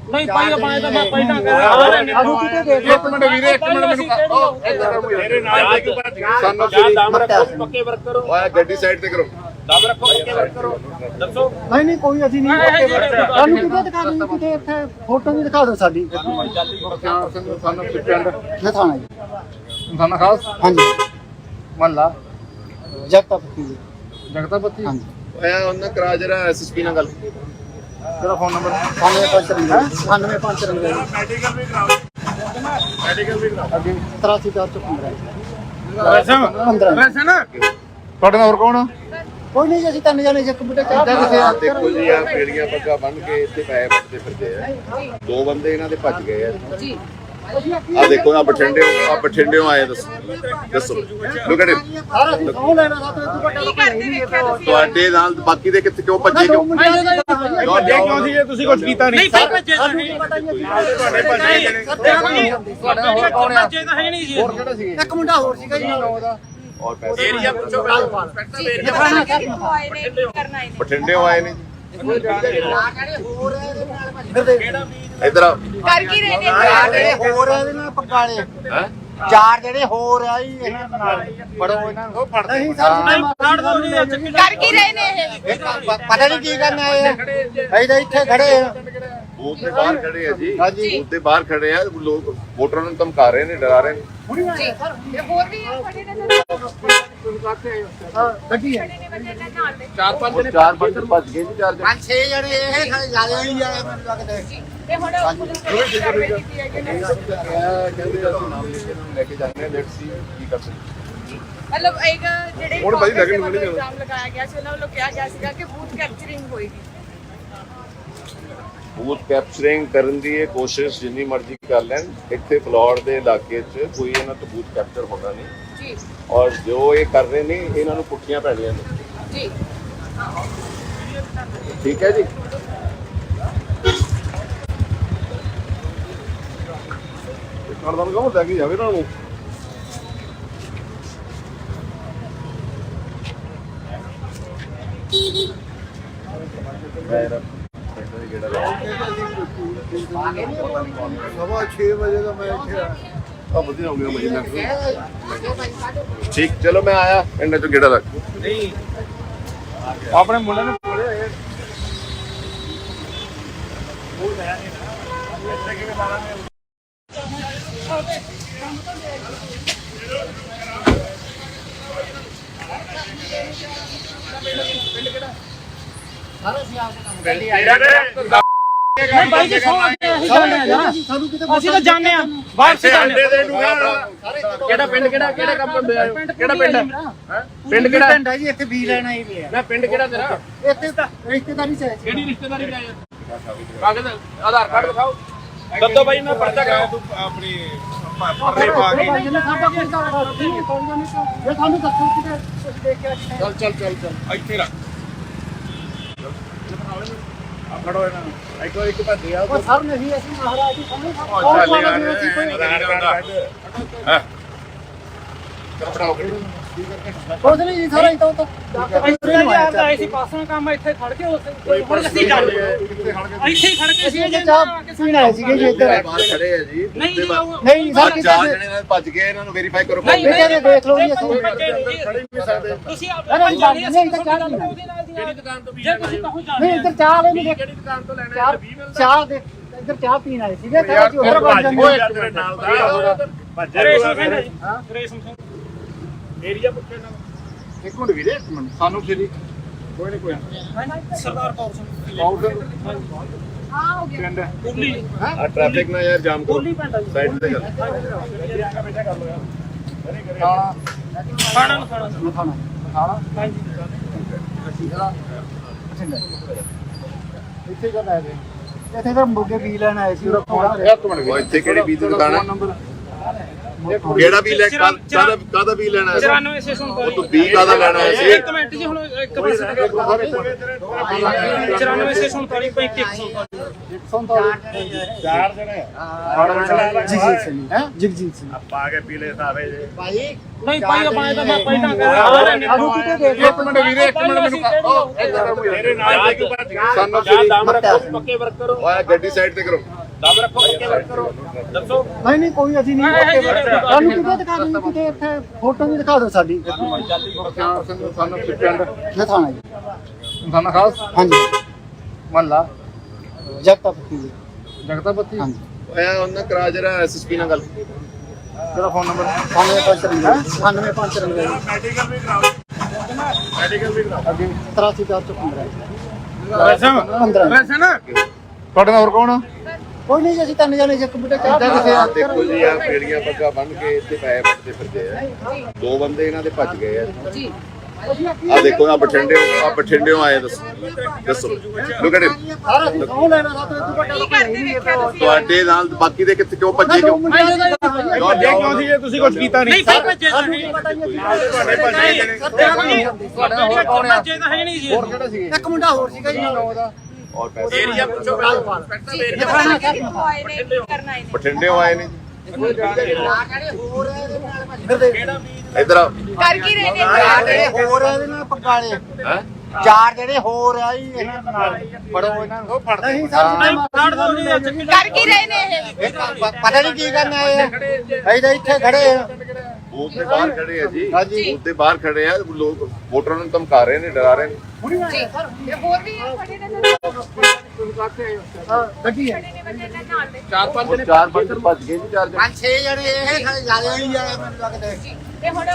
ਨਹੀਂ ਭਾਈ ਆਪਾਂ ਤਾਂ ਮੈਂ ਪਹਿਲਾਂ ਕਰ ਸਾਨੂੰ ਕਿਤੇ ਦੇਖ ਇੱਕ ਮਿੰਟ ਵੀਰੇ ਇੱਕ ਮਿੰਟ ਮੈਨੂੰ ਮੇਰੇ ਨਾਲ ਕਿਉਂ ਭੱਜ ਗਏ ਸਾਨੂੰ ਦਮ ਰੱਖੋ ਪੱਕੇ ਵਰਕ ਕਰੋ ਓਏ ਗੱਡੀ ਸਾਈਡ ਤੇ ਕਰੋ ਦਮ ਰੱਖੋ ਪੱਕੇ ਵਰਕ ਕਰੋ ਦੱਸੋ ਨਹੀਂ ਕੋਈ ਅਸੀਂ ਨਹੀਂ ਸਾਨੂੰ ਕਿਤੇ ਦਿਖਾ ਦਿਓ ਕਿਤੇ ਇੱਥੇ ਫੋਟੋ ਵੀ ਦਿਖਾ ਦਿਓ ਸਾਡੀ ਸਾਨੂੰ ਪਿੰਡ ਇਹ ਥਾਣਾ ਜੀ ਥਾਣਾ ਖਾਸ ਹਾਂਜੀ ਮਹੱਲਾ ਜਗਤਾ ਪੱਤੀ ਜੀ ਜਗਤਾਪਤੀ ਹਾਂਜੀ ਓਏ ਉਹਨਾਂ ਕਰਾ ਜਰਾ ਐਸਐਸਪੀ ਨਾਲ ਗੱਲ ਤੇਰਾ ਫੋਨ ਨੰਬਰ 9553 ਮੈਡੀਕਲ ਵੀ ਕਰਾਓ ਮੈਡੀਕਲ ਵੀ ਕਰਾਓ ਅੱਗੇ 83415 ਵੈਸੇ 15 ਨਾ ਤੁਹਾਡੇ ਨਾਲ ਹੋਰ ਕੌਣ ਆ? ਕੋਈ ਨਹੀਂ ਜੀ ਅਸੀਂ ਤਿੰਨ ਜਣੇ ਇੱਕ ਬੁੱਢੇ ਚਾਹ ਪੀਂਦੇ ਆ ਦੇਖੋ ਜੀ ਆ ਪੇੜੀਆਂ ਪੱਗਾਂ ਬੰਨ ਕੇ ਇੱਥੇ ਪੈਸੇ ਵੱਟਦੇ ਫਿਰਦੇ ਆ ਦੋ ਬੰਦੇ ਇਹਨਾਂ ਦੇ ਭੱਜ ਗਏ ਆ जी ਆ ਦੇਖੋ ਆ ਬਠਿੰਡਿਓਂ ਆਏ ਦੱਸੋ ਲੁੱਕ ਐਟ ਸਾਰਾ ਅਸੀਂ ਸੌ ਲੈਣਾ ਸਾਤੋਂ ਇੱਕ ਵੱਡਾ की करते देखा तुसी ਤੁਹਾਡੇ ਨਾਲ ਬਾਕੀ ਦੇ ਕਿੱਥੇ ਕਿਉਂ ਭੱਜੇ ਕਿਉਂ ਕਿਉਂ ਸੀ ਜੇ ਤੁਸੀਂ ਕੁਝ ਕੀਤਾ ਨਹੀਂ ਭਾਈ ਭੱਜੇ ਤਾਂ ਸਾਨੂੰ ਨਹੀਂ ਪਤਾ ਹੀ ਤੁਹਾਡੇ ਭੱਜੇ ਜਣੇ ਭੱਜੇ ਤਾਂ ਹੈ ਨਹੀਂ ਜੀ ਹੋਰ ਕਿਹੜਾ ਸੀ ਇੱਕ ਮੁੰਡਾ ਹੋਰ ਸੀਗਾ ਜੀ ਉਹਦਾ ਔਰ ਪੈਸੇ ਏਰੀਆ ਪੁੱਛੋ जी आए ने करना ही नहीं ਬਠਿੰਡਿਓਂ ਆਏ ਨੇ ਜੀ ਇੱਧਰ ਆ कर की रहे ਚਾਰ ने ਜਿਹੜੇ ਹੋਰ ਆ ਇਹਦੇ ਨਾਲ ਪਕਾਲੇ ਹੈ ਚਾਰ ਜਿਹੜੇ ਹੋਰ ਆ ਜੀ ਇਹਨਾਂ ਨਾਲ ਫੜੋ ਇਹਨਾਂ ਨੂੰ ਨਹੀਂ ਸਾਨੂੰ ਕਾੜ ਦੋ ਨਹੀਂ ਚੱਕੀ कर की रहे ने ਪਤਾ ਨਹੀਂ ਕੀ ਕਰਨ ਆਏ ਆ ਅਸੀਂ ਤਾਂ ਇੱਥੇ ਖੜੇ ਆ ਬੂਥ ਦੇ ਬਾਹਰ ਖੜੇ ਆ ਜੀ ਹਾਂਜੀ। ਬੂਥ ਦੇ ਬਾਹਰ ਖੜੇ ਆ ਲੋਕ ਵੋਟਰਾਂ ਨੂੰ ਧਮਕਾ ਰਹੇ ਨੇ ਡਰਾ ਰਹੇ ਨੇ जी ये और भी है खड़े ने ਹਾਂ ਗੱਡੀ ਹੈ खड़े ने बंदे ने नाल दे ਚਾਰ ਪੰਜ ਉਹ ਚਾਰ ਪੰਜ ਭੱਜ ਗਏ ਜੀ ਚਾਰ ਜਣੇ। 5-6 ਜਣੇ ਇਹ ਖਾਲੀ ਜ਼ਿਆਦਾ ਹੀ ਆ ਮੈਨੂੰ ਲੱਗਦਾ ते हुन पुलिस ने कार्रवाई की है कि नहीं ਕਹਿੰਦੇ ਅਸੀਂ ਨਾਮ ਲਿਖ ਕੇ ਇਹਨਾਂ ਨੂੰ ਲੈ ਕੇ ਜਾਂਦੇ ਹਾਂ ਲੈਟਸ ਸੀ ਕੀ ਕਰ ਸਕਦੇ मतलब एक ਜਿਹੜੇ ਹੁਣ ਭਾਈ ਲੱਗਣ ਨੂੰ ਨਹੀਂ ਜਾਣਾ। ਇਲਜ਼ਾਮ ਲਗਾਇਆ ਗਿਆ ਸੀ ਉਹਨਾਂ ਵੱਲੋਂ ਕਿਹਾ ਗਿਆ ਸੀਗਾ ਕਿ ਬੂਥ ਕੈਪਚਰਿੰਗ ਹੋਏਗੀ ਬੂਥ ਕੈਪਚਰਿੰਗ ਕਰਨ ਦੀ ਇਹ ਕੋਸ਼ਿਸ਼ ਜਿੰਨੀ ਮਰਜ਼ੀ ਕਰ ਲੈਣ ਇੱਥੇ ਫਲੋਰ ਦੇ ਇਲਾਕੇ 'ਚ ਕੋਈ ਇਹਨਾਂ ਤੋਂ ਬੂਥ ਕੈਪਚਰ ਹੋਣਾ ਨਹੀਂ ਜੀ ਔਰ ਜੋ ਇਹ ਕਰ ਰਹੇ ਨੇ ਇਹਨਾਂ ਨੂੰ ਪੁੱਠੀਆਂ ਪੈਣੀਆਂ ਨੇ ਜੀ ਠੀਕ ਹੈ ਜੀ ਕਰਦਾ ਲਗਾਉਂ ਲੈ ਕੇ ਜਾਵੇ ਇਹਨਾਂ ਨੂੰ ਸਵਾ 6 ਵਜੇ ਦਾ ਮੈਂ ਇੱਥੇ ਆ ਆ ਵਧੀਆ ਹੋ ਗਿਆ ਮਹੀਨਾ ਠੀਕ ਚਲੋ ਮੈਂ ਆਇਆ ਇਹਨਾਂ ਚੋਂ ਗੇੜਾ ਰੱਖ ਆਪਣੇ ਮੁੰਡੇ ਨੂੰ ਕੋਲੇ ਆਏ ਨਹੀਂ ਭਾਈ ਜੀ ਸੌ ਅਸੀਂ ਜਾਣਦੇ ਆ ਜਰਾ ਸਾਨੂੰ ਕਿਤੇ ਅਸੀਂ ਤਾਂ ਜਾਣਦੇ ਆ ਵਾਪਸ ਜਾਣਦੇ ਕਿਹੜਾ ਪਿੰਡ ਕਿਹੜਾ ਕੰਮ ਹੁੰਦੇ ਆ ਕਿਹੜਾ ਪਿੰਡ ਪਿੰਡ ਕਿਹੜਾ ਪਿੰਡ ਹੈ ਜੀ ਇੱਥੇ ਵੀ ਲੈਣਾ ਹੀ ਪਿਆ ਨਾ ਪਿੰਡ ਕਿਹੜਾ ਤੇਰਾ ਇੱਥੇ ਤਾਂ ਰਿਸ਼ਤੇਦਾਰੀ ਚਾਹੀਦੀ ਕਿਹੜੀ ਰਿਸ਼ਤੇਦਾਰੀ ਦਾ ਕਾਗਜ਼ ਆਧਾਰ ਕਾਰਡ ਦਿਖਾਓ ਦੱਦੋ ਬਾਈ ਮੈਂ ਪਰਚਾ ਕਰਾਉ ਆਪਣੀ ਪਰਰੇ ਪਾ ਕੇ ਸਾਡਾ ਕੋਈ ਇਹ ਸਾਨੂੰ ਦੱਸੋ ਕਿਤੇ ਤੁਸੀਂ ਦੇਖਿਆ ਚੱਲ ਇੱਥੇ ਰੱਖ ਫੜੋ ਇਹਨਾਂ ਨੂੰ ਇੱਕ ਭੱਜਿਆ ਉਹ ਸਰ ਨਹੀਂ ਅਸੀਂ ਮਹਾਰਾਜ ਜੀ ਸਾਨੂੰ ਚੱਲ ਯਾਰ ਕੋਈ ਆਧਾਰ ਕਾਰਡ ਚਲ ਫੜਾਓ ਕੁਝ ਨਹੀਂ ਜੀ ਸਾਰਾ ਇੱਥੇ ਤੋਂ ਇੱਥੇ ਜੀ ਆਪ ਆਏ ਸੀ ਪਾਸੋਂ ਕੰਮ ਇੱਥੇ ਖੜ ਕੇ ਹੁਣ ਅਸੀਂ ਚੱਲ ਇੱਥੇ ਹੀ ਖੜ ਕੇ ਸੀ ਜੇ ਚਾਹ ਪੀਣ ਆਏ ਸੀਗੇ ਜੀ ਇੱਧਰ ਬਾਹਰ ਖੜੇ ਆ ਜੀ ਨਹੀਂ ਜੀ ਨਹੀਂ ਸਰ ਚਾਰ ਜਣੇ ਨਾਲ ਭੱਜ ਗਏ ਇਹਨਾਂ ਨੂੰ ਵੈਰੀਫਾਈ ਕਰੋ ਨਹੀਂ ਬੇਟੇ ਦੇਖ ਲਓ ਜੀ ਅਸੀਂ ਤੁਸੀਂ ਆਪ ਨਹੀਂ ਜਾਣੀ ਨਹੀਂ ਇੱਧਰ ਚਾਹ ਨਹੀਂ ਉਹਦੇ ਨਾਲ ਦੀ ਜੇ ਤੁਸੀਂ ਕਹੋ ਨਹੀਂ ਜਾਣੀ ਇੱਧਰ ਚਾਹ ਵਾਲੇ ਨਹੀਂ ਕਿਹੜੀ ਦੁਕਾਨ ਤੋਂ ਲੈਣਾ ਹੈ? ਚਾਹ ਦੇ ਇੱਧਰ ਚਾਹ ਪੀਣ ਆਏ ਸੀਗੇ ਤਾਂ ਅਸੀਂ ਉੱਧਰ ਵੱਜ ਜਾਂਦੇ ਨਾਲ ਦਾ ਰੇਸ਼ਮ ਸਿੰਘ ਜੀ ਰੇਸ਼ਮ ਸਿੰਘ ਏਰੀਆ ਪੁੱਛੋ ਇਹਨਾਂ ਨੂੰ। ਇੱਕ ਮਿੰਟ ਵੀਰੇ ਇੱਕ ਮਿੰਟ ਸਾਨੂੰ ਫੇਰੀ ਕੋਈ ਨਹੀਂ ਕੋਈ ਸਰਦਾਰ ਕੌਰ ਸਿੰਘ ਕਾਊਂਟਰ हाँ हो गया ਪਿੰਡ ਕੁੱਲੀ ਆ ਟ੍ਰੈਫਿਕ ਨਾ ਯਾਰ ਜਾਮ ਕਰੋ ਕੁੱਲੀ ਪੈਂਦਾ ਜੀ ਸਾਈਡ ਤੇ ਕਰ ਖਾਣਾ ਨੂੰ ਖਾਣਾ ਖਾਣਾ ਖਾਣਾ ਹਾਂਜੀ ਇੱਥੇ ਕਰ ਆਏ ਜੀ ਇੱਥੇ ਤਾਂ ਮੁਰਗੇ ਪੀ ਲੈਣ ਆਏ ਸੀ ਉਹ ਇੱਕ ਮਿੰਟ ਉਹ ਇੱਥੇ ਕਿਹੜੀ ਬੀਜ ਦੀ ਦੁਕਾਨ ਹੈ ਨੰਬਰ ਕਿਹੜਾ ਵੀ ਲੈ ਕਾਦਾ ਵੀ ਲੈਣਾ ਹੈ 94 ਉਹ ਤੂੰ 20 ਕਾਦਾ ਲੈਣਾ ਹੈ ਸੀ ਇੱਕ ਮਿੰਟ ਜੀ ਹੁਣ ਇੱਕ ਪਾਸੇ 94 ਚਾਰ ਜਣੇ ਜਗਜੀਤ ਸਿੰਘ ਹੈ ਜਗਜੀਤ ਸਿੰਘ ਪਾ ਕੇ ਪੀਲੇ ਸਾਵੇ ਜੇ ਨਹੀਂ ਪਾਈ ਪਾਏ ਤਾਂ ਮੈਂ ਪਹਿਲਾਂ ਕਰ ਆਲੂ ਕਿਤੇ ਦੇਖ ਲਓ ਇੱਕ ਮਿੰਟ ਵੀਰੇ ਇੱਕ ਮਿੰਟ ਮੈਨੂੰ ਮੇਰੇ ਨਾਲ ਇੱਕ ਸਾਨੂੰ ਜਾਂ ਦਮ ਰੱਖੋ ਪੱਕੇ ਵਰਕ ਕਰੋ ਓਏ ਗੱਡੀ ਸਾਈਡ ਤੇ ਕਰੋ ਦਮ ਰੱਖੋ ਪੱਕੇ ਵਰਕ ਕਰੋ ਦੱਸੋ ਨਹੀਂ ਨਹੀਂ ਕੋਈ ਅਸੀਂ ਨਹੀਂ ਸਾਨੂੰ ਕਿਤੇ ਦਿਖਾ ਦਿਓ ਕਿਤੇ ਇੱਥੇ ਫੋਟੋ ਵੀ ਦਿਖਾ ਦਿਓ ਸਾਡੀ ਸਾਨੂੰ ਪਿੰਡ ਇਹ ਥਾਣਾ ਜੀ ਸਾਨੂੰ ਖਾਸ ਹਾਂਜੀ ਮਹੱਲਾ ਜਗਤਾ ਪੱਤੀ ਜੀ ਜਗਤਾ ਬੱਤੀ ਹਾਂਜੀ ਓਏ ਉਹਨਾਂ ਕਰਾ ਜਰਾ ਐਸਐਸਪੀ ਨਾਲ ਗੱਲ ਤੇਰਾ ਫੋਨ ਨੰਬਰ 9554 ਮੈਡੀਕਲ ਵੀ ਕਰਾਓ ਮੈਡੀਕਲ ਵੀ ਕਰਾਓ ਅੱਗੇ 83415 ਰਸਮ 15 ਵੈਸੇ ਨਾ ਤੁਹਾਡੇ ਨਾਲ ਹੋਰ ਕੌਣ ਆ ਕੋਈ ਨਹੀਂ ਜੀ ਅਸੀਂ ਤਿੰਨ ਜਣੇ ਇੱਕ ਬੁੱਢੇ ਚਾਹ ਪੀ ਕੇ ਆਹ ਦੇਖੋ ਜੀ ਆ ਪੇੜੀਆਂ ਪੱਗਾਂ ਬੰਨ ਕੇ ਇੱਥੇ ਪੈਸੇ ਵੱਟਦੇ ਫਿਰਦੇ ਆ ਦੋ ਬੰਦੇ ਇਹਨਾਂ ਦੇ ਭੱਜ ਗਏ ਆ जी ਆ ਦੇਖੋ ਆ ਬਠਿੰਡਿਓਂ ਆਏ ਦੱਸੋ ਲੁੱਕ ਐਟ ਸਾਰਾ ਅਸੀਂ ਸੌਂ ਲੈਣਾ ਸਾਤੋਂ ਇੱਥੋਂ ਵੱਡਾ की करते देखा तुसी ਤੁਹਾਡੇ ਨਾਲ ਬਾਕੀ ਦੇ ਕਿੱਥੇ ਕਿਉਂ ਭੱਜੇ ਕਿਉਂ ਕਿਉਂ ਸੀ ਜੇ ਤੁਸੀਂ ਕੁਝ ਕੀਤਾ ਨਹੀਂ ਨਹੀਂ ਭਾਈ ਭੱਜੇ ਤਾਂ ਸਾਨੂੰ ਨਹੀਂ ਕੀ ਪਤਾ ਜੀ ਤੁਹਾਡੇ ਭਾਜੀ ਜਿਹੜੇ ਤੁਹਾਡਾ ਹੋਰ ਕੌਣ ਆ ਭੱਜੇ ਤਾਂ ਹੈ ਨਹੀਂ ਜੀ ਹੋਰ ਕਿਹੜੇ ਸੀਗੇ ਇੱਕ ਮੁੰਡਾ ਹੋਰ ਸੀਗਾ ਜੀ ਨਾਲ ਉਹਦਾ ਔਰ ਪੈਸੇ ਏਰੀਆ ਪੁੱਛੋ जी दिखाना क्या आए ने की करना है ਬਠਿੰਡਿਓਂ ਆਏ ਨੇ ਇਧਰ ਆ कर की रहे ने ਜਿਹੜੇ ਹੋਰ ਆ ਇਹਦੇ ਨਾਲ ਪਕਾਲੇ ਹੈ ਚਾਰ ਜਿਹੜੇ ਹੋਰ ਆ ਜੀ ਇਹਨਾਂ ਨਾਲ ਫੜੋ ਇਹਨਾਂ ਨੂੰ ਫੜਦੇ ਨਹੀਂ ਸਰ ਕਾਰਡ ਦੋ ਜੀ कर की रहे ने ये ਪਤਾ ਨਹੀਂ ਕੀ ਕਰਨ ਆਏ ਆ ਅਸੀਂ ਤਾਂ ਇੱਥੇ ਖੜੇ ਆ ਬੂਥ ਦੇ ਬਾਹਰ ਖੜੇ ਆ ਜੀ ਹਾਂਜੀ। ਬੂਥ ਦੇ ਬਾਹਰ ਖੜੇ ਆ ਲੋਕ ਵੋਟਰਾਂ ਨੂੰ ਧਮਕਾ ਰਹੇ ਨੇ ਡਰਾ ਰਹੇ ਨੇ जी ये और भी है खड़े ने ਗੱਡੀ ਹੈ खड़े ने बंदे ने नाल दे ਉਹ ਚਾਰ ਬੰਦੇ ਭੱਜ ਗਏ ਜੀ ਚਾਰ ਜਣੇ ਪੰਜ 6 ਜਣੇ ਇਹ ਖੜੇ ਜਿਆਦਾ ਨਹੀਂ ਜਾਣੇ ਮੈਨੂੰ ਲੱਗਦਾ ते हुन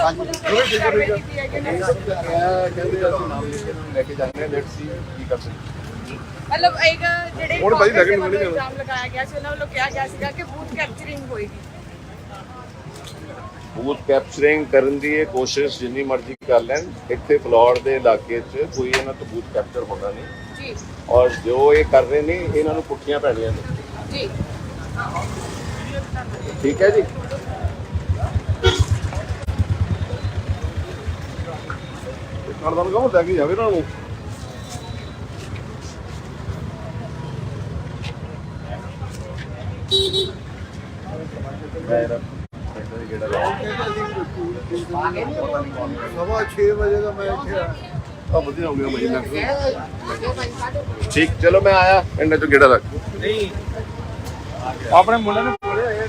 पुलिस ने कार्रवाई की है कि नहीं ਕਹਿੰਦੇ ਅਸੀਂ ਨਾਮ ਲਿਖ ਕੇ ਇਹਨਾਂ ਨੂੰ ਲੈ ਕੇ ਜਾਂਦੇ ਹਾਂ ਲੈਟਸ ਸੀ ਕੀ ਕਰ ਸਕਦੇ मतलब एक ਜਿਹੜੇ ਹੁਣ ਭਾਈ ਲੱਗਣ ਨੂੰ ਨਹੀਂ ਜਾਣਾ। ਇਲਜ਼ਾਮ ਲਗਾਇਆ ਗਿਆ ਸੀ ਉਹਨਾਂ ਵੱਲੋਂ ਕਿਹਾ ਗਿਆ ਸੀਗਾ ਕਿ ਬੂਥ ਕੈਪਚਰਿੰਗ ਹੋਏਗੀ ਬੂਥ ਕੈਪਚਰਿੰਗ ਕਰਨ ਦੀ ਇਹ ਕੋਸ਼ਿਸ਼ ਜਿੰਨੀ ਮਰਜ਼ੀ ਕਰ ਲੈਣ ਇੱਥੇ ਫਲੋਰ ਦੇ ਇਲਾਕੇ 'ਚ ਕੋਈ ਇਹਨਾਂ ਤੋਂ ਬੂਥ ਕੈਪਚਰ ਹੋਣਾ ਨਹੀਂ ਜੀ ਔਰ ਜੋ ਇਹ ਕਰ ਰਹੇ ਨੇ ਇਹਨਾਂ ਨੂੰ ਪੁੱਠੀਆਂ ਪੈਣੀਆਂ ਨੇ ਜੀ ਠੀਕ ਹੈ ਜੀ ਨਾਲ ਦਾ ਲਗਾਉਂ ਲੈ ਕੇ ਜਾਵੇ ਇਹਨਾਂ ਨੂੰ ਸਵਾ 6 ਵਜੇ ਦਾ ਮੈਂ ਇੱਥੇ ਆ ਵਧੀਆ ਹੋ ਗਿਆ ਭਾਈ ਠੀਕ ਚਲੋ ਮੈਂ ਆਇਆ ਇਹਨਾਂ ਚੋਂ ਗੇੜਾ ਰੱਖ ਆਪਣੇ ਮੁੰਡੇ ਨੂੰ ਬੋਲੇ